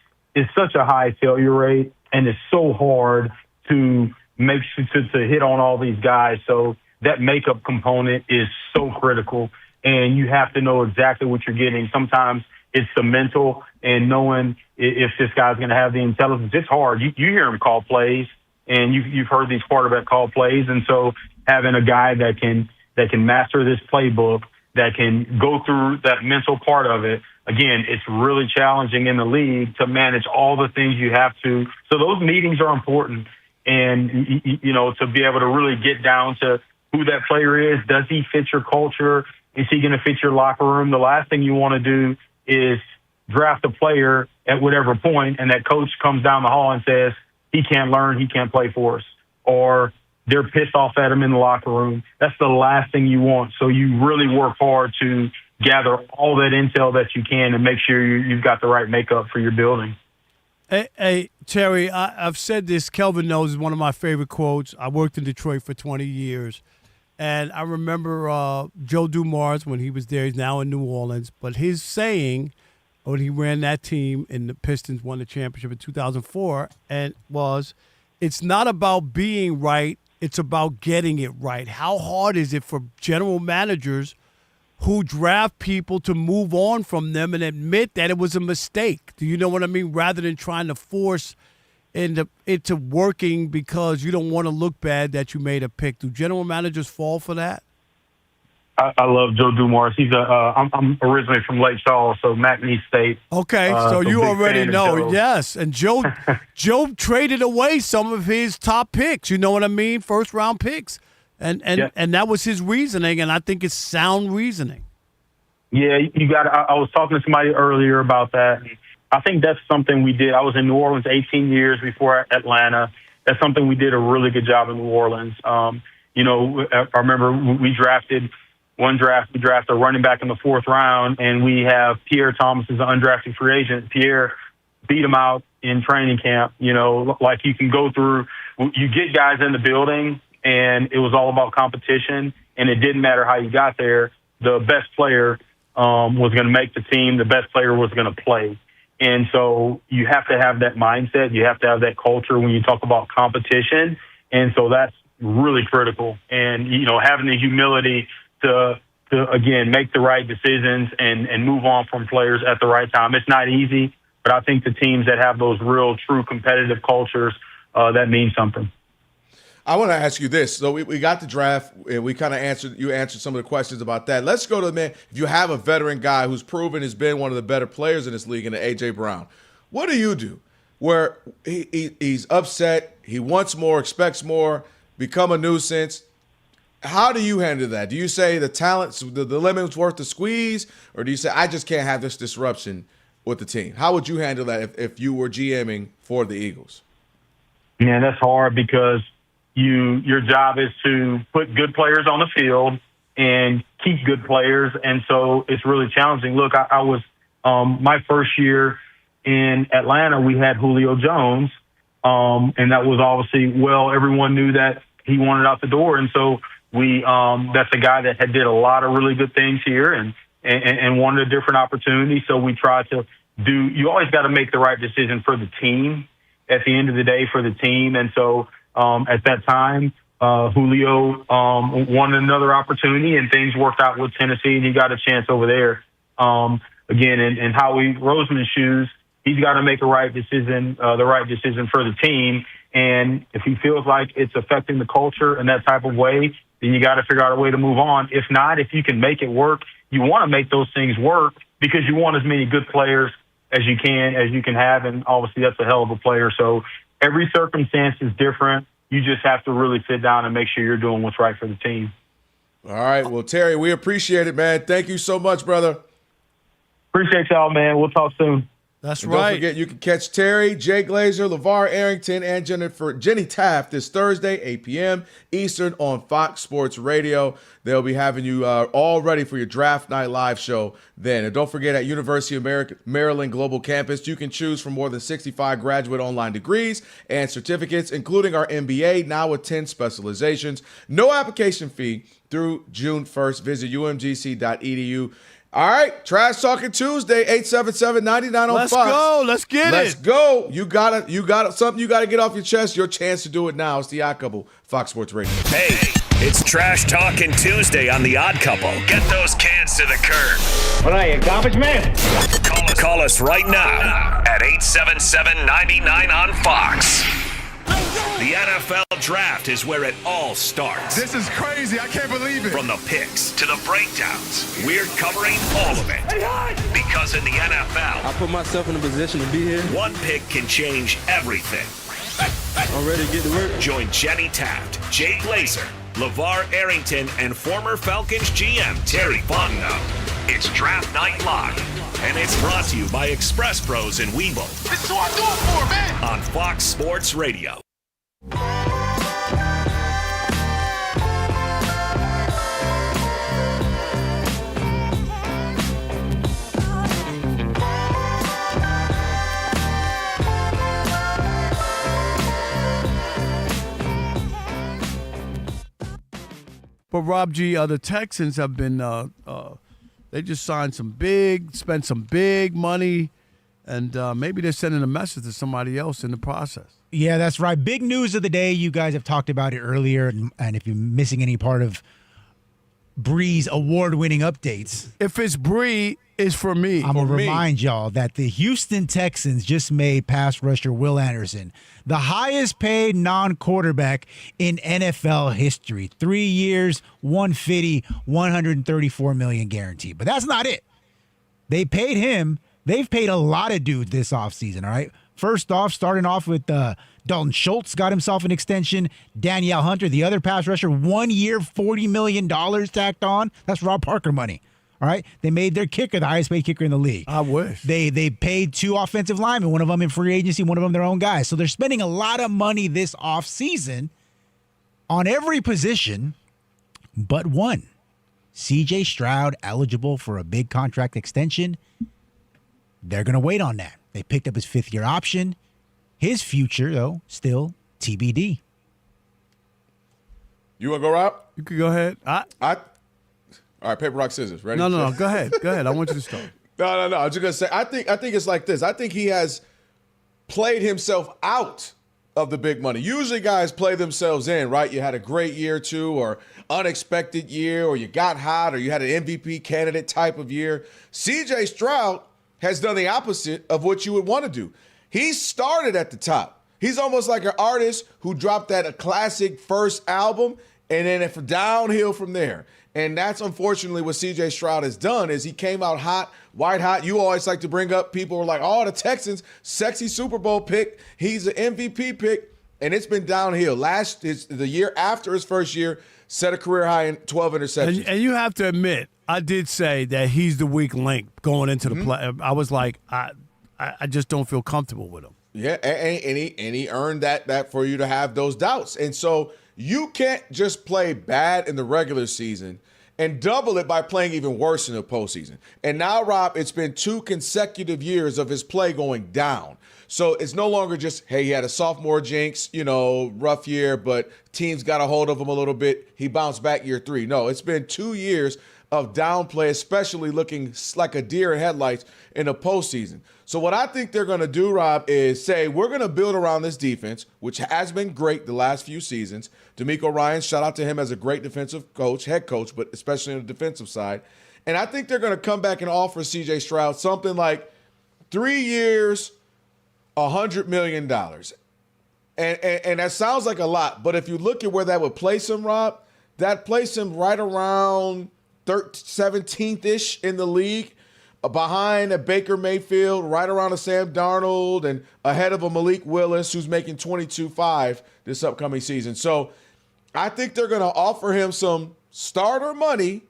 [SPEAKER 20] such a high failure rate, and it's so hard to make sure to hit on all these guys. So that makeup component is so critical, and you have to know exactly what you're getting. Sometimes it's the mental and knowing if this guy's going to have the intelligence. It's hard. You hear him call plays, and you've heard these quarterback call plays, and so having a guy that can master this playbook, that can go through that mental part of it. Again, it's really challenging in the league to manage all the things you have to. So those meetings are important, and to be able to really get down to who that player is. Does he fit your culture? Is he going to fit your locker room? The last thing you want to do is draft a player at whatever point, and that coach comes down the hall and says, he can't learn, he can't play for us, or they're pissed off at him in the locker room. That's the last thing you want. So you really work hard to gather all that intel that you can and make sure you've got the right makeup for your building.
[SPEAKER 4] Hey Terry, I've said this. Kelvin knows is one of my favorite quotes. I worked in Detroit for 20 years. And I remember Joe Dumars when he was there. He's now in New Orleans. But his saying when he ran that team and the Pistons won the championship in 2004 and was, it's not about being right, it's about getting it right. How hard is it for general managers who draft people to move on from them and admit that it was a mistake? Do you know what I mean? Rather than trying to force into working because you don't want to look bad that you made a pick. Do general managers fall for that?
[SPEAKER 20] I love Joe Dumars. He's I'm originally from Lake Charles, so McNeese State.
[SPEAKER 4] Okay, so you already know. Yes, and Joe traded away some of his top picks. You know what I mean? First round picks, and that was his reasoning, and I think it's sound reasoning.
[SPEAKER 20] Yeah, you got. I was talking to somebody earlier about that. I think that's something we did. I was in New Orleans 18 years before Atlanta. That's something we did a really good job in New Orleans. I remember we drafted a running back in the 4th round, and we have Pierre Thomas as an undrafted free agent. Pierre beat him out in training camp. Like you can go through, you get guys in the building, and it was all about competition, and it didn't matter how you got there. The best player was going to make the team. The best player was going to play. And so you have to have that mindset. You have to have that culture when you talk about competition. And so that's really critical. And, having the humility to again, make the right decisions and move on from players at the right time. It's not easy, but I think the teams that have those real, true competitive cultures, that means something.
[SPEAKER 7] I want to ask you this. So we got the draft, and we kind of answered some of the questions about that. Let's go to the man. If you have a veteran guy who's proven has been one of the better players in this league, in A.J. Brown, what do you do where he's upset, he wants more, expects more, become a nuisance? How do you handle that? Do you say the talent, the limit's worth the squeeze, or do you say I just can't have this disruption with the team? How would you handle that if you were GMing for the Eagles?
[SPEAKER 20] Yeah, that's hard because your job is to put good players on the field and keep good players, and so it's really challenging. Look, I was my first year in Atlanta, we had Julio Jones, and that was obviously, everyone knew that he wanted out the door, and so that's a guy that did a lot of really good things here and wanted a different opportunity. So we tried to you always got to make the right decision for the team at the end of the day for the team. And so at that time, Julio wanted another opportunity, and things worked out with Tennessee, and he got a chance over there. Again, in Howie Roseman's shoes, he's got to make the right decision for the team. And if he feels like it's affecting the culture in that type of way, then you got to figure out a way to move on. If not, if you can make it work, you want to make those things work because you want as many good players as you can have. And obviously that's a hell of a player. So every circumstance is different. You just have to really sit down and make sure you're doing what's right for the team.
[SPEAKER 7] All right. Well, Terry, we appreciate it, man. Thank you so much, brother.
[SPEAKER 20] Appreciate y'all, man. We'll talk soon.
[SPEAKER 4] That's
[SPEAKER 7] and
[SPEAKER 4] right.
[SPEAKER 7] Don't forget, you can catch Terry, Jay Glazer, LeVar Arrington, and Jenny Taft this Thursday, 8 p.m. Eastern on Fox Sports Radio. They'll be having you all ready for your Draft Night Live show then. And don't forget, at University of Maryland Global Campus, you can choose from more than 65 graduate online degrees and certificates, including our MBA, now with 10 specializations. No application fee through June 1st. Visit umgc.edu All right, Trash Talking Tuesday, 877-99 on
[SPEAKER 4] Let's
[SPEAKER 7] Fox.
[SPEAKER 4] go. Let's get it.
[SPEAKER 7] Let's go. You got something you got to get off your chest. Your chance to do it now. It's the Odd Couple, Fox Sports Radio.
[SPEAKER 1] Hey, it's Trash Talking Tuesday on the Odd Couple. Get those cans to the curb.
[SPEAKER 19] What are you, garbage man?
[SPEAKER 1] Call us right now at 877-99 on Fox. The NFL Draft is where it all starts.
[SPEAKER 17] This is crazy. I can't believe it.
[SPEAKER 1] From the picks to the breakdowns, we're covering all of it. Because in the NFL,
[SPEAKER 18] I put myself in a position to be here.
[SPEAKER 1] one pick can change everything.
[SPEAKER 18] I'm ready to get to work.
[SPEAKER 1] Join Jenny Taft, Jay Glazer, LeVar Arrington, and former Falcons GM Terry Fontenot. It's Draft Night Live, and it's brought to you by Express Pros in Weeble.
[SPEAKER 17] This is what I do it for, man.
[SPEAKER 1] On Fox Sports Radio.
[SPEAKER 4] But Rob G, the Texans have been they just spent some big money, and maybe they're sending a message to somebody else in the process.
[SPEAKER 11] Yeah, that's right. Big news of the day. You guys have talked about it earlier, and if you're missing any part of Bree's award-winning updates,
[SPEAKER 4] if it's Bree, it's for me.
[SPEAKER 11] I'm going to remind y'all that the Houston Texans just made pass rusher Will Anderson the highest paid non-quarterback in NFL history. 3 years, $150, $134 million guaranteed. But that's not it. They paid him. They've paid a lot of dudes this offseason, all right? First off, starting off with Dalton Schultz got himself an extension. Danielle Hunter, the other pass rusher, 1 year, $40 million tacked on. That's Rob Parker money. All right, they made their kicker the highest paid kicker in the league.
[SPEAKER 4] I wish.
[SPEAKER 11] They paid 2 offensive linemen, one of them in free agency, one of them their own guys. So they're spending a lot of money this offseason on every position but one. C.J. Stroud eligible for a big contract extension. They're going to wait on that. They picked up his 5th-year option. His future, though, still TBD.
[SPEAKER 7] You want to go, Rob?
[SPEAKER 4] You could go ahead.
[SPEAKER 7] All right, paper, rock, scissors. Ready?
[SPEAKER 4] No. Go ahead. Go ahead. I want you to start.
[SPEAKER 7] No. I'm just gonna say. I think it's like this. I think he has played himself out of the big money. Usually, guys play themselves in. Right? You had a great year, too, or unexpected year, or you got hot, or you had an MVP candidate type of year. C.J. Stroud has done the opposite of what you would want to do. He started at the top. He's almost like an artist who dropped a classic first album, and then it's downhill from there. And that's unfortunately what C.J. Stroud has done is he came out hot, white hot. You always like to bring up people who are like, oh, the Texans, sexy Super Bowl pick. He's an MVP pick. And it's been downhill. The year after his first year, set a career high in 12 interceptions.
[SPEAKER 4] And you have to admit, I did say that he's the weak link going into the play. I was like, I just don't feel comfortable with him.
[SPEAKER 7] Yeah, and he earned that for you to have those doubts. And so you can't just play bad in the regular season and double it by playing even worse in the postseason. And now, Rob, it's been 2 consecutive years of his play going down. So it's no longer just, hey, he had a sophomore jinx, rough year, but teams got a hold of him a little bit. He bounced back year 3. No, it's been 2 years of downplay, especially looking like a deer in headlights in the postseason. So what I think they're going to do, Rob, is say we're going to build around this defense, which has been great the last few seasons. D'Amico Ryans, shout out to him as a great defensive coach, head coach, but especially on the defensive side. And I think they're going to come back and offer C.J. Stroud something like 3 years, $100 million. And that sounds like a lot, but if you look at where that would place him, Rob, that place him right around 17th-ish in the league, behind a Baker Mayfield, right around a Sam Darnold, and ahead of a Malik Willis, who's making $22.5 this upcoming season. So I think they're going to offer him some starter money,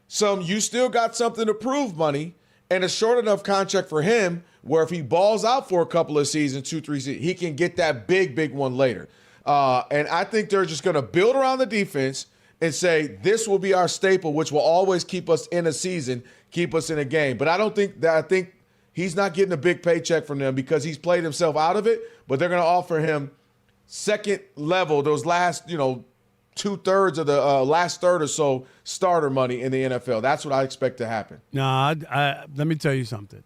[SPEAKER 7] some you still got something to prove money, and a short enough contract for him where if he balls out for a couple of seasons, 2-3 seasons, he can get that big one later. And I think they're just going to build around the defense and say this will be our staple, which will always keep us in a season, keep us in a game. But I think he's not getting a big paycheck from them because he's played himself out of it, but they're going to offer him second level, those last, 2/3 of the last third or so starter money in the NFL. That's what I expect to happen.
[SPEAKER 4] Nah, let me tell you something.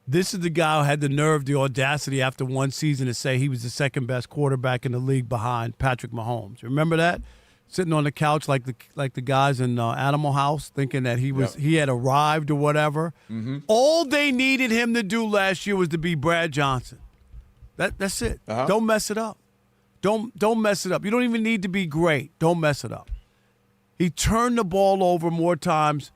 [SPEAKER 4] This is the guy who had the nerve, the audacity after one season to say he was the second best quarterback in the league behind Patrick Mahomes. Remember that? Sitting on the couch like the guys in Animal House, thinking that he had arrived or whatever.
[SPEAKER 7] Mm-hmm.
[SPEAKER 4] All they needed him to do last year was to be Brad Johnson. That's it. Don't mess it up. Don't mess it up. You don't even need to be great. Don't mess it up. He turned the ball over more times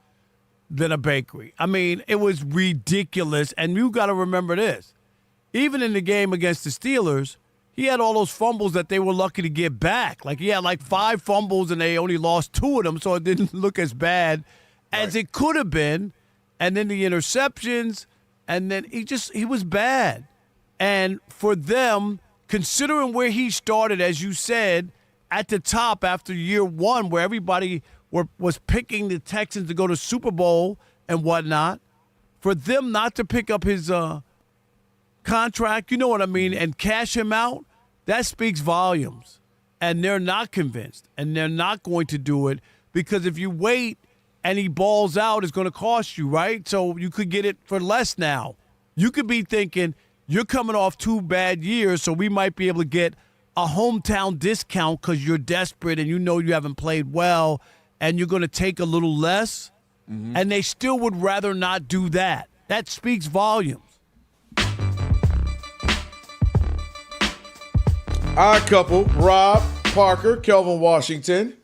[SPEAKER 4] than a bakery. I mean, it was ridiculous. And you got to remember this. Even in the game against the Steelers, he had all those fumbles that they were lucky to get back. Like, he had like 5 fumbles and they only lost 2 of them, so it didn't look as bad as it could have been. And then the interceptions, and then he was bad. And for them, considering where he started, as you said, at the top after year 1, where everybody was picking the Texans to go to Super Bowl and whatnot, for them not to pick up his contract, you know what I mean, and cash him out, that speaks volumes. And they're not convinced, and they're not going to do it, because if you wait and he balls out, it's going to cost you, right? So you could get it for less now. You could be thinking, you're coming off 2 bad years, so we might be able to get a hometown discount because you're desperate and you know you haven't played well and you're going to take a little less. Mm-hmm. And they still would rather not do that. That speaks volumes.
[SPEAKER 7] Odd couple, Rob Parker, Kelvin Washington.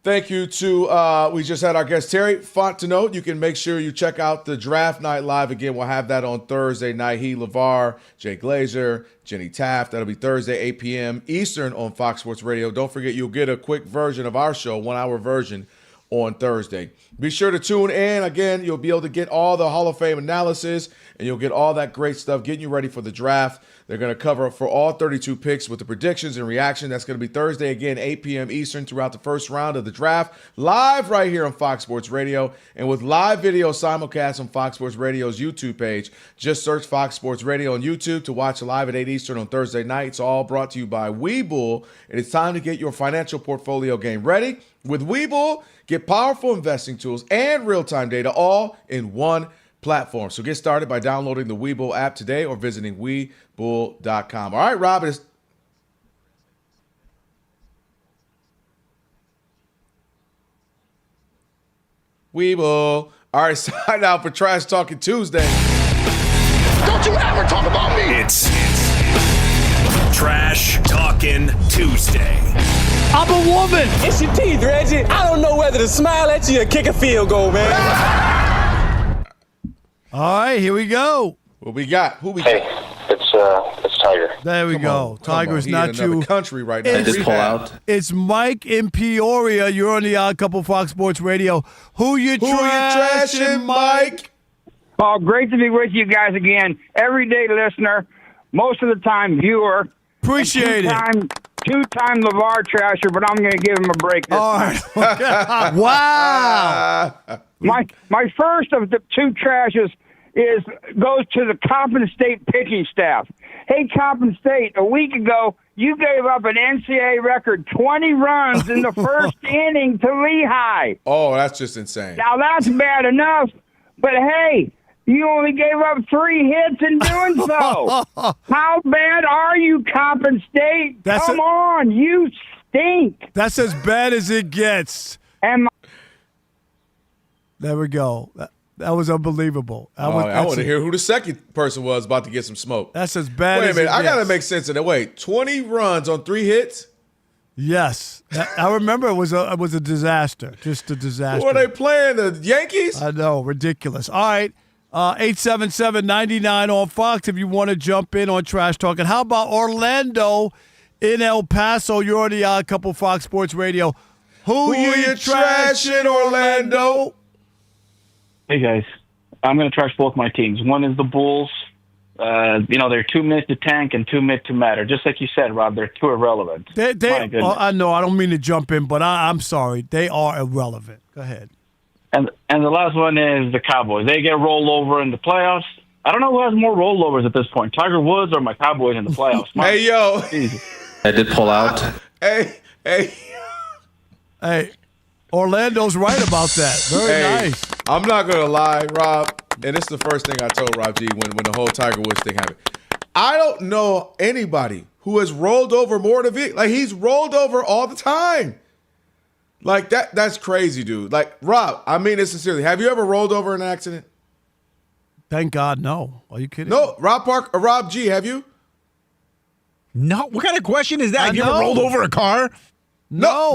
[SPEAKER 7] Thank you to, we just had our guest, Terry Fontenot. You can make sure you check out the Draft Night Live. Again, we'll have that on Thursday night. LeVar, Jay Glazer, Jenny Taft. That'll be Thursday, 8 p.m. Eastern on Fox Sports Radio. Don't forget, you'll get a quick version of our show, 1-hour version, on Thursday. Be sure to tune in. Again, you'll be able to get all the Hall of Fame analysis, and you'll get all that great stuff, getting you ready for the draft. They're going to cover for all 32 picks with the predictions and reaction. That's going to be Thursday, again, 8 p.m. Eastern, throughout the first round of the draft, live right here on Fox Sports Radio, and with live video simulcast on Fox Sports Radio's YouTube page. Just search Fox Sports Radio on YouTube to watch live at 8 Eastern on Thursday night. It's all brought to you by Webull, and it's time to get your financial portfolio game ready. With Webull, get powerful investing tools and real-time data all in one platform. So get started by downloading the Webull app today or visiting Webull.com. All right, Rob. Webull. All right, sign out for Trash Talking Tuesday.
[SPEAKER 17] Don't you ever talk about me.
[SPEAKER 1] It's Trash Talking Tuesday.
[SPEAKER 6] I'm a woman. It's your teeth, Reggie. I don't know whether to smile at you or kick a field goal, man.
[SPEAKER 4] All right, here we go.
[SPEAKER 7] What we got? Who we
[SPEAKER 21] got? It's Tiger.
[SPEAKER 4] There we go. Tiger's not you.
[SPEAKER 7] Country right now.
[SPEAKER 21] Just pull out.
[SPEAKER 4] It's Mike in Peoria. You're on the Odd Couple Fox Sports Radio. Who you trashing, Mike?
[SPEAKER 22] Oh, great to be with you guys again. Everyday listener, most of the time viewer.
[SPEAKER 4] Appreciate it.
[SPEAKER 22] Two-time LeVar trasher, but I'm going to give him a break this time.
[SPEAKER 4] Wow.
[SPEAKER 22] My first of the 2 trashes goes to the Coppin State pitching staff. Hey, Coppin State, a week ago, you gave up an NCAA record 20 runs in the first inning to Lehigh.
[SPEAKER 7] Oh, that's just insane.
[SPEAKER 22] Now, that's bad enough, but hey, you only gave up 3 hits in doing so. How bad are you, Coppin State? Come on, you stink.
[SPEAKER 4] That's as bad as it gets. There we go. That was unbelievable.
[SPEAKER 7] I want to hear who the second person was about to get some smoke.
[SPEAKER 4] That's as bad
[SPEAKER 7] as it gets. Wait a minute. I got to make sense of that. Wait, 20 runs on 3 hits?
[SPEAKER 4] Yes. I remember it was a disaster. Just a disaster.
[SPEAKER 7] Were they playing the Yankees?
[SPEAKER 4] I know. Ridiculous. All right. 877-99 on Fox if you want to jump in on Trash Talking. How about Orlando in El Paso? You're on the Odd Couple Fox Sports Radio. Who you trashing, Orlando?
[SPEAKER 23] Hey, guys. I'm going to trash both my teams. One is the Bulls. They're too mid to tank and too mid to matter. Just like you said, Rob, they're too irrelevant.
[SPEAKER 4] I know. I don't mean to jump in, but I'm sorry. They are irrelevant. Go ahead.
[SPEAKER 23] And the last one is the Cowboys. They get rolled over in the playoffs. I don't know who has more rollovers at this point, Tiger Woods or my Cowboys in the playoffs.
[SPEAKER 7] Hey, yo.
[SPEAKER 21] I did pull out.
[SPEAKER 7] Hey,
[SPEAKER 4] Hey, Orlando's right about that. Very nice.
[SPEAKER 7] I'm not going to lie, Rob, and it's the first thing I told Rob G when the whole Tiger Woods thing happened. I don't know anybody who has rolled over more than Vic. Like, he's rolled over all the time. Like, that's crazy, dude. Like, Rob, I mean it sincerely. Have you ever rolled over in an accident?
[SPEAKER 4] Thank God, no. Are you kidding?
[SPEAKER 7] No, Rob G, have you?
[SPEAKER 11] No. What kind of question is that? Have you ever rolled over a car?
[SPEAKER 7] No,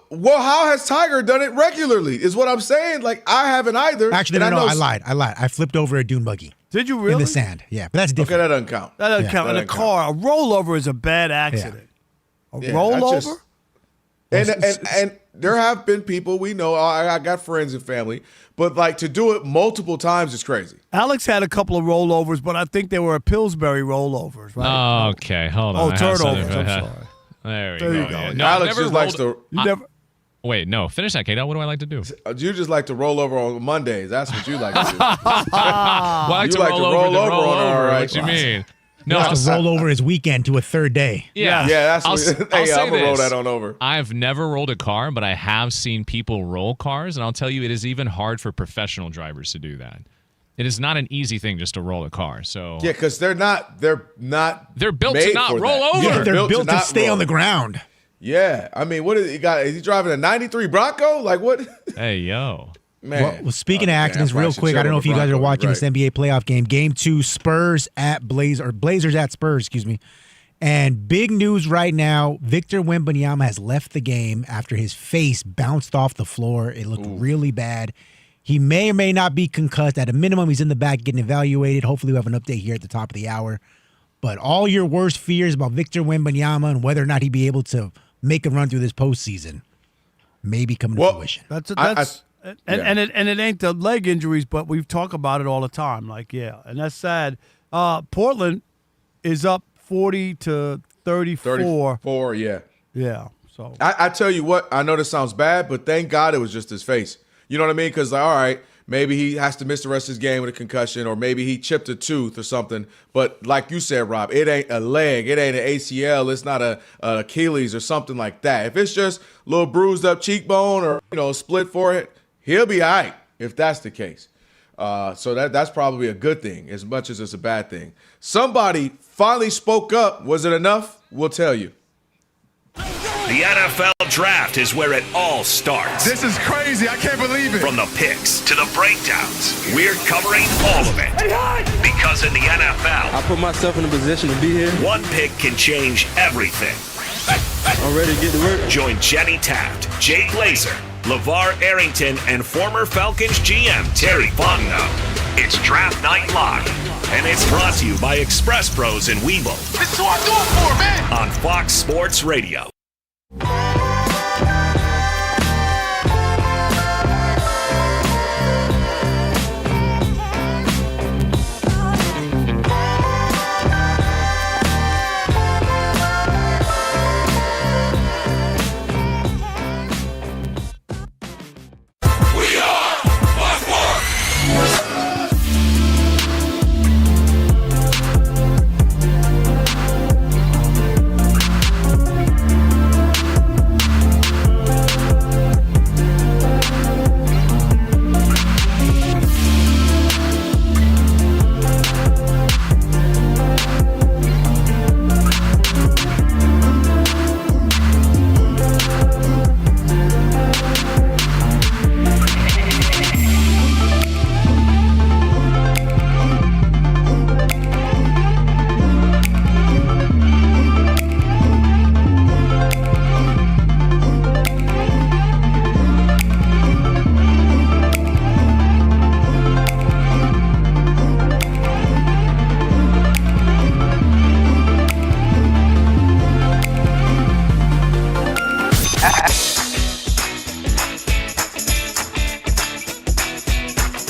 [SPEAKER 7] dude. Well, how has Tiger done it regularly? Is what I'm saying. Like, I haven't either.
[SPEAKER 11] Actually, no, I lied. I flipped over a dune buggy.
[SPEAKER 4] Did you really?
[SPEAKER 11] In the sand. Yeah, but that's different.
[SPEAKER 7] Okay, that doesn't count.
[SPEAKER 4] That doesn't count. In a car, a rollover is a bad accident. A rollover?
[SPEAKER 7] And there have been people we know. I got friends and family, but like to do it multiple times is crazy.
[SPEAKER 4] Alex had a couple of rollovers, but I think they were Pillsbury rollovers, right?
[SPEAKER 5] Okay, hold on.
[SPEAKER 4] Turnovers. I'm sorry.
[SPEAKER 5] There
[SPEAKER 4] you
[SPEAKER 5] you
[SPEAKER 4] go.
[SPEAKER 5] go.
[SPEAKER 7] No, Alex just likes to.
[SPEAKER 5] Wait, no. Finish that, Kato. What do I like to do?
[SPEAKER 7] You just like to roll over on Mondays. That's what you like to do.
[SPEAKER 5] I like to roll over on right. What you mean?
[SPEAKER 11] No, I'll just roll over his weekend to a third day.
[SPEAKER 5] Yeah.
[SPEAKER 7] That's
[SPEAKER 5] I'll
[SPEAKER 7] what.
[SPEAKER 5] I'll
[SPEAKER 7] Hey,
[SPEAKER 5] say
[SPEAKER 7] I'm gonna roll
[SPEAKER 5] this.
[SPEAKER 7] that on over.
[SPEAKER 5] I've never rolled a car, but I have seen people roll cars, and I'll tell you, it is even hard for professional drivers to do that. It is not an easy thing just to roll a car. So
[SPEAKER 7] yeah, because they're
[SPEAKER 5] built to not roll over.
[SPEAKER 11] Yeah, they're built to stay on the ground.
[SPEAKER 7] Yeah, I mean, what is he got? Is he driving a '93 Bronco? Like what?
[SPEAKER 5] Hey, yo.
[SPEAKER 7] Man.
[SPEAKER 11] Well, speaking of accidents, real quick, I don't know if you guys are watching this NBA playoff game. Game 2, Blazers at Spurs, excuse me. And big news right now, Victor Wembanyama has left the game after his face bounced off the floor. It looked really bad. He may or may not be concussed. At a minimum, he's in the back getting evaluated. Hopefully we have an update here at the top of the hour. But all your worst fears about Victor Wembanyama and whether or not he'd be able to make a run through this postseason may be coming to fruition.
[SPEAKER 4] And it ain't the leg injuries, but we've talked about it all the time. Like, and that's sad. Portland is up 40-34.
[SPEAKER 7] 34, yeah.
[SPEAKER 4] Yeah. So
[SPEAKER 7] I tell you what, I know this sounds bad, but thank God it was just his face. You know what I mean? Because all right, maybe he has to miss the rest of his game with a concussion, or maybe he chipped a tooth or something. But like you said, Rob, it ain't a leg, it ain't an ACL, it's not a Achilles or something like that. If it's just a little bruised up cheekbone or split forehead, he'll be all right if that's the case. So that's probably a good thing as much as it's a bad thing. Somebody finally spoke up. Was it enough? We'll tell you.
[SPEAKER 1] The NFL Draft is where it all starts.
[SPEAKER 3] This is crazy. I can't believe it.
[SPEAKER 1] From the picks to the breakdowns, we're covering all of it. Because in the NFL,
[SPEAKER 18] I put myself in a position to be here.
[SPEAKER 1] One pick can change everything.
[SPEAKER 18] I'm ready to get to work.
[SPEAKER 1] Join Jenny Taft, Jay Glazer, LeVar Arrington, and former Falcons GM Terry Fontenot. It's Draft Night Live, and it's brought to you by Express Pros in Weeble.
[SPEAKER 3] This is what I do it for, man.
[SPEAKER 1] On Fox Sports Radio.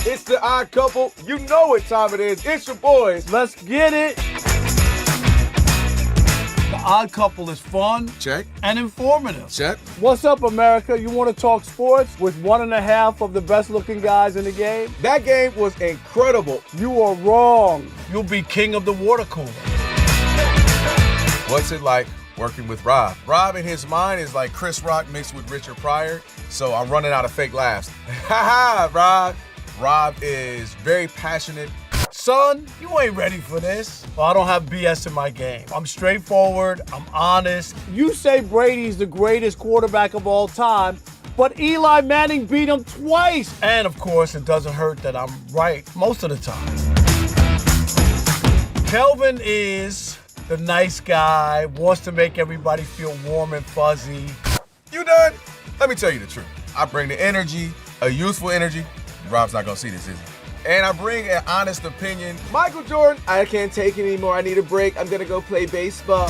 [SPEAKER 7] It's the Odd Couple. You know what time it is. It's your boys.
[SPEAKER 4] Let's get it. The Odd Couple is fun.
[SPEAKER 7] Check.
[SPEAKER 4] And informative.
[SPEAKER 7] Check.
[SPEAKER 4] What's up, America? You want to talk sports with 1.5 of the best-looking guys in the game?
[SPEAKER 7] That game was incredible.
[SPEAKER 4] You are wrong. You'll be king of the water cooler.
[SPEAKER 7] What's it like working with Rob. Rob in his mind is like Chris Rock mixed with Richard Pryor, so I'm running out of fake laughs. Ha ha, Rob. Rob is very passionate.
[SPEAKER 4] Son, you ain't ready for this. Well, I don't have BS in my game. I'm straightforward. I'm honest. You say Brady's the greatest quarterback of all time, but Eli Manning beat him twice. And, of course, it doesn't hurt that I'm right most of the time. Kelvin is the nice guy, wants to make everybody feel warm and fuzzy.
[SPEAKER 7] You done? Let me tell you the truth. I bring the energy, a youthful energy. Rob's not going to see this, is he? And I bring an honest opinion.
[SPEAKER 2] Michael Jordan, I can't take it anymore. I need a break. I'm going to go play baseball.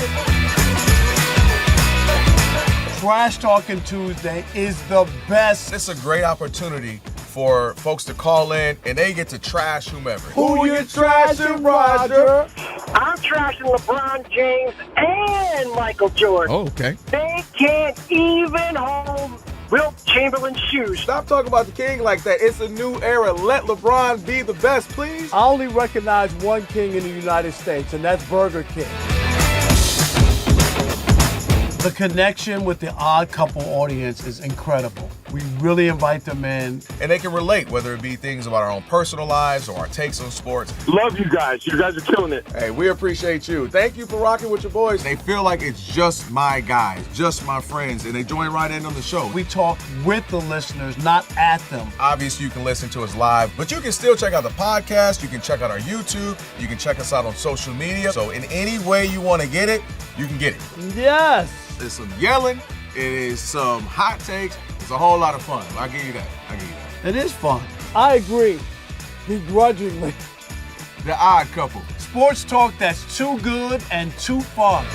[SPEAKER 4] Trash Talking Tuesday is the best.
[SPEAKER 7] It's a great opportunity for folks to call in and they get to trash whomever.
[SPEAKER 22] Who you trashing, Roger? I'm trashing LeBron James and Michael Jordan.
[SPEAKER 7] Oh, okay.
[SPEAKER 22] They can't even hold Wilt Chamberlain's shoes.
[SPEAKER 2] Stop talking about the king like that. It's a new era. Let LeBron be the best, please.
[SPEAKER 4] I only recognize one king in the United States, and that's Burger King. The connection with the Odd Couple audience is incredible. We really invite them in.
[SPEAKER 7] And they can relate, whether it be things about our own personal lives or our takes on sports.
[SPEAKER 12] Love you guys. You guys are killing it.
[SPEAKER 7] Hey, we appreciate you. Thank you for rocking with your boys. They feel like it's just my guys, just my friends, and they join right in on the show.
[SPEAKER 4] We talk with the listeners, not at them.
[SPEAKER 7] Obviously, you can listen to us live, but you can still check out the podcast. You can check out our YouTube. You can check us out on social media. So in any way you want to get it, you can get it.
[SPEAKER 4] Yes.
[SPEAKER 7] There's some yelling. It is some hot takes. It's a whole lot of fun. I'll give you that.
[SPEAKER 4] It is fun. I agree. Begrudgingly.
[SPEAKER 7] The Odd Couple.
[SPEAKER 4] Sports talk that's too good and too fun.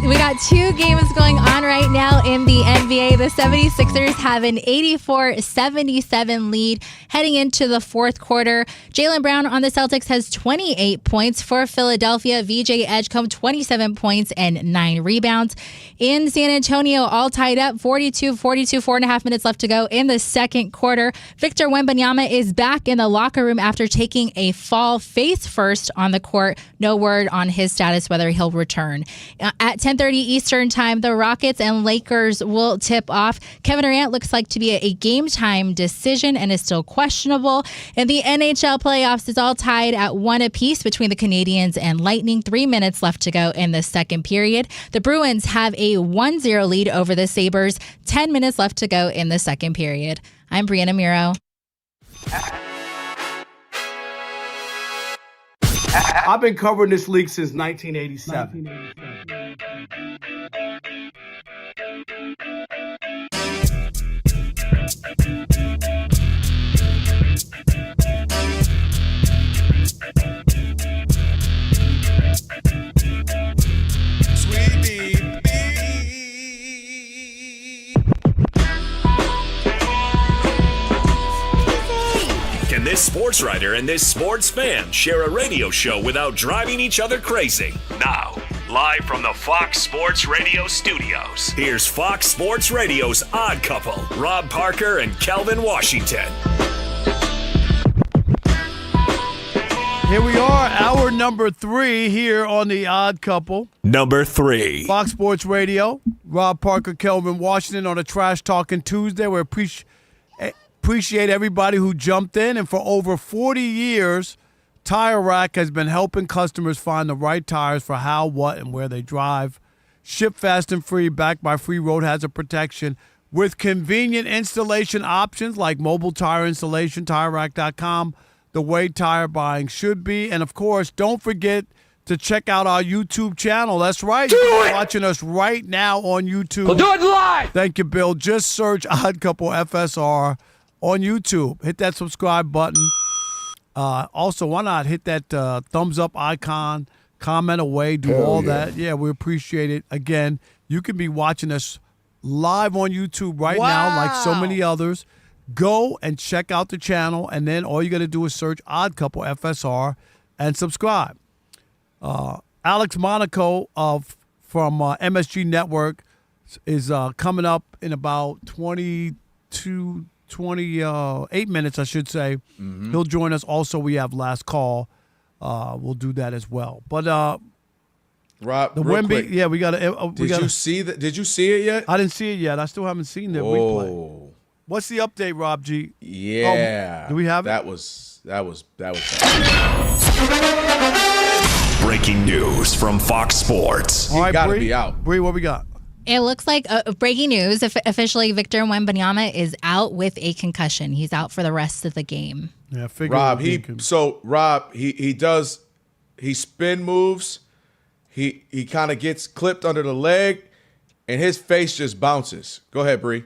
[SPEAKER 10] We got two games going on right now in the NBA. The 76ers have an 84-77 lead heading into the fourth quarter. Jalen Brown on the Celtics has 28 points. For Philadelphia, VJ Edgecombe, 27 points and 9 rebounds. In San Antonio, all tied up, 42-42, 4.5 minutes left to go in the second quarter. Victor Wembanyama is back in the locker room after taking a fall face first on the court. No word on his status, whether he'll return. At 10:30 Eastern time, the Rockets and Lakers will tip off. Kevin Durant looks like to be a game time decision and is still questionable. And the NHL playoffs is all tied at 1 apiece between the Canadiens and Lightning. 3 minutes left to go in the second period. The Bruins have a 1-0 lead over the Sabres. 10 minutes left to go in the second period. I'm Brianna Muro.
[SPEAKER 4] I've been covering this league since 1987.
[SPEAKER 1] Can this sports writer and this sports fan share a radio show without driving each other crazy? Now, live from the Fox Sports Radio studios, here's Fox Sports Radio's Odd Couple, Rob Parker and Kelvin Washington.
[SPEAKER 4] Here we are, hour number 3 here on the Odd Couple.
[SPEAKER 1] Number 3.
[SPEAKER 4] Fox Sports Radio, Rob Parker, Kelvin Washington on a Trash Talking Tuesday. We appreciate everybody who jumped in, and for over 40 years, Tire Rack has been helping customers find the right tires for how, what, and where they drive. Ship fast and free, backed by free road hazard protection with convenient installation options like mobile tire installation, TireRack.com, the way tire buying should be. And, of course, don't forget to check out our YouTube channel. That's right. You're watching us right now on YouTube.
[SPEAKER 6] We'll do it live.
[SPEAKER 4] Thank you, Bill. Just search Odd Couple FSR on YouTube. Hit that subscribe button. Also, why not hit that thumbs up icon, comment away, do all that. Yeah, we appreciate it. Again, you can be watching us live on YouTube right now like so many others. Go and check out the channel, and then all you got to do is search Odd Couple FSR and subscribe. Alex Monaco from MSG Network is coming up in about 28 minutes, I should say. Mm-hmm. He'll join us. Also, we have Last Call. We'll do that as well. But
[SPEAKER 7] Rob,
[SPEAKER 4] the
[SPEAKER 7] real
[SPEAKER 4] Wemby,
[SPEAKER 7] quick.
[SPEAKER 4] yeah, we got to.
[SPEAKER 7] You see that? Did you see it yet?
[SPEAKER 4] I didn't see it yet. I still haven't seen the replay. What's the update, Rob G?
[SPEAKER 7] Yeah.
[SPEAKER 4] Do we have it?
[SPEAKER 7] That was.
[SPEAKER 1] Breaking news from Fox Sports.
[SPEAKER 4] All right,
[SPEAKER 7] gotta
[SPEAKER 4] Bree,
[SPEAKER 7] be out.
[SPEAKER 4] Bree, what we got?
[SPEAKER 10] It looks like breaking news. Officially, Victor Wembanyama is out with a concussion. He's out for the rest of the game.
[SPEAKER 4] Yeah, I figured.
[SPEAKER 7] Rob, he spin moves. He kind of gets clipped under the leg, and his face just bounces. Go ahead, Bree.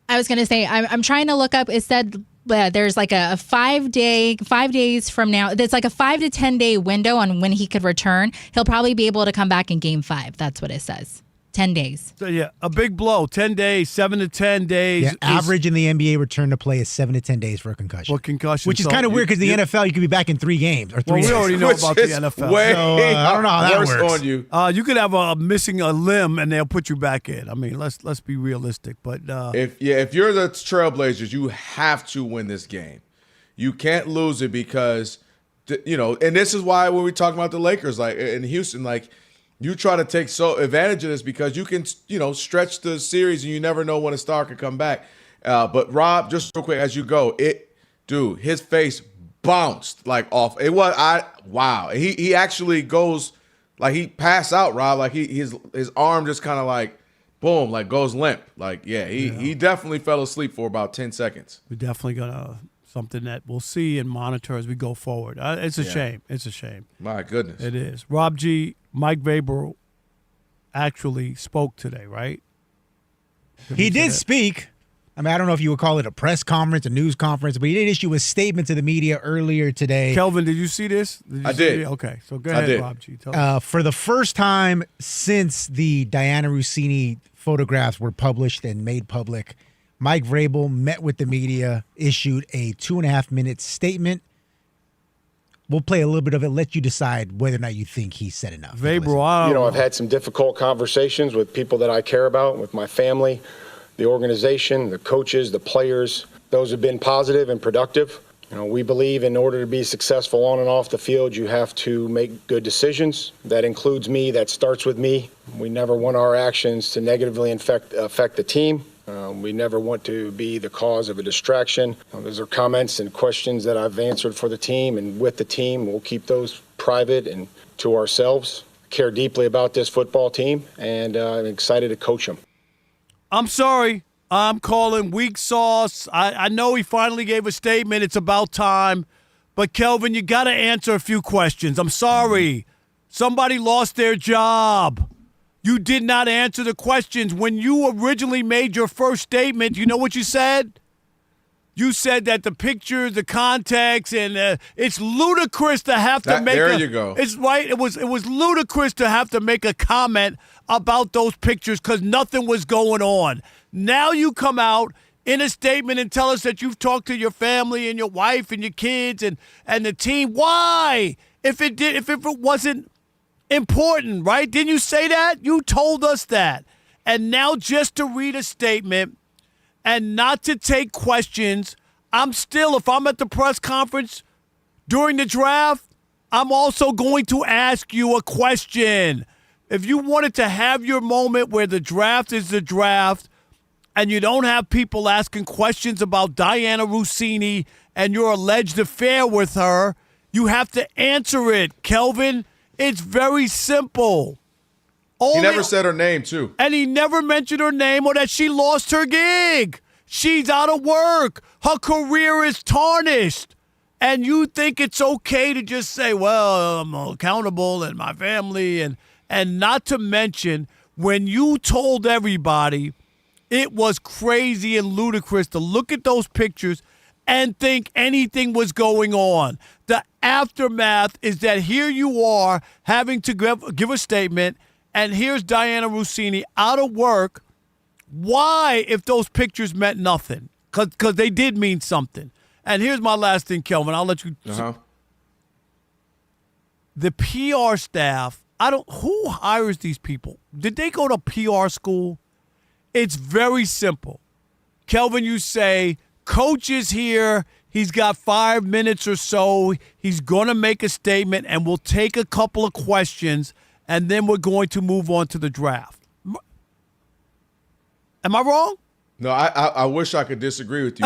[SPEAKER 10] I was going to say, I'm trying to look up. It said there's like a 5 days from now. There's like a 5 to 10 day window on when he could return. He'll probably be able to come back in game 5. That's what it says. 10 days.
[SPEAKER 4] So, yeah, a big blow. 10 days, 7 to 10 days.
[SPEAKER 11] Yeah, average in the NBA return to play is 7 to 10 days for a concussion.
[SPEAKER 4] For concussion.
[SPEAKER 11] Which is kind of weird because the NFL, you could be back in 3 games or 3 days.
[SPEAKER 4] We already know about the NFL.
[SPEAKER 7] I
[SPEAKER 11] don't know how that works.
[SPEAKER 7] On you.
[SPEAKER 4] You could have missing a limb and they'll put you back in. I mean, let's be realistic. But
[SPEAKER 7] if you're the Trailblazers, you have to win this game. You can't lose it because, and this is why when we talk about the Lakers, like in Houston, like, you try to take advantage of this because you can, stretch the series and you never know when a star can come back. But Rob, just real quick as you go, his face bounced like off. It was wow. He actually goes like he passed out, Rob. Like his arm just kind of like boom, like goes limp. Like he definitely fell asleep for about 10 seconds.
[SPEAKER 4] We're definitely gonna something that we'll see and monitor as we go forward. It's a shame. It's a shame.
[SPEAKER 7] My goodness,
[SPEAKER 4] it is. Rob G. Mike Vrabel actually spoke today, right?
[SPEAKER 11] He did speak. I mean, I don't know if you would call it a press conference, a news conference, but he did issue a statement to the media earlier today.
[SPEAKER 4] Kelvin, did you see this?
[SPEAKER 7] I did.
[SPEAKER 4] Okay, so go ahead, Rob G.
[SPEAKER 11] For the first time since the Diana Rossini photographs were published and made public, Mike Vrabel met with the media, issued a 2.5-minute statement. We'll play a little bit of it, let you decide whether or not you think he said enough.
[SPEAKER 4] Vrabel,
[SPEAKER 8] I've had some difficult conversations with people that I care about, with my family, the organization, the coaches, the players. Those have been positive and productive. We believe in order to be successful on and off the field, you have to make good decisions. That includes me. That starts with me. We never want our actions to negatively affect the team. We never want to be the cause of a distraction. Those are comments and questions that I've answered for the team and with the team. We'll keep those private and to ourselves. I care deeply about this football team, and I'm excited to coach them.
[SPEAKER 4] I'm sorry. I'm calling weak sauce. I know he finally gave a statement. It's about time. But, Kelvin, you got to answer a few questions. I'm sorry. Somebody lost their job. You did not answer the questions. When you originally made your first statement, you know what you said? You said that the pictures, the context, and it's ludicrous to have to make
[SPEAKER 7] there you go.
[SPEAKER 4] It's right. It was ludicrous to have to make a comment about those pictures because nothing was going on. Now you come out in a statement and tell us that you've talked to your family and your wife and your kids and the team. Why? If it wasn't important, right? Didn't you say that? You told us that. And now just to read a statement and not to take questions, if I'm at the press conference during the draft, I'm also going to ask you a question. If you wanted to have your moment where the draft is the draft and you don't have people asking questions about Diana Rossini and your alleged affair with her, You have to answer it, Kelvin. It's very simple.
[SPEAKER 7] He never said her name, too.
[SPEAKER 4] And he never mentioned her name or that she lost her gig. She's out of work. Her career is tarnished. And you think it's okay to just say, well, I'm accountable and my family. And not to mention, when you told everybody it was crazy and ludicrous to look at those pictures and think anything was going on. The aftermath is that here you are having to give a statement, and here's Diana Rossini out of work. Why, if those pictures meant nothing? Because they did mean something. And here's my last thing, Kelvin. I'll let you. The PR staff, who hires these people? Did they go to PR school? It's very simple. Kelvin, you say, coach is here. He's got 5 minutes or so. He's going to make a statement, and we'll take a couple of questions, and then we're going to move on to the draft. Am I wrong?
[SPEAKER 7] No, I wish I could disagree with you.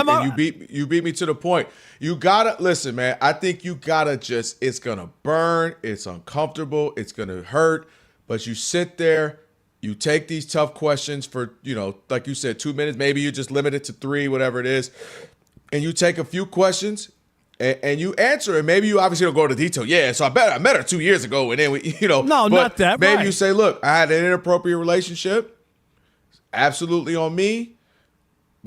[SPEAKER 7] You beat me to the point. You gotta listen, man. I think you gotta it's gonna burn, it's uncomfortable, it's gonna hurt, but you sit there, you take these tough questions for, like you said, 2 minutes, maybe you just limit it to 3, whatever it is, and you take a few questions and you answer it. Maybe you obviously don't go into detail. Yeah, so I met her 2 years ago, and then
[SPEAKER 4] No, not that.
[SPEAKER 7] Maybe
[SPEAKER 4] right.
[SPEAKER 7] you say, look, I had an inappropriate relationship, absolutely on me.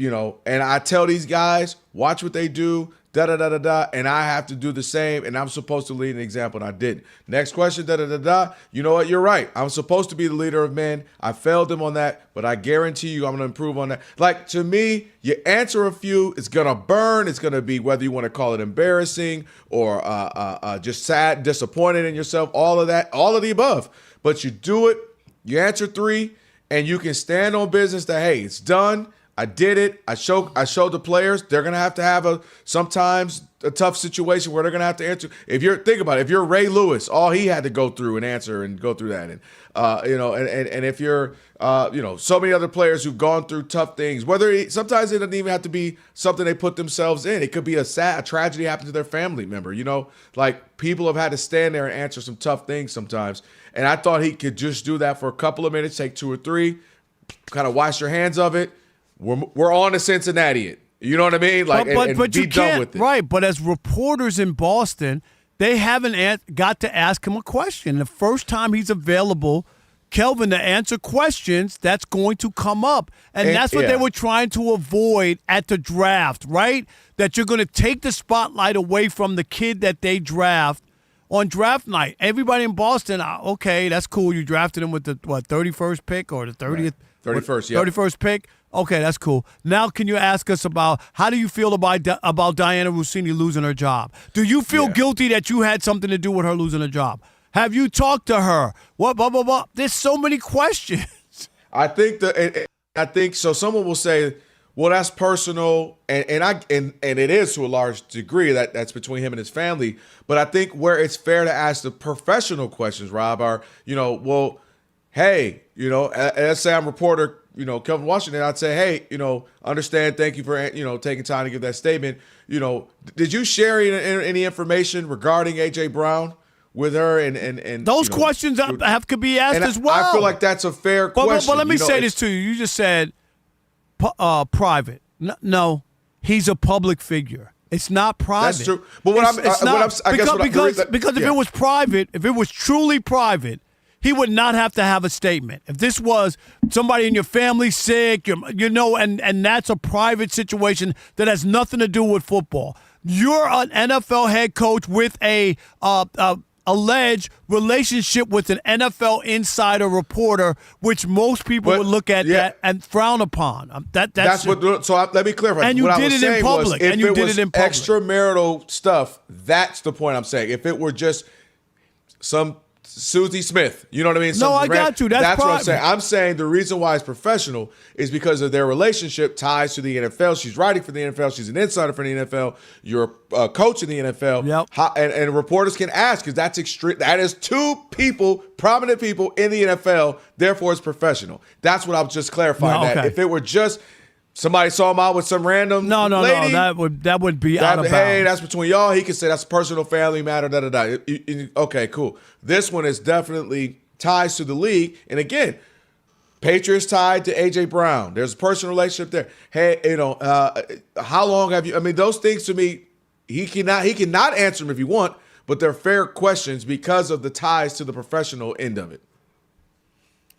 [SPEAKER 7] And I tell these guys, watch what they do, da-da-da-da-da, and I have to do the same, and I'm supposed to lead an example, and I didn't. Next question, da-da-da-da. You know what? You're right. I'm supposed to be the leader of men. I failed them on that, but I guarantee you I'm going to improve on that. Like, to me, you answer a few, it's going to burn. It's going to be whether you want to call it embarrassing or just sad, disappointed in yourself, all of that, all of the above. But you do it, you answer 3, and you can stand on business that, hey, it's done. I did it. I showed the players they're gonna have to sometimes a tough situation where they're gonna have to answer. Think about it, if you're Ray Lewis, all he had to go through and answer and go through that, and if you're so many other players who've gone through tough things, sometimes it doesn't even have to be something they put themselves in. It could be a tragedy happened to their family member. Like people have had to stand there and answer some tough things sometimes. And I thought he could just do that for a couple of minutes, take 2 or 3, kind of wash your hands of it. We're on to Cincinnati. You know what I mean? Like, but be done with it.
[SPEAKER 4] Right, but as reporters in Boston, they haven't got to ask him a question. The first time he's available, Kelvin, to answer questions, that's going to come up. And that's what they were trying to avoid at the draft, right? That you're going to take the spotlight away from the kid that they draft on draft night. Everybody in Boston, okay, that's cool. You drafted him with the, 31st pick or the 30th?
[SPEAKER 7] Right. 31st, yeah.
[SPEAKER 4] 31st pick? Okay, that's cool. Now, can you ask us about how do you feel about Diana Rossini losing her job? Do you feel guilty that you had something to do with her losing her job? Have you talked to her? What, blah, blah, blah. There's so many questions.
[SPEAKER 7] I think so. Someone will say, well, that's personal, and it is to a large degree that's between him and his family. But I think where it's fair to ask the professional questions, Rob, are, well, hey, let's say I'm reporter, Kelvin Washington, I'd say, hey, understand, thank you for, taking time to give that statement. Did you share any information regarding A.J. Brown with her? And
[SPEAKER 4] those questions could be asked as well.
[SPEAKER 7] I feel like that's a fair question.
[SPEAKER 4] But let me say this to you. You just said private. No, he's a public figure. It's not private.
[SPEAKER 7] That's true. But because
[SPEAKER 4] if it was private, if it was truly private, he would not have to have a statement. If this was somebody in your family sick, and that's a private situation that has nothing to do with football. You're an NFL head coach with a alleged relationship with an NFL insider reporter, which most people would look at that and frown upon. That's
[SPEAKER 7] what. So let me clarify.
[SPEAKER 4] And you did it in public.
[SPEAKER 7] If it was extramarital stuff, that's the point I'm saying. If it were just some Susie Smith, you know what I mean?
[SPEAKER 4] No, I got you. That's
[SPEAKER 7] what I'm saying. I'm saying the reason why it's professional is because of their relationship ties to the NFL. She's writing for the NFL. She's an insider for the NFL. You're a coach in the NFL.
[SPEAKER 4] Yep.
[SPEAKER 7] And reporters can ask because that's extreme. That is 2 people, prominent people in the NFL. Therefore, it's professional. That's what I was just clarifying.
[SPEAKER 4] No, okay.
[SPEAKER 7] That if it were just Somebody saw him out with some random lady.
[SPEAKER 4] No. That would be out of bounds.
[SPEAKER 7] Hey, that's between y'all. He can say that's a personal family matter. Okay, cool. This one is definitely ties to the league. And again, Patriots tied to A.J. Brown. There's a personal relationship there. Hey, how long have you? I mean, those things to me, he cannot answer them if you want, but they're fair questions because of the ties to the professional end of it.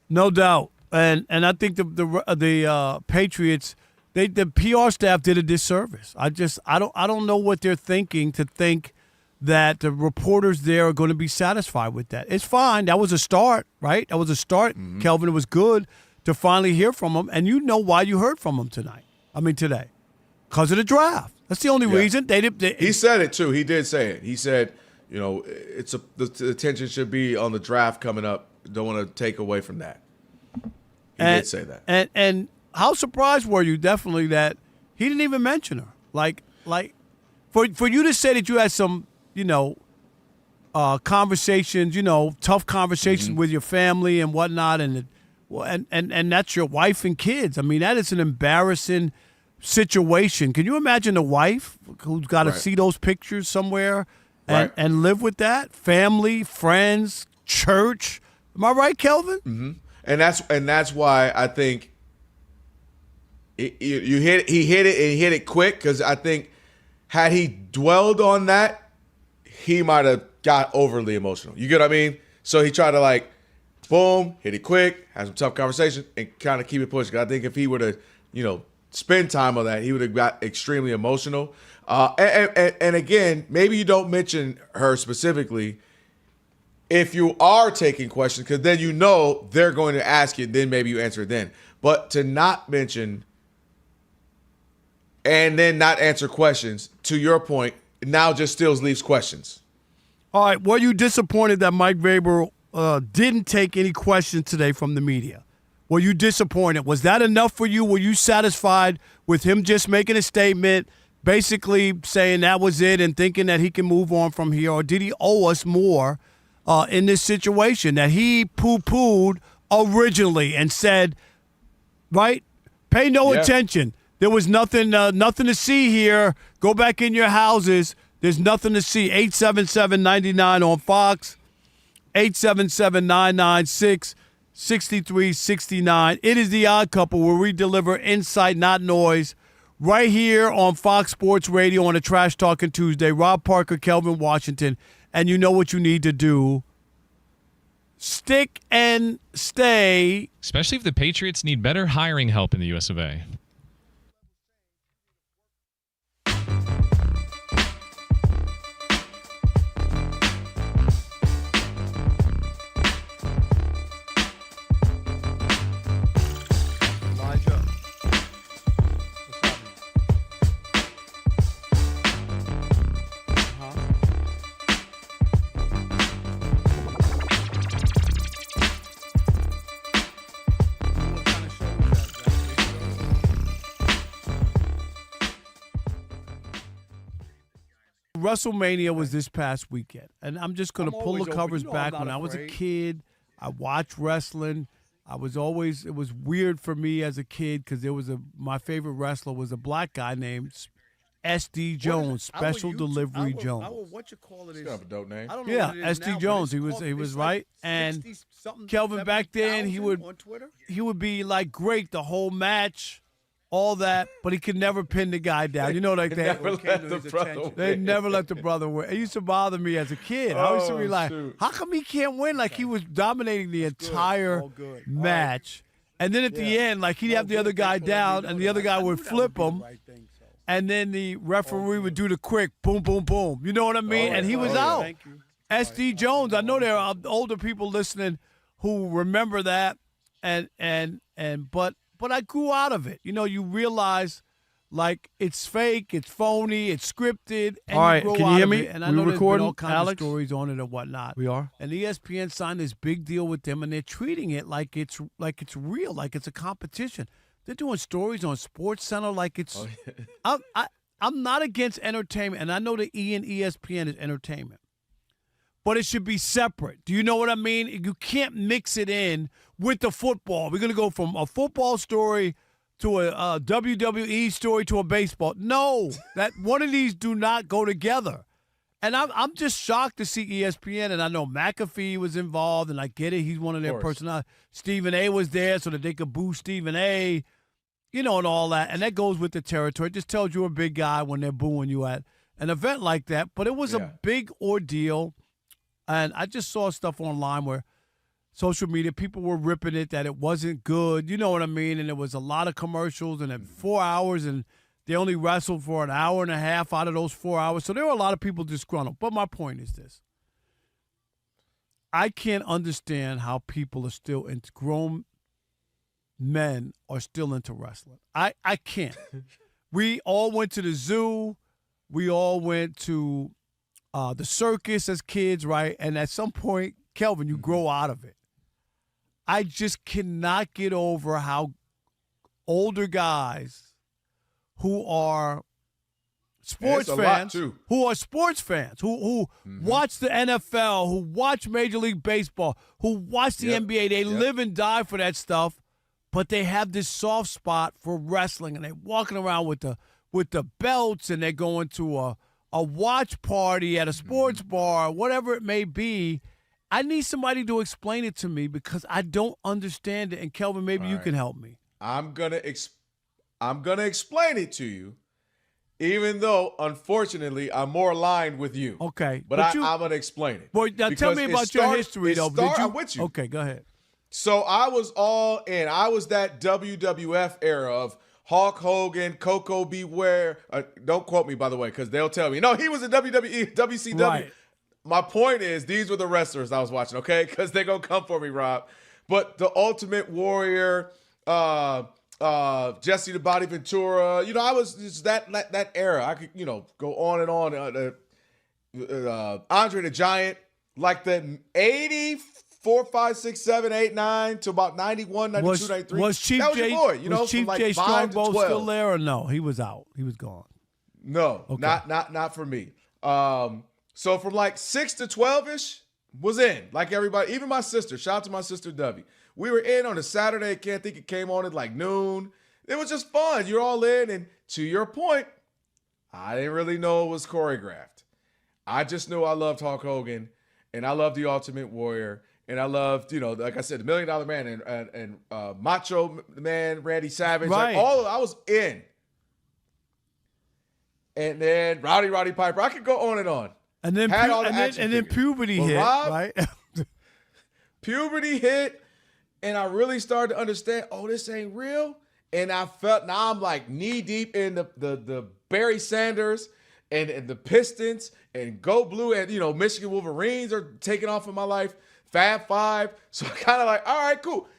[SPEAKER 4] No doubt. And I think the Patriots, the PR staff did a disservice. I don't know what they're thinking to think that the reporters there are going to be satisfied with that. It's fine. That was a start, right? That was a start. Mm-hmm. Kelvin, it was good to finally hear from him, and you know why you heard from him today. Because of the draft. That's the only reason.
[SPEAKER 7] He said it too. He did say it. He said, the attention should be on the draft coming up. Don't want to take away from that. He did say that.
[SPEAKER 4] And how surprised were you, definitely, that he didn't even mention her? Like for you to say that you had some, conversations, tough conversations with your family and whatnot, and that's your wife and kids. I mean, that is an embarrassing situation. Can you imagine a wife who's got to see those pictures somewhere and live with that? Family, friends, church. Am I right, Kelvin?
[SPEAKER 7] Mm-hmm. And that's why I think he hit it quick, because I think had he dwelled on that, he might have got overly emotional. You get what I mean? So he tried to boom, hit it quick, have some tough conversation, and kind of keep it pushing. I think if he would have, spend time on that, he would have got extremely emotional. And again, maybe you don't mention her specifically if you are taking questions, because then they're going to ask you, then maybe you answer it then. But to not mention and then not answer questions, to your point, now just still leaves questions.
[SPEAKER 4] All right, were you disappointed that Mike Vrabel didn't take any questions today from the media? Were you disappointed? Was that enough for you? Were you satisfied with him just making a statement, basically saying that was it and thinking that he can move on from here? Or did he owe us more in this situation that he poo-pooed originally and said, pay no attention. There was nothing to see here. Go back in your houses. There's nothing to see. 877-99 on Fox, 877-996-6369. It is the Odd Couple, where we deliver insight, not noise, right here on Fox Sports Radio on a Trash Talking Tuesday. Rob Parker, Kelvin Washington, and you know what you need to do. Stick and stay.
[SPEAKER 5] Especially if the Patriots need better hiring help in the US of A.
[SPEAKER 4] WrestleMania was this past weekend, and I'm just going to pull the covers back. When I was a kid, I watched wrestling. It was weird for me as a kid because my favorite wrestler was a black guy named S.D. Jones, Special Delivery Jones.
[SPEAKER 7] What you call it? He's got a dope name.
[SPEAKER 4] Yeah, S.D. Jones. He was right. And Kelvin, back then, he would be like great the whole match. All that, but he could never pin the guy down. You know, like that. They never let the brother win. It used to bother me as a kid. I used to be like, how come he can't win? Like he was dominating the entire match. And then at the end, like he'd have the other guy down and the other guy would flip him. And then the referee would do the quick boom, boom, boom. You know what I mean? And he was out. S.D. Jones. I know there are older people listening who remember that. But I grew out of it. You realize, like, it's fake, it's phony, it's scripted. And all right, you can you hear me? And I know there's been all kinds Alex? of stories on it and whatnot. We are. And ESPN signed this big deal with them, and they're treating it like it's real, like it's a competition. They're doing stories on SportsCenter like it's. I'm not against entertainment, and I know the E and ESPN is entertainment. But it should be separate. Do you know what I mean? You can't mix it in with the football. We're going to go from a football story to a WWE story to a baseball. No, that one of these do not go together. And I'm just shocked to see ESPN, and I know McAfee was involved, and I get it. He's one of their personalities. Stephen A. was there so that they could boo Stephen A., and all that. And that goes with the territory. It just tells you a big guy when they're booing you at an event like that. But it was a big ordeal, and I just saw stuff online where social media, people were ripping it, that it wasn't good. You know what I mean? And there was a lot of commercials, and then 4 hours, and they only wrestled for an hour and a half out of those 4 hours. So there were a lot of people disgruntled. But my point is this. I can't understand how people are still into, grown men are still into wrestling. I can't. We all went to the zoo. We all went to the circus as kids, right? And at some point, Kelvin, you grow out of it. I just cannot get over how older guys who are sports fans, who watch the NFL, who watch Major League Baseball, who watch the NBA. They live and die for that stuff, but they have this soft spot for wrestling, and they're walking around with the belts, and they're going to a watch party at a sports bar, whatever it may be. I need somebody to explain it to me because I don't understand it. And Kelvin, maybe you can help me.
[SPEAKER 7] I'm gonna explain it to you, even though, unfortunately, I'm more aligned with you.
[SPEAKER 4] Okay.
[SPEAKER 7] But I'm going to explain it.
[SPEAKER 4] Boy, now tell me about your history, though.
[SPEAKER 7] I'm with you.
[SPEAKER 4] Okay, go ahead.
[SPEAKER 7] So I was all in. I was that WWF era of Hulk Hogan, Coco Beware. Don't quote me, by the way, because they'll tell me. No, he was in WWE, WCW. Right. My point is, these were the wrestlers I was watching, okay? Because they're going to come for me, Rob. But the Ultimate Warrior, Jesse the Body Ventura, I was just that era. I could, go on and on. Andre the Giant, like the 84, 5, 6, 7, 8, 9 to about 91, 92, 93.
[SPEAKER 4] Was Chief
[SPEAKER 7] that was
[SPEAKER 4] J,
[SPEAKER 7] your boy,
[SPEAKER 4] was Chief J Strongbow still there or no? He was out. He was gone.
[SPEAKER 7] No, okay. not for me. So from like 6 to 12-ish was in, like everybody, even my sister. Shout out to my sister, Debbie. We were in on a Saturday. I can't think it came on at like noon. It was just fun. You're all in. And to your point, I didn't really know it was choreographed. I just knew I loved Hulk Hogan, and I loved the Ultimate Warrior, and I loved, like I said, the $1 Million Man and Macho Man, Randy Savage.
[SPEAKER 4] Right.
[SPEAKER 7] Like I was in. And then Roddy Piper. I could go on and on.
[SPEAKER 4] And then puberty hit, Rob, right?
[SPEAKER 7] Puberty hit, and I really started to understand, this ain't real. And I felt, now I'm like knee deep in the Barry Sanders and the Pistons and Go Blue, and Michigan Wolverines are taking off in my life. Fab Five. So I kind of like, all right, cool.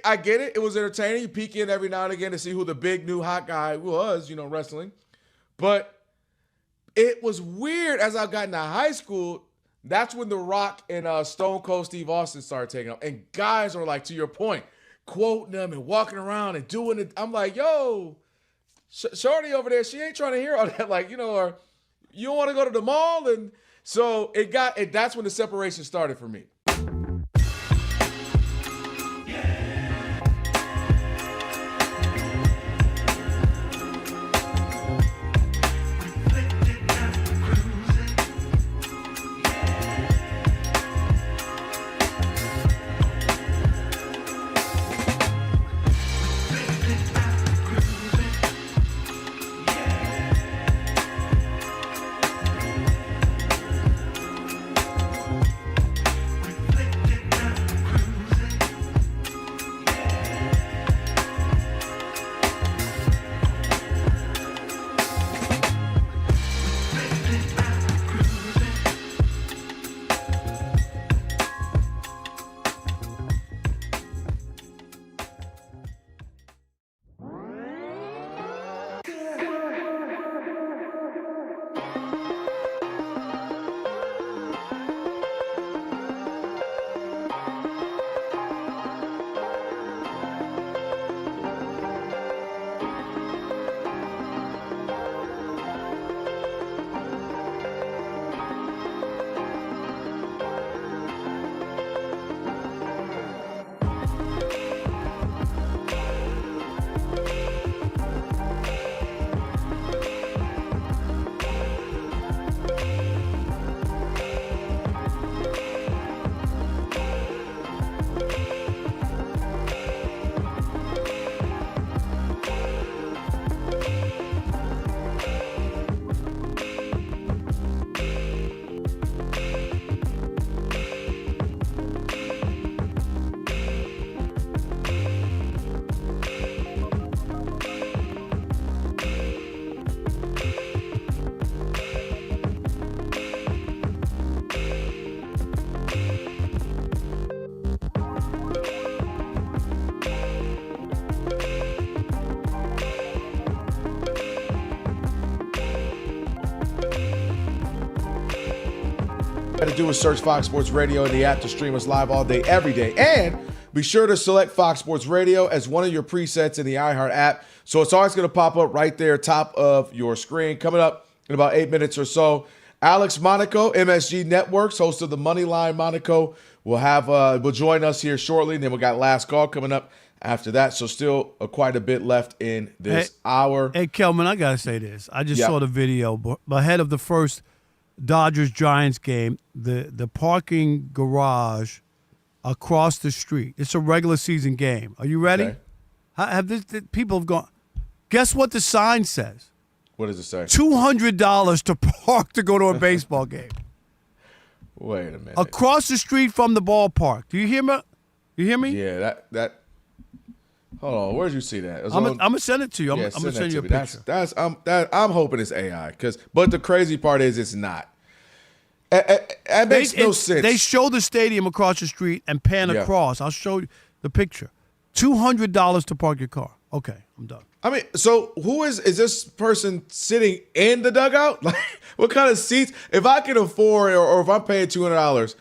[SPEAKER 7] I get it. It was entertaining. You peek in every now and again to see who the big new hot guy was, wrestling. But it was weird as I got into high school. That's when The Rock and Stone Cold Steve Austin started taking off. And guys are like, to your point, quoting them and walking around and doing it. I'm like, yo, shorty over there, she ain't trying to hear all that. Like, or you don't want to go to the mall? And so that's when the separation started for me. got to do is search Fox Sports Radio in the app to stream us live all day, every day. And be sure to select Fox Sports Radio as one of your presets in the iHeart app. So it's always going to pop up right there, top of your screen. Coming up in about 8 minutes or so, Alex Monaco, MSG Networks, host of the Moneyline Monaco, will join us here shortly. And then we got Last Call coming up after that. So still quite a bit left in this hour.
[SPEAKER 4] Hey, Kelvin, I got to say this. I just saw the video. Ahead of the first Dodgers-Giants game, the parking garage across the street. It's a regular season game. Are you ready? Okay. People have gone. Guess what the sign says?
[SPEAKER 7] What does it say?
[SPEAKER 4] $200 to park to go to a baseball game.
[SPEAKER 7] Wait a minute.
[SPEAKER 4] Across the street from the ballpark. Do you hear me? You hear me?
[SPEAKER 7] Yeah, that. Hold on. Where'd you see that?
[SPEAKER 4] I'm gonna send it to you. I'm gonna send you a picture.
[SPEAKER 7] I'm hoping it's AI. But the crazy part is it's not. It makes no sense.
[SPEAKER 4] They show the stadium across the street and pan across. I'll show you the picture. $200 to park your car. Okay, I'm done.
[SPEAKER 7] I mean, so who is this person sitting in the dugout? Like, what kind of seats? If I can afford, or if I'm paying $200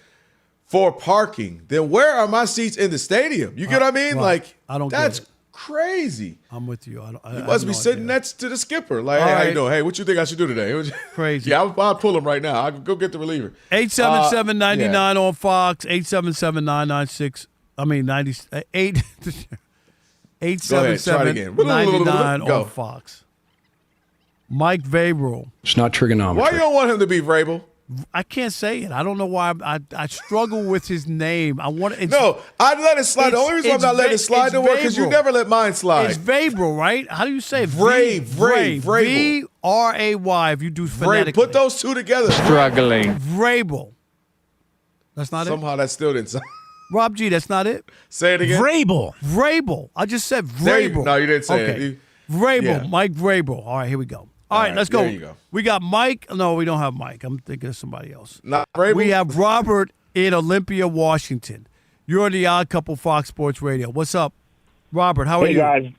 [SPEAKER 7] for parking, then where are my seats in the stadium? You get what I mean?
[SPEAKER 4] Right.
[SPEAKER 7] Like,
[SPEAKER 4] I don't.
[SPEAKER 7] That's crazy.
[SPEAKER 4] I'm with you.
[SPEAKER 7] You must be sitting next to the skipper. Like, hey, how you doing? Hey, what you think I should do today?
[SPEAKER 4] Crazy.
[SPEAKER 7] Yeah, I'll pull him right now. I'll go get the reliever.
[SPEAKER 4] 877-99 on Fox. 877-996. I mean 98. 877-99 on Fox. Mike Vrabel.
[SPEAKER 9] It's not trigonometry.
[SPEAKER 7] Why you don't want him to be Vrabel?
[SPEAKER 4] I can't say it. I don't know why. I struggle with his name. I'd let
[SPEAKER 7] it slide. The only reason I'm not letting it slide to work because you never let mine slide.
[SPEAKER 4] It's Vrabel, right? How do you say it?
[SPEAKER 7] Vrabel.
[SPEAKER 4] V-R-A-Y if you do phonetically.
[SPEAKER 7] Put those two together.
[SPEAKER 9] Struggling.
[SPEAKER 4] Vrabel. That's not
[SPEAKER 7] Somehow that still didn't sound.
[SPEAKER 4] Rob G, that's not it?
[SPEAKER 7] Say it again.
[SPEAKER 4] Vrabel. I just said Vrabel.
[SPEAKER 7] No, you didn't say it.
[SPEAKER 4] Vrabel. Mike Vrabel. All right, here we go. All right, let's go.
[SPEAKER 7] There you go.
[SPEAKER 4] We got Mike. No, we don't have Mike. I'm thinking of somebody else.
[SPEAKER 7] Not Vrabel?
[SPEAKER 4] We have Robert in Olympia, Washington. You're on the Odd Couple Fox Sports Radio. What's up, Robert? How are you?
[SPEAKER 13] Hey, guys.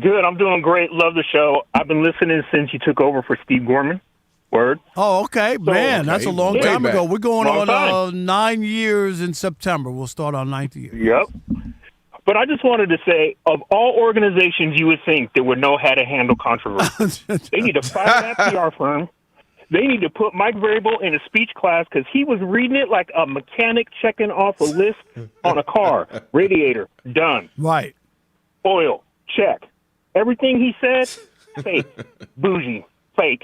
[SPEAKER 13] Good. I'm doing great. Love the show. I've been listening since you took over for Steve Gorman. Word.
[SPEAKER 4] Oh, okay. Man, that's a long time ago. We're going on 9 years in September. We'll start our 9th year.
[SPEAKER 13] Yep. But I just wanted to say, of all organizations you would think that would know how to handle controversy, they need to fire that PR firm. They need to put Mike Vrabel in a speech class because he was reading it like a mechanic checking off a list on a car. Radiator, done.
[SPEAKER 4] Right.
[SPEAKER 13] Oil, check. Everything he said, fake. Bougie, fake.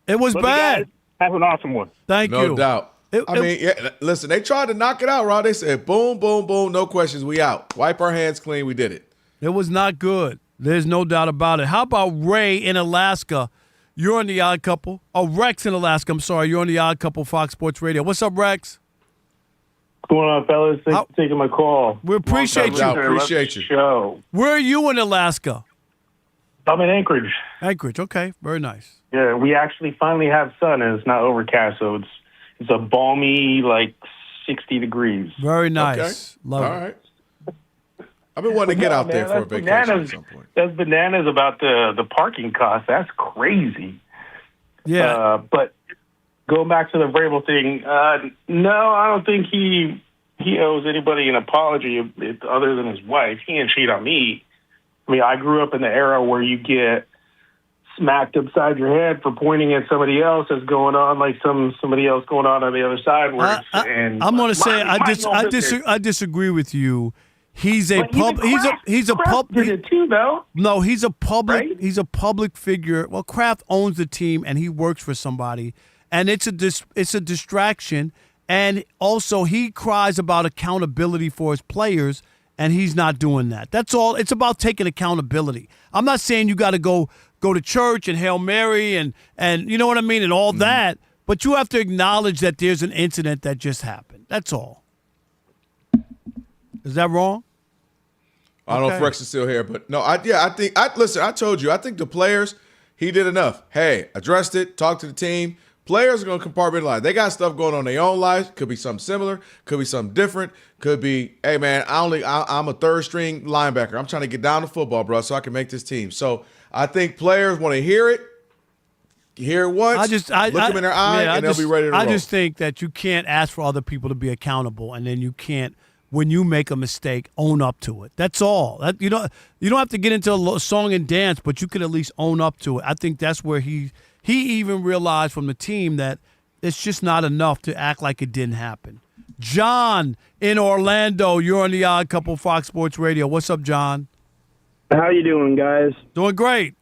[SPEAKER 4] It was bad.
[SPEAKER 13] You guys have an awesome one.
[SPEAKER 4] Thank you.
[SPEAKER 7] No doubt. Listen, they tried to knock it out, Rod. They said, boom, boom, boom, no questions, we out. Wipe our hands clean, we did it.
[SPEAKER 4] It was not good. There's no doubt about it. How about Ray in Alaska? You're on the Odd Couple. Oh, Rex in Alaska. I'm sorry. You're on the Odd Couple Fox Sports Radio. What's up, Rex?
[SPEAKER 15] What's going on, fellas? Thanks for taking my call.
[SPEAKER 4] We appreciate you.
[SPEAKER 7] Appreciate you.
[SPEAKER 15] Show.
[SPEAKER 4] Where are you in Alaska?
[SPEAKER 15] I'm in Anchorage.
[SPEAKER 4] Anchorage. Okay. Very nice.
[SPEAKER 15] Yeah, we actually finally have sun, and it's not overcast, so it's a balmy, 60 degrees.
[SPEAKER 4] Very nice.
[SPEAKER 7] Okay.
[SPEAKER 4] Love it.
[SPEAKER 7] All right. I've been wanting to get out there for a vacation at some point.
[SPEAKER 15] That's bananas about the parking cost. That's crazy.
[SPEAKER 4] Yeah.
[SPEAKER 15] But going back to the Vrabel thing, no, I don't think he owes anybody an apology other than his wife. He didn't cheat on me. I mean, I grew up in the era where you get smacked upside your head for pointing at somebody else that's going on, like somebody else going on the other side.
[SPEAKER 4] I'm going to say I disagree with you. He's a public
[SPEAKER 15] too, though.
[SPEAKER 4] No, he's a public.
[SPEAKER 15] Right?
[SPEAKER 4] He's a public figure. Well, Kraft owns the team and he works for somebody, and it's a distraction. And also, he cries about accountability for his players, and he's not doing that. That's all. It's about taking accountability. I'm not saying you got to go to church and Hail Mary and you know what I mean and all that, but you have to acknowledge that there's an incident that just happened. That's all. Is that wrong?
[SPEAKER 7] I don't know if Rex is still here, but no, I told you, I think the players, he did enough. Hey, addressed it, talked to the team. Players are going to compartmentalize. They got stuff going on in their own lives. Could be something similar. Could be something different. Could be, hey, man, I'm a third-string linebacker. I'm trying to get down to football, bro, so I can make this team. So I think players want to hear it, hear it once, look them in their eye, and they'll be ready to roll.
[SPEAKER 4] I just think that you can't ask for other people to be accountable, and then you can't, when you make a mistake, own up to it. That's all. You don't have to get into a song and dance, but you could at least own up to it. I think that's where he even realized from the team that it's just not enough to act like it didn't happen. John in Orlando, you're on the Odd Couple Fox Sports Radio. What's up, John?
[SPEAKER 9] How you doing, guys?
[SPEAKER 4] Doing great.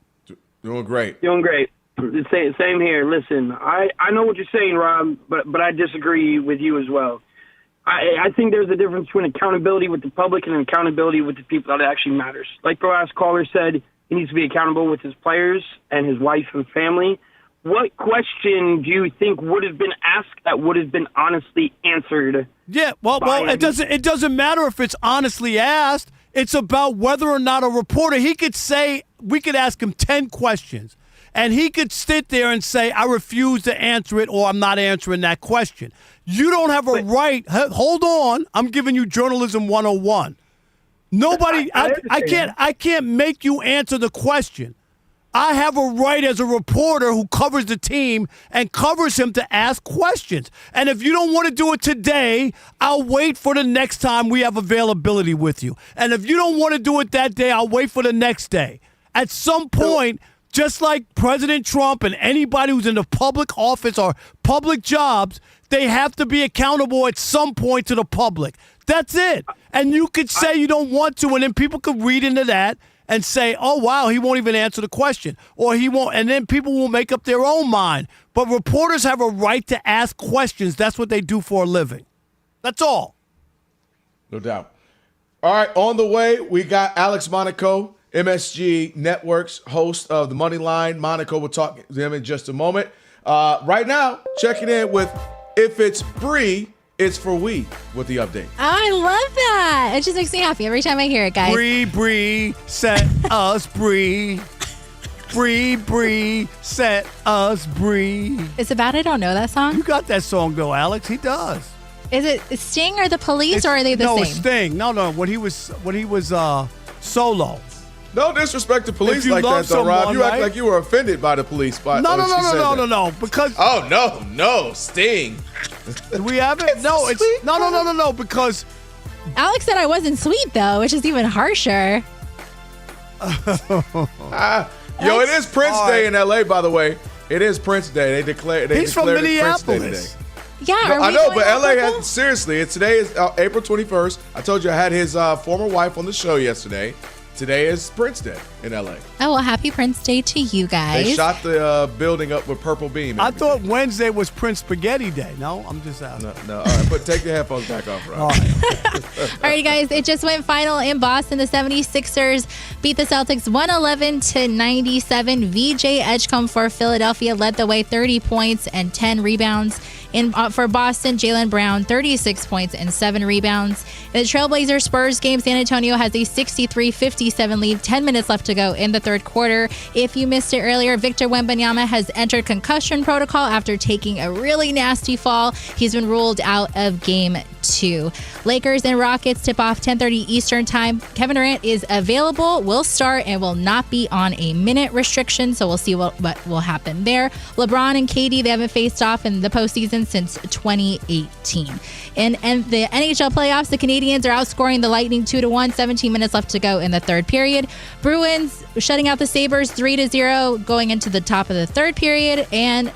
[SPEAKER 7] Doing great.
[SPEAKER 9] Doing great. Same here. Listen, I know what you're saying, Rob, but I disagree with you as well. I think there's a difference between accountability with the public and accountability with the people that actually matters. Like the last caller said, he needs to be accountable with his players and his wife and family. What question do you think would have been asked that would have been honestly answered?
[SPEAKER 4] Yeah, well, it doesn't matter if it's honestly asked. It's about whether or not a reporter, he could say, we could ask him 10 questions, and he could sit there and say, I refuse to answer it, or I'm not answering that question. You don't have a right. Hold on. I'm giving you journalism 101. Nobody, I can't make you answer the question. I have a right as a reporter who covers the team and covers him to ask questions. And if you don't want to do it today, I'll wait for the next time we have availability with you. And if you don't want to do it that day, I'll wait for the next day. At some point, just like President Trump and anybody who's in the public office or public jobs, they have to be accountable at some point to the public. That's it. And you could say you don't want to, and then people could read into that and say, oh, wow, he won't even answer the question. Or he won't, and then people will make up their own mind. But reporters have a right to ask questions. That's what they do for a living. That's all.
[SPEAKER 7] No doubt. All right, on the way, we got Alex Monaco, MSG Network's host of The Money Line. Monaco, we'll talk to him in just a moment. Right now, checking in with If It's Bree, It's For We with the update.
[SPEAKER 10] I love that. It just makes me happy every time I hear it, guys.
[SPEAKER 4] Bree, set us Bree. Bree, set us Bree.
[SPEAKER 10] It's about I don't know that song.
[SPEAKER 4] You got that song though, Alex. He does.
[SPEAKER 10] Is it Sting or the Police, or are they the same?
[SPEAKER 4] No, Sting. No. When he was solo.
[SPEAKER 7] No disrespect to Police like that, though, Rob. You act like you were offended by the Police.
[SPEAKER 4] No. Because
[SPEAKER 7] no, Sting.
[SPEAKER 4] We haven't. No, it's no. Because
[SPEAKER 10] Alex said I wasn't sweet though, which is even harsher.
[SPEAKER 7] Yo, it is Prince Day in LA, by the way. It is Prince Day. He's
[SPEAKER 4] from
[SPEAKER 7] declared
[SPEAKER 4] Minneapolis.
[SPEAKER 7] Prince Day today.
[SPEAKER 10] Yeah,
[SPEAKER 7] I know, but LA has seriously. Today is April 21st. I told you I had his former wife on the show yesterday. Today is Prince Day in LA.
[SPEAKER 10] Oh, well, happy Prince Day to you guys.
[SPEAKER 7] They shot the building up with purple beam.
[SPEAKER 4] I thought Wednesday was Prince Spaghetti Day. No, I'm just out.
[SPEAKER 7] No. All right, but take the headphones back off, Rob.
[SPEAKER 4] All right.
[SPEAKER 10] All right, guys, it just went final in Boston. The 76ers beat the Celtics 111-97. VJ Edgecombe for Philadelphia led the way, 30 points and 10 rebounds. For Boston, Jalen Brown, 36 points and 7 rebounds. In the Trailblazers-Spurs game, San Antonio has a 63-57 lead, 10 minutes left to go in the third quarter. If you missed it earlier, Victor Wembanyama has entered concussion protocol after taking a really nasty fall. He's been ruled out of Game 2. Lakers and Rockets tip off 10:30 Eastern Time. Kevin Durant is available, will start, and will not be on a minute restriction, so we'll see what will happen there. LeBron and KD, they haven't faced off in the postseason since 2018. In the NHL playoffs, the Canadiens are outscoring the Lightning 2-1, 17 minutes left to go in the third period. Bruins shutting out the Sabres 3-0 going into the top of the third period, and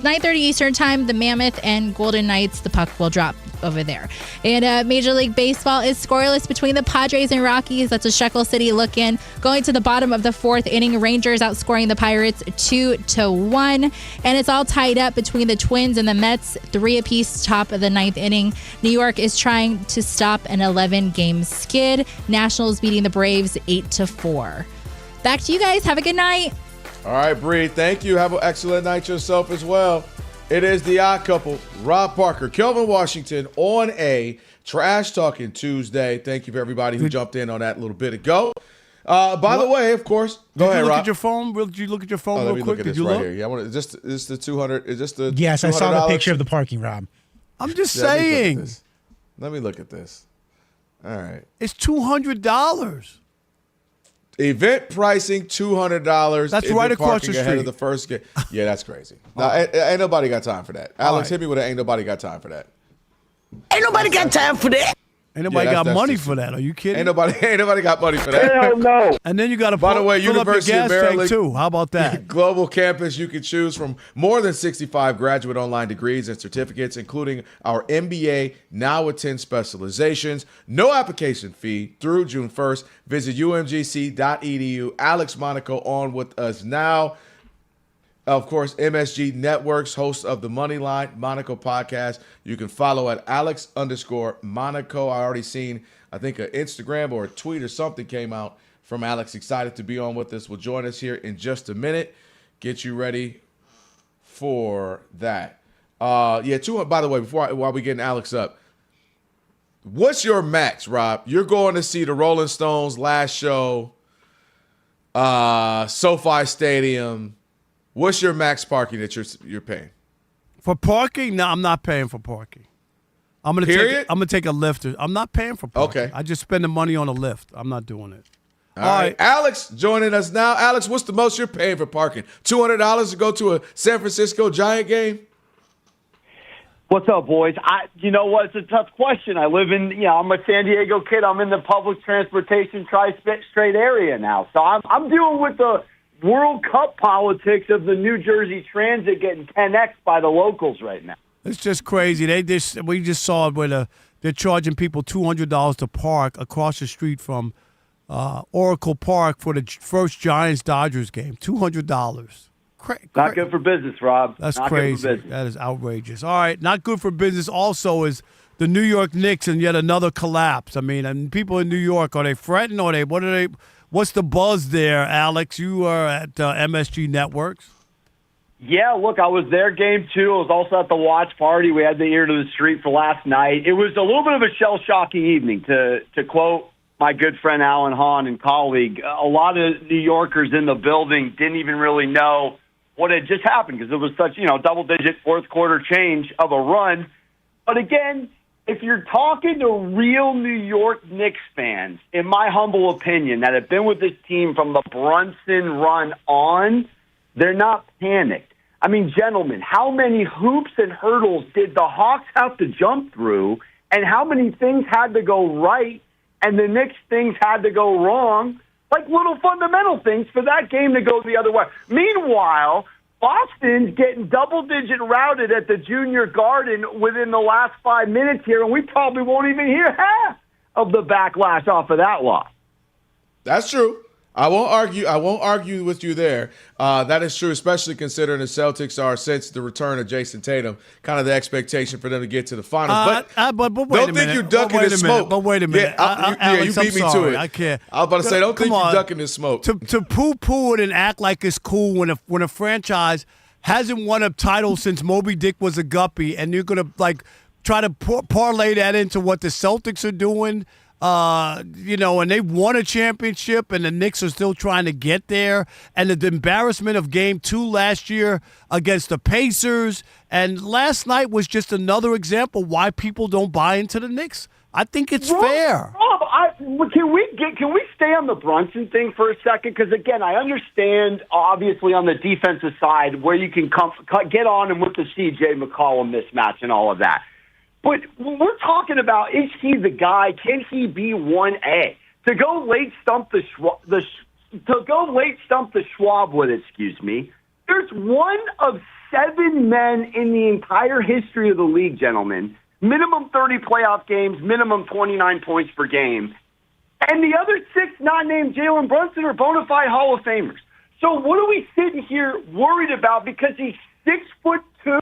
[SPEAKER 10] 9:30 Eastern Time, the Mammoth and Golden Knights, the puck will drop over there. And Major League Baseball is scoreless between the Padres and Rockies. That's a Shekel City look in. Going to the bottom of the fourth inning, Rangers outscoring the Pirates 2-1. And it's all tied up between the Twins and the Mets, 3 apiece, top of the ninth inning. New York is trying to stop an 11-game skid. Nationals beating the Braves 8-4. Back to you guys. Have a good night.
[SPEAKER 7] All right, Bree, thank you. Have an excellent night yourself as well. It is the Odd Couple, Rob Parker, Kelvin Washington on a Trash Talking Tuesday. Thank you for everybody who jumped in on that little bit ago. By the way, of course, go ahead, Rob.
[SPEAKER 4] At your phone? Did you look at your phone real quick?
[SPEAKER 7] Look at this right here. Yeah, is this the 200? Is this the
[SPEAKER 11] Yes, I saw the picture of the parking, Rob.
[SPEAKER 4] I'm just saying.
[SPEAKER 7] Let me look at this. All right.
[SPEAKER 4] It's $200.
[SPEAKER 7] Event pricing $200.
[SPEAKER 4] That's right across the street.
[SPEAKER 7] Ahead of the first game. Yeah, that's crazy. No, ain't nobody got time for that. Alex, hit me with it. Ain't nobody got time for that.
[SPEAKER 14] Ain't nobody got time for that.
[SPEAKER 4] Ain't nobody got money for that. Are you kidding?
[SPEAKER 7] Ain't nobody got money for that.
[SPEAKER 12] Hell no.
[SPEAKER 4] And then you got to
[SPEAKER 7] By the way,
[SPEAKER 4] fill
[SPEAKER 7] University
[SPEAKER 4] up
[SPEAKER 7] of
[SPEAKER 4] your gas
[SPEAKER 7] Maryland
[SPEAKER 4] tank too. How about that?
[SPEAKER 7] Global campus. You can choose from more than 65 graduate online degrees and certificates, including our MBA, now with 10 specializations. No application fee through June 1st. Visit umgc.edu. Alex Monaco on with us now. Of course, MSG Networks, host of the Moneyline Monaco podcast. You can follow at Alex_Monaco. I already seen, I think, an Instagram or a tweet or something came out from Alex. Excited to be on with us. Will join us here in just a minute. Get you ready for that. By the way, while we getting Alex up, what's your max, Rob? You're going to see the Rolling Stones last show, SoFi Stadium. What's your max parking that you're paying?
[SPEAKER 4] For parking? No, I'm not paying for parking. I'm gonna take a lift. I'm not paying for parking.
[SPEAKER 7] Okay.
[SPEAKER 4] I just spend the money on a lift. I'm not doing it.
[SPEAKER 7] All right. Alex joining us now. Alex, what's the most you're paying for parking? $200 to go to a San Francisco Giant game?
[SPEAKER 16] What's up, boys? You know what? It's a tough question. I'm a San Diego kid. I'm in the public transportation tri-state area now. So I'm dealing with the World Cup politics of the New Jersey Transit getting 10x by the locals right now.
[SPEAKER 4] It's just crazy. We just saw it where they're charging people $200 to park across the street from Oracle Park for the first Giants-Dodgers game. $200.
[SPEAKER 16] Not good for business, Rob.
[SPEAKER 4] That's
[SPEAKER 16] not
[SPEAKER 4] crazy.
[SPEAKER 16] Good for business.
[SPEAKER 4] That is outrageous. All right, not good for business also is the New York Knicks and yet another collapse. I mean, and people in New York, are they fretting or what's the buzz there, Alex? You are at MSG Networks.
[SPEAKER 16] Yeah, look, I was there game 2. I was also at the watch party. We had the ear to the street for last night. It was a little bit of a shell-shocking evening, to quote my good friend Alan Hahn and colleague. A lot of New Yorkers in the building didn't even really know what had just happened because it was such, double-digit fourth-quarter change of a run. But again, if you're talking to real New York Knicks fans, in my humble opinion, that have been with this team from the Brunson run on, they're not panicked. I mean, gentlemen, how many hoops and hurdles did the Hawks have to jump through, and how many things had to go right, and the Knicks things had to go wrong, like little fundamental things for that game to go the other way. Meanwhile, Boston's getting double-digit routed at the Junior Garden within the last 5 minutes here, and we probably won't even hear half of the backlash off of that loss.
[SPEAKER 7] That's true. I won't argue with you there. That is true, especially considering the Celtics are, since the return of Jason Tatum, kind of the expectation for them to get to the finals.
[SPEAKER 4] But wait
[SPEAKER 7] don't think you're ducking the smoke.
[SPEAKER 4] But wait a minute. Alex,
[SPEAKER 7] you beat me to it.
[SPEAKER 4] I can't.
[SPEAKER 7] I was about to say, don't think you're ducking the smoke.
[SPEAKER 4] To poo-poo it and act like it's cool when a franchise hasn't won a title since Moby Dick was a guppy, and you're going to try to parlay that into what the Celtics are doing. And they won a championship, and the Knicks are still trying to get there. And the embarrassment of Game 2 last year against the Pacers, and last night was just another example why people don't buy into the Knicks. I think it's fair.
[SPEAKER 16] Rob, can we stay on the Brunson thing for a second? Because again, I understand obviously on the defensive side where you can get on and with the C.J. McCollum mismatch and all of that. But we're talking about, is he the guy? Can he be 1A? To go late stump the Schwab with, there's one of 7 men in the entire history of the league, gentlemen. Minimum 30 playoff games, minimum 29 points per game. And the other 6 not named Jalen Brunson are bona fide Hall of Famers. So what are we sitting here worried about because he's 6'2"?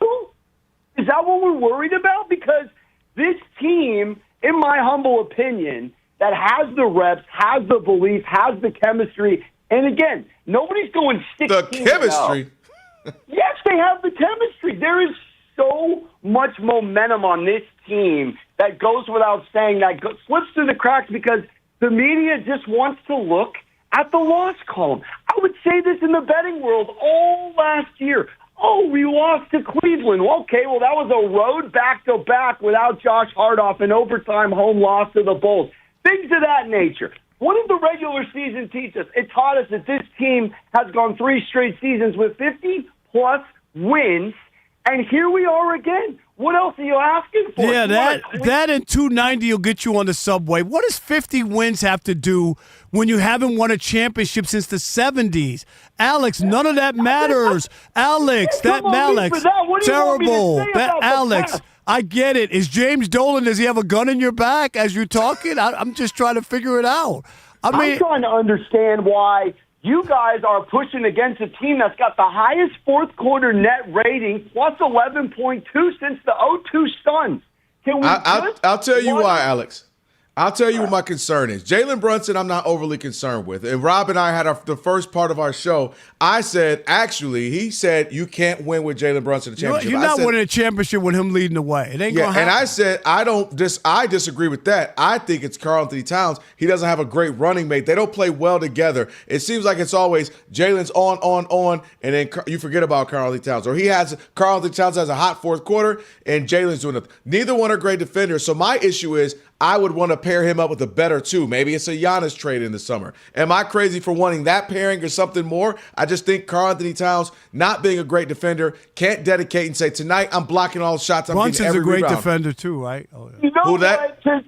[SPEAKER 16] Is that what we're worried about? Because this team, in my humble opinion, that has the reps, has the belief, has the chemistry, and again, nobody's going 16-0.
[SPEAKER 7] The chemistry?
[SPEAKER 16] Yes, they have the chemistry. There is so much momentum on this team that goes without saying, that slips through the cracks because the media just wants to look at the loss column. I would say this in the betting world all last year. Oh, we lost to Cleveland. Okay, well, that was a road back-to-back without Josh Hartoff, an overtime home loss to the Bulls. Things of that nature. What did the regular season teach us? It taught us that this team has gone 3 straight seasons with 50-plus wins, and here we are again. What else are you asking for?
[SPEAKER 4] Yeah, that and 290 will get you on the subway. What does 50 wins have to do when you haven't won a championship since the 70s? Alex, none of that matters. Alex, terrible. Alex, I get it. Is James Dolan, does he have a gun in your back as you're talking? I'm just trying to figure it out.
[SPEAKER 16] I'm trying to understand why you guys are pushing against a team that's got the highest fourth quarter net rating, plus 11.2 since the 0-2 Suns.
[SPEAKER 7] I'll tell you why, Alex. I'll tell you what my concern is. Jalen Brunson, I'm not overly concerned with. And Rob and I had the first part of our show. I said, he said, you can't win with Jalen Brunson the championship.
[SPEAKER 4] You're not winning a championship with him leading the way. It ain't going to happen.
[SPEAKER 7] And I said, I disagree with that. I think it's Karl-Anthony Towns. He doesn't have a great running mate. They don't play well together. It seems like it's always Jalen's on, and then you forget about Karl-Anthony Towns. Or Karl-Anthony Towns has a hot fourth quarter, and Jalen's doing nothing. Neither one are great defenders. So my issue is, I would want to pair him up with a better two. Maybe it's a Giannis trade in the summer. Am I crazy for wanting that pairing or something more? I just think Karl-Anthony Towns, not being a great defender, can't dedicate and say, tonight I'm blocking all the shots. I'm
[SPEAKER 4] Brunson's
[SPEAKER 7] getting every
[SPEAKER 4] a great
[SPEAKER 7] rebound.
[SPEAKER 4] defender too, right? Oh, yeah.
[SPEAKER 16] You know what? To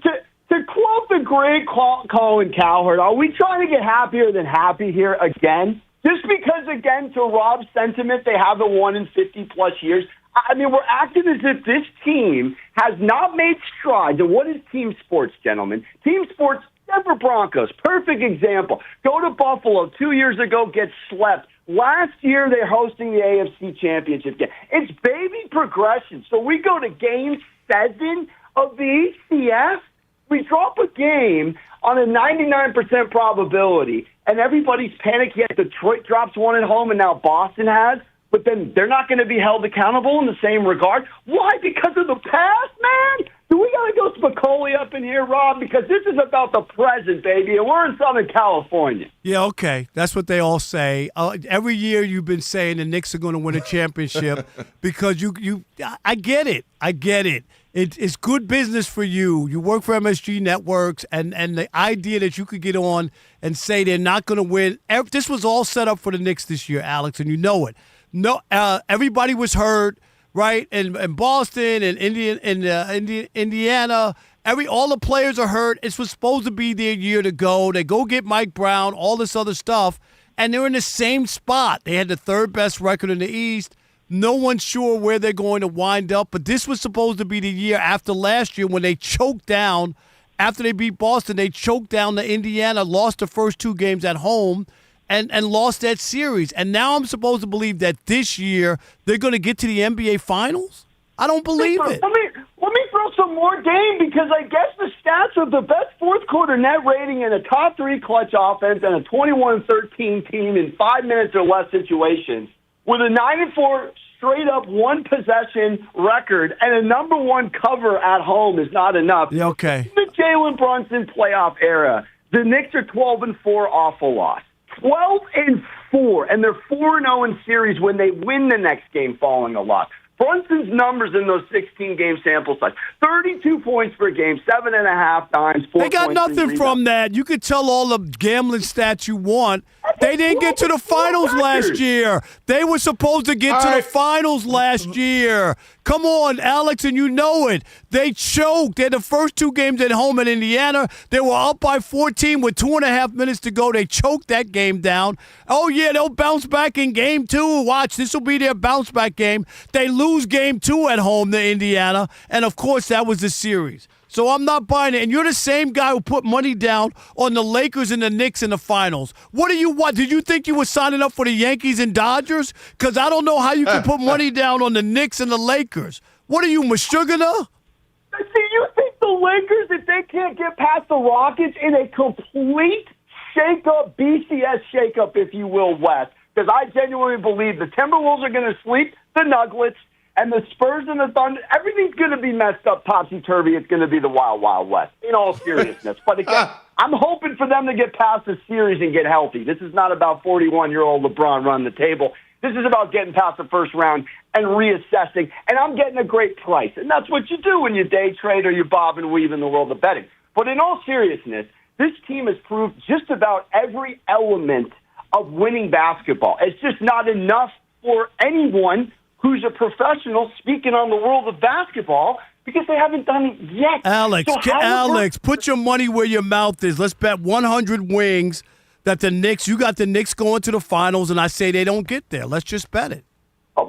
[SPEAKER 16] quote the great Colin Cowherd, are we trying to get happier than happy here again? Just because, again, to Rob's sentiment, they haven't won in 50-plus years. I mean, we're acting as if this team has not made strides. And what is team sports, gentlemen? Team sports, Denver Broncos, perfect example. Go to Buffalo 2 years ago, get swept. Last year, they're hosting the AFC Championship game. It's baby progression. So we go to Game 7 of the ECF. We drop a game on a 99% probability, and everybody's panicked. Yet Detroit drops one at home, and now Boston has. But then they're not going to be held accountable in the same regard. Why? Because of the past, man? Do we got to go Spicoli up in here, Rob? Because this is about the present, baby, and we're in Southern California.
[SPEAKER 4] Yeah, okay. That's what they all say. Every year you've been saying the Knicks are going to win a championship because I get it. I get it. It's good business for you. You work for MSG Networks, and the idea that you could get on and say they're not going to win. This was all set up for the Knicks this year, Alex, and you know it. No, everybody was hurt, right? In Boston and Indiana, all the players are hurt. It was supposed to be their year to go. They go get Mike Brown, all this other stuff, and they're in the same spot. They had the third best record in the East. No one's sure where they're going to wind up, but this was supposed to be the year after last year when they choked down. After they beat Boston, they choked down to Indiana, lost the first 2 games at home, and lost that series. And now I'm supposed to believe that this year they're going to get to the NBA Finals? I don't believe it.
[SPEAKER 16] Let me throw some more game because I guess the stats of the best fourth quarter net rating in a top 3 clutch offense and a 21-13 team in 5 minutes or less situations with a 9-4 straight-up one-possession record and a number 1 cover at home is not enough.
[SPEAKER 4] Yeah, okay.
[SPEAKER 16] The Jalen Brunson playoff era, the Knicks are 12-4 off a loss. 12-4, and they're 4-0 in series when they win the next game following a loss. Brunson's numbers in those 16-game sample size, 32 points per game, 7.5 times, 4
[SPEAKER 4] They got nothing
[SPEAKER 16] rebounds.
[SPEAKER 4] from that. You could tell all the gambling stats you want. They didn't get to the finals last year. They were supposed to get to the finals last year. Come on, Alex, and you know it. They choked. They had the first 2 games at home in Indiana. They were up by 14 with 2.5 minutes to go. They choked that game down. Oh, yeah, they'll bounce back in game 2. Watch, this will be their bounce back game. They lose game 2 at home to Indiana, and, of course, that was the series. So I'm not buying it. And you're the same guy who put money down on the Lakers and the Knicks in the finals. What do you want? Did you think you were signing up for the Yankees and Dodgers? Because I don't know how you can put money down on the Knicks and the Lakers. What are you, Meshuggah?
[SPEAKER 16] Do you think the Lakers, if they can't get past the Rockets in a complete shake-up, BCS shake-up, if you will, West? Because I genuinely believe the Timberwolves are going to sweep the Nuggets, and the Spurs and the Thunder, everything's going to be messed up topsy-turvy. It's going to be the Wild, Wild West, in all seriousness. But again, I'm hoping for them to get past the series and get healthy. This is not about 41-year-old LeBron running the table. This is about getting past the first round and reassessing. And I'm getting a great price. And that's what you do when you day trade or you bob and weave in the world of betting. But in all seriousness, this team has proved just about every element of winning basketball. It's just not enough for anyone who's a professional speaking on the world of basketball because they haven't done it yet.
[SPEAKER 4] Alex, put your money where your mouth is. Let's bet 100 wings that you got the Knicks going to the finals, and I say they don't get there. Let's just bet it.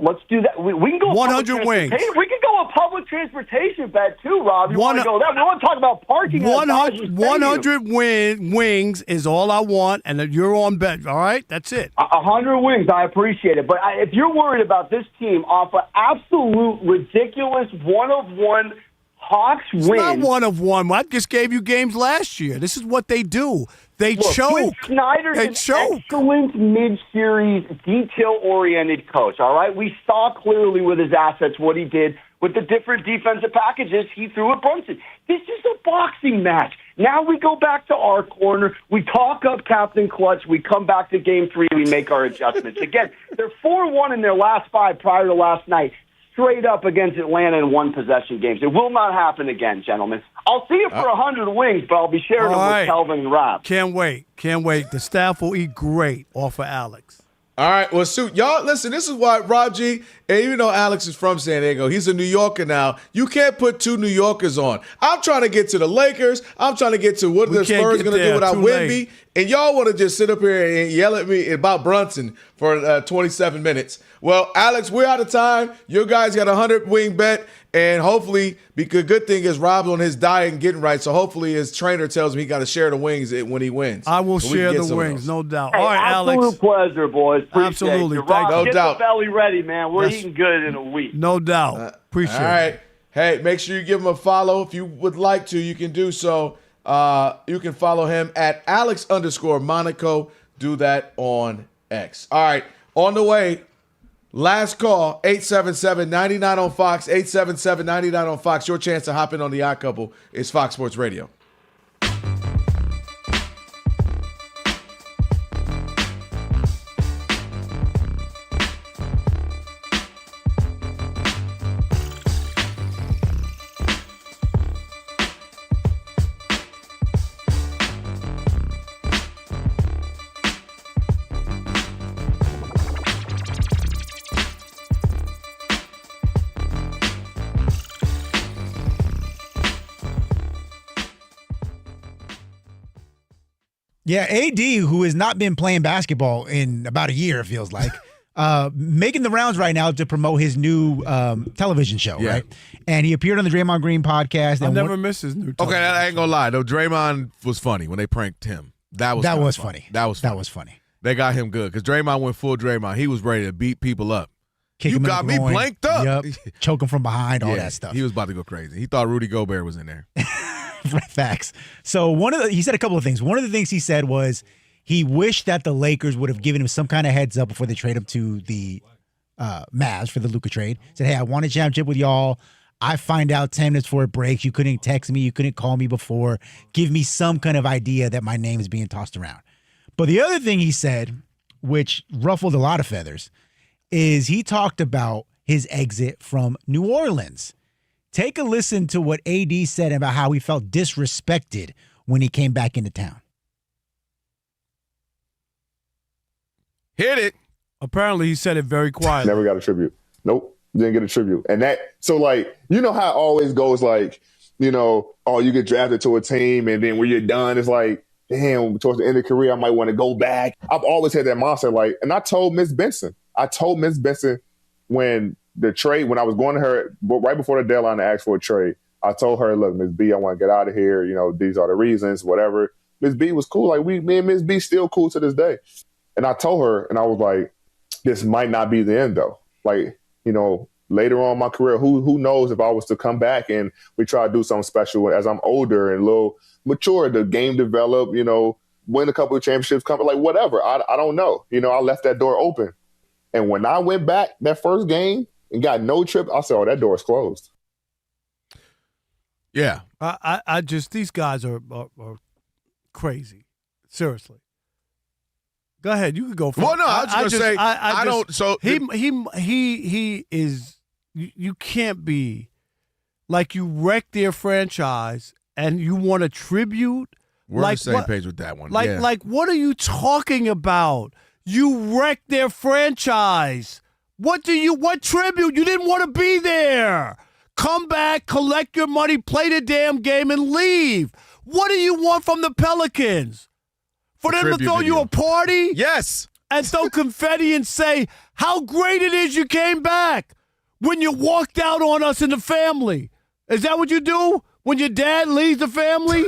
[SPEAKER 16] Let's do that. We can go
[SPEAKER 4] 100 wings.
[SPEAKER 16] We can go a public transportation bet too, Rob. You want to go there? We want to talk about parking.
[SPEAKER 4] 100 wings is all I want, and you're on bet. All right, that's it.
[SPEAKER 16] 100 wings. I appreciate it, but if you're worried about this team off an absolute ridiculous one-of-one Hawks win,
[SPEAKER 4] it's not one-of-one. I just gave you games last year. This is what they do. They choke.
[SPEAKER 16] Snyder's an excellent mid-series, detail-oriented coach, all right? We saw clearly with his assets what he did with the different defensive packages he threw at Brunson. This is a boxing match. Now we go back to our corner. We talk up Captain Clutch. We come back to Game 3. We make our adjustments. Again, they're 4-1 in their last 5 prior to last night. Straight up against Atlanta in one-possession games. It will not happen again, gentlemen. I'll see you for 100 wings, but I'll be sharing them with Kelvin and Rob.
[SPEAKER 4] Can't wait. The staff will eat great off of Alex.
[SPEAKER 7] All right, well, y'all, listen, this is why Rob G, and even though Alex is from San Diego, he's a New Yorker now. You can't put 2 New Yorkers on. I'm trying to get to the Lakers. I'm trying to get to what the Spurs going to do without Wemby. And y'all want to just sit up here and yell at me about Brunson for 27 minutes. Well, Alex, we're out of time. You guys got a 100-wing bet. And hopefully, because good thing is Rob's on his diet and getting right, so hopefully his trainer tells him he got to share the wings when he wins.
[SPEAKER 4] I will share the wings, no doubt.
[SPEAKER 16] Hey,
[SPEAKER 4] all right,
[SPEAKER 16] absolute
[SPEAKER 4] Alex.
[SPEAKER 16] Pleasure, boys. Appreciate
[SPEAKER 4] Absolutely.
[SPEAKER 16] you. Rob,
[SPEAKER 7] no
[SPEAKER 16] get
[SPEAKER 7] doubt.
[SPEAKER 16] the belly ready, man. We're eating good in a week.
[SPEAKER 4] No doubt. Appreciate it.
[SPEAKER 7] All right. Hey, make sure you give him a follow. If you would like to, you can do so. You can follow him at Alex_Monaco. Do that on X. All right. On the way. Last call, 877-99 on Fox, 877-99 on Fox. Your chance to hop in on the Odd Couple is Fox Sports Radio.
[SPEAKER 11] Yeah, AD, who has not been playing basketball in about a year, it feels like, making the rounds right now to promote his new television show, right? And he appeared on the Draymond Green podcast.
[SPEAKER 4] I never miss his new television
[SPEAKER 17] I ain't gonna lie, though. Draymond was funny when they pranked him. That was funny. That was funny. They got him good because Draymond went full Draymond. He was ready to beat people up. You got me blanked up.
[SPEAKER 11] Yep. Choke him from behind, all that stuff.
[SPEAKER 17] He was about to go crazy. He thought Rudy Gobert was in there.
[SPEAKER 11] Facts. So he said a couple of things. One of the things he said was he wished that the Lakers would have given him some kind of heads up before they trade him to the Mavs for the Luka trade. Said, hey, I won a championship with y'all. I find out 10 minutes before it breaks. You couldn't text me. You couldn't call me before. Give me some kind of idea that my name is being tossed around. But the other thing he said, which ruffled a lot of feathers, is he talked about his exit from New Orleans. Take a listen to what AD said about how he felt disrespected when he came back into town.
[SPEAKER 17] Hit it.
[SPEAKER 4] Apparently, he said it very quietly.
[SPEAKER 19] Never got a tribute. Nope. Didn't get a tribute. And you know how it always goes, like, oh, you get drafted to a team and then when you're done, it's like, damn, towards the end of the career, I might want to go back. I've always had that mindset, and I told Miss Benson when the trade, when I was going to her, right before the deadline to ask for a trade, I told her, look, Miss B, I want to get out of here. These are the reasons, whatever. Miss B was cool. Like, me and Miss B still cool to this day. And I told her, and I was like, this might not be the end, though. Like, later on in my career, who knows if I was to come back and we try to do something special as I'm older and a little mature, the game develop, win a couple of championships, whatever. I don't know. I left that door open. And when I went back that first game and got no trip, I said, oh, that door is closed.
[SPEAKER 17] Yeah.
[SPEAKER 4] I just, these guys are crazy. Seriously. Go ahead. You could go for it.
[SPEAKER 17] Well, no, I was going to say, I don't. So
[SPEAKER 4] he is. You can't be like you wrecked their franchise and you want a tribute
[SPEAKER 17] We're on the same page with that one.
[SPEAKER 4] Like, what are you talking about? You wrecked their franchise. What tribute? You didn't want to be there. Come back, collect your money, play the damn game, and leave. What do you want from the Pelicans? For them to throw you a party?
[SPEAKER 17] Yes.
[SPEAKER 4] And throw confetti and say how great it is you came back when you walked out on us in the family. Is that what you do when your dad leaves the family?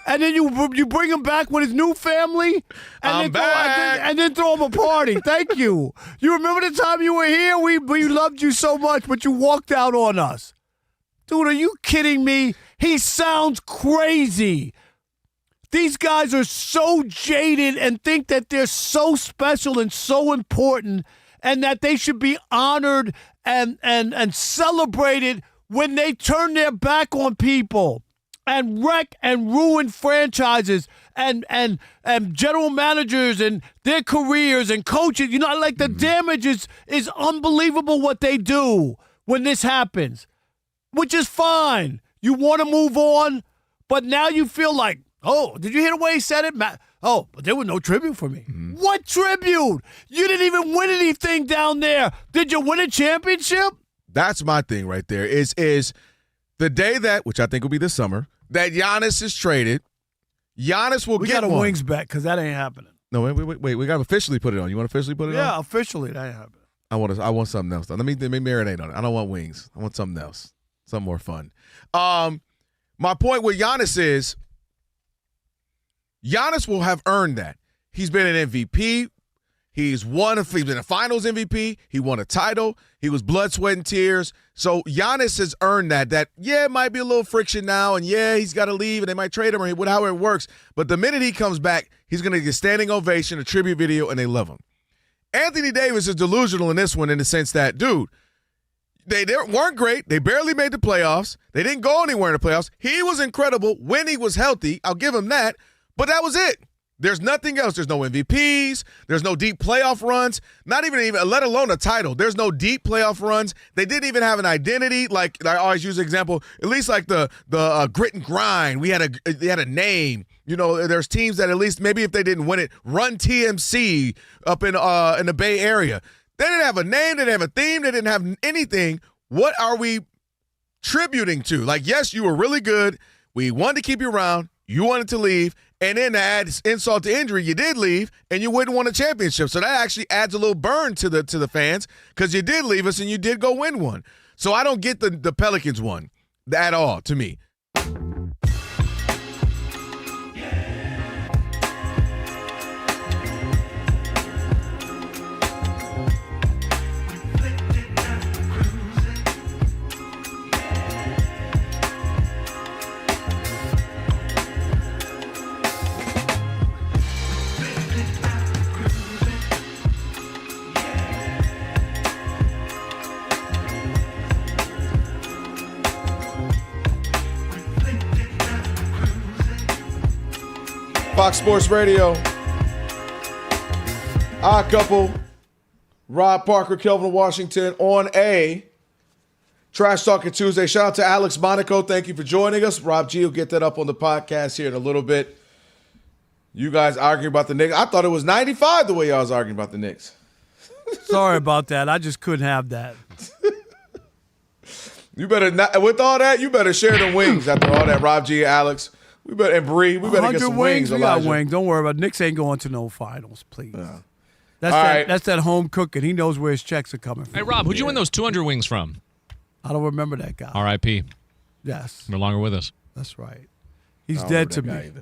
[SPEAKER 4] And then you bring him back with his new family, and then throw him a party. Thank you. You remember the time you were here? We loved you so much, but you walked out on us. Dude, are you kidding me? He sounds crazy. These guys are so jaded and think that they're so special and so important, and that they should be honored and celebrated when they turn their back on people. And wreck and ruin franchises and general managers and their careers and coaches. You know, like the damage is unbelievable what they do when this happens, which is fine. You want to move on, but now you feel like, oh, did you hear the way he said it? Oh, but there was no tribute for me. What tribute? You didn't even win anything down there. Did you win a championship?
[SPEAKER 17] That's my thing right there is the day that, which I think will be this summer, that Giannis is traded, Giannis will get one.
[SPEAKER 4] We got a wings bet because that ain't happening.
[SPEAKER 17] No, wait. We got to officially put it on. You want to officially put it on?
[SPEAKER 4] Yeah, officially that ain't happening.
[SPEAKER 17] I want something else. Let me marinate on it. I don't want wings. I want something else. Something more fun. My point with Giannis is Giannis will have earned that. He's been an MVP. He's been a finals MVP. He won a title. He was blood, sweat, and tears. So Giannis has earned that. It might be a little friction now, and he's got to leave, and they might trade him or however it works. But the minute he comes back, he's going to get a standing ovation, a tribute video, and they love him. Anthony Davis is delusional in this one in the sense that, dude, they weren't great. They barely made the playoffs. They didn't go anywhere in the playoffs. He was incredible when he was healthy. I'll give him that. But that was it. There's nothing else. There's no MVPs. There's no deep playoff runs. Not even let alone a title. There's no deep playoff runs. They didn't even have an identity. Like I always use the example, at least like the grit and grind. They had a name. You know, there's teams that at least maybe if they didn't win it, run TMC up in the Bay Area. They didn't have a name. They didn't have a theme. They didn't have anything. What are we tributing to? Like, yes, you were really good. We wanted to keep you around. You wanted to leave. And then to add insult to injury, you did leave, and you wouldn't win a championship. So that actually adds a little burn to the fans because you did leave us and you did go win one. So I don't get the Pelicans one at all to me. Fox Sports Radio. Odd Couple. Rob Parker, Kelvin Washington on a Trash Talking Tuesday. Shout out to Alex Monaco. Thank you for joining us. Rob G will get that up on the podcast here in a little bit. You guys arguing about the Knicks. I thought it was 95 the way y'all was arguing about the Knicks.
[SPEAKER 4] Sorry about that. I just couldn't have that.
[SPEAKER 7] You better not, with all that, you better share the wings after all that, Rob G, Alex. And Bree, we better get some wings.
[SPEAKER 4] We got wings. Don't worry about it. Knicks ain't going to no finals, please. That's that home cooking. He knows where his checks are coming from.
[SPEAKER 5] Hey, Rob, who'd you win those 200 wings from?
[SPEAKER 4] I don't remember that guy.
[SPEAKER 5] R.I.P.
[SPEAKER 4] Yes.
[SPEAKER 5] No longer with us.
[SPEAKER 4] That's right. He's dead to me.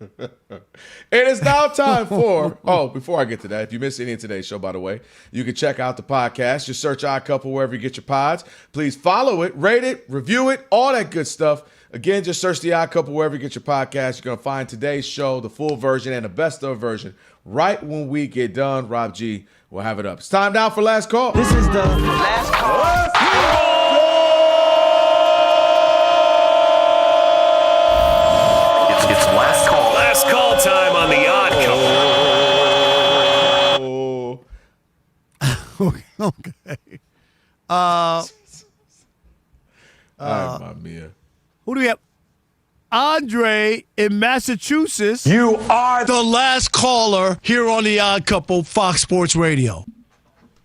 [SPEAKER 7] It is now time for, before I get to that, if you missed any of today's show, by the way, you can check out the podcast. Just search Odd Couple wherever you get your pods. Please follow it, rate it, review it, all that good stuff. Again, just search the Odd Couple wherever you get your podcast. You're going to find today's show, the full version and the best of version, right when we get done. Rob G will have it up. It's time now for Last Call.
[SPEAKER 6] This is the Last Call.
[SPEAKER 1] It's Last Call. Last Call time on the Odd Couple.
[SPEAKER 4] Okay.
[SPEAKER 7] Mamma mia.
[SPEAKER 4] Who do we have? Andre in Massachusetts. You are the last caller here on The Odd Couple, Fox Sports Radio.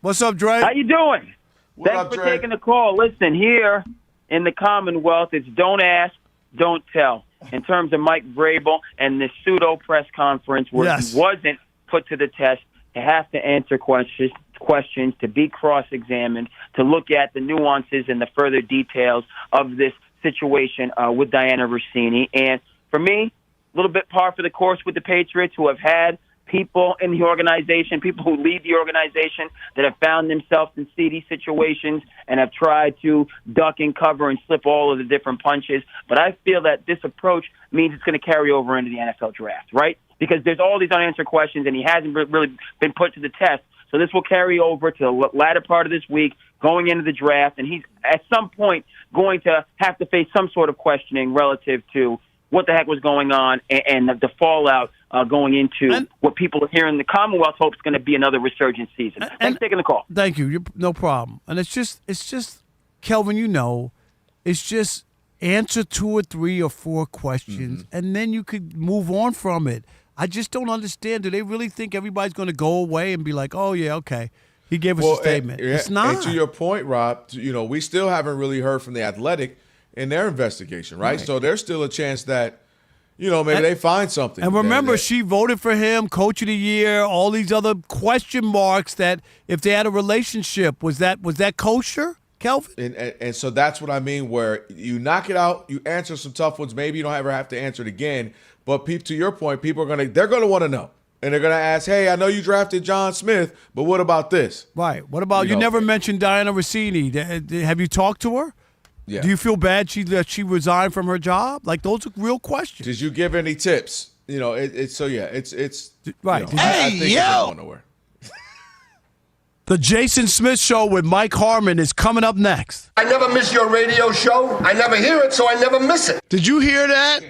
[SPEAKER 4] What's up, Dre?
[SPEAKER 20] How you doing? Thanks for taking the call. Listen, here in the Commonwealth, it's don't ask, don't tell. In terms of Mike Vrabel and the pseudo press conference where he wasn't put to the test, to have to answer questions, to be cross-examined, to look at the nuances and the further details of this situation with Diana Rossini. And for me, a little bit par for the course with the Patriots, who have had people in the organization, people who lead the organization, that have found themselves in seedy situations and have tried to duck and cover and slip all of the different punches. But I feel that this approach means it's going to carry over into the NFL draft, right? Because there's all these unanswered questions, and he hasn't really been put to the test. So this will carry over to the latter part of this week, going into the draft, and he's at some point going to have to face some sort of questioning relative to what the heck was going on and the fallout going into what people here in the Commonwealth hope is going to be another resurgent season. Thanks for taking the call.
[SPEAKER 4] Thank you. No problem. And it's just, Kelvin, it's just answer 2 or 3 or 4 questions, and then you could move on from it. I just don't understand. Do they really think everybody's going to go away and be like, oh, yeah, okay, he gave us a statement? It's not.
[SPEAKER 7] And to your point, Rob, we still haven't really heard from The Athletic in their investigation, right? So there's still a chance that, maybe they find something.
[SPEAKER 4] And remember, she voted for him, Coach of the Year, all these other question marks that if they had a relationship, was that kosher, Kelvin?
[SPEAKER 7] And so that's what I mean, where you knock it out, you answer some tough ones, maybe you don't ever have to answer it again. But to your point, people they're going to want to know. And they're going to ask, hey, I know you drafted John Smith, but what about this?
[SPEAKER 4] Right. What about, you never mentioned Diana Rossini. Have you talked to her?
[SPEAKER 7] Yeah.
[SPEAKER 4] Do you feel bad that she resigned from her job? Like, those are real questions.
[SPEAKER 7] Did you give any tips? It's
[SPEAKER 4] right.
[SPEAKER 7] I think it's going nowhere.
[SPEAKER 4] The Jason Smith Show with Mike Harmon is coming up next.
[SPEAKER 21] I never miss your radio show. I never hear it, so I never miss it.
[SPEAKER 4] Did you hear that?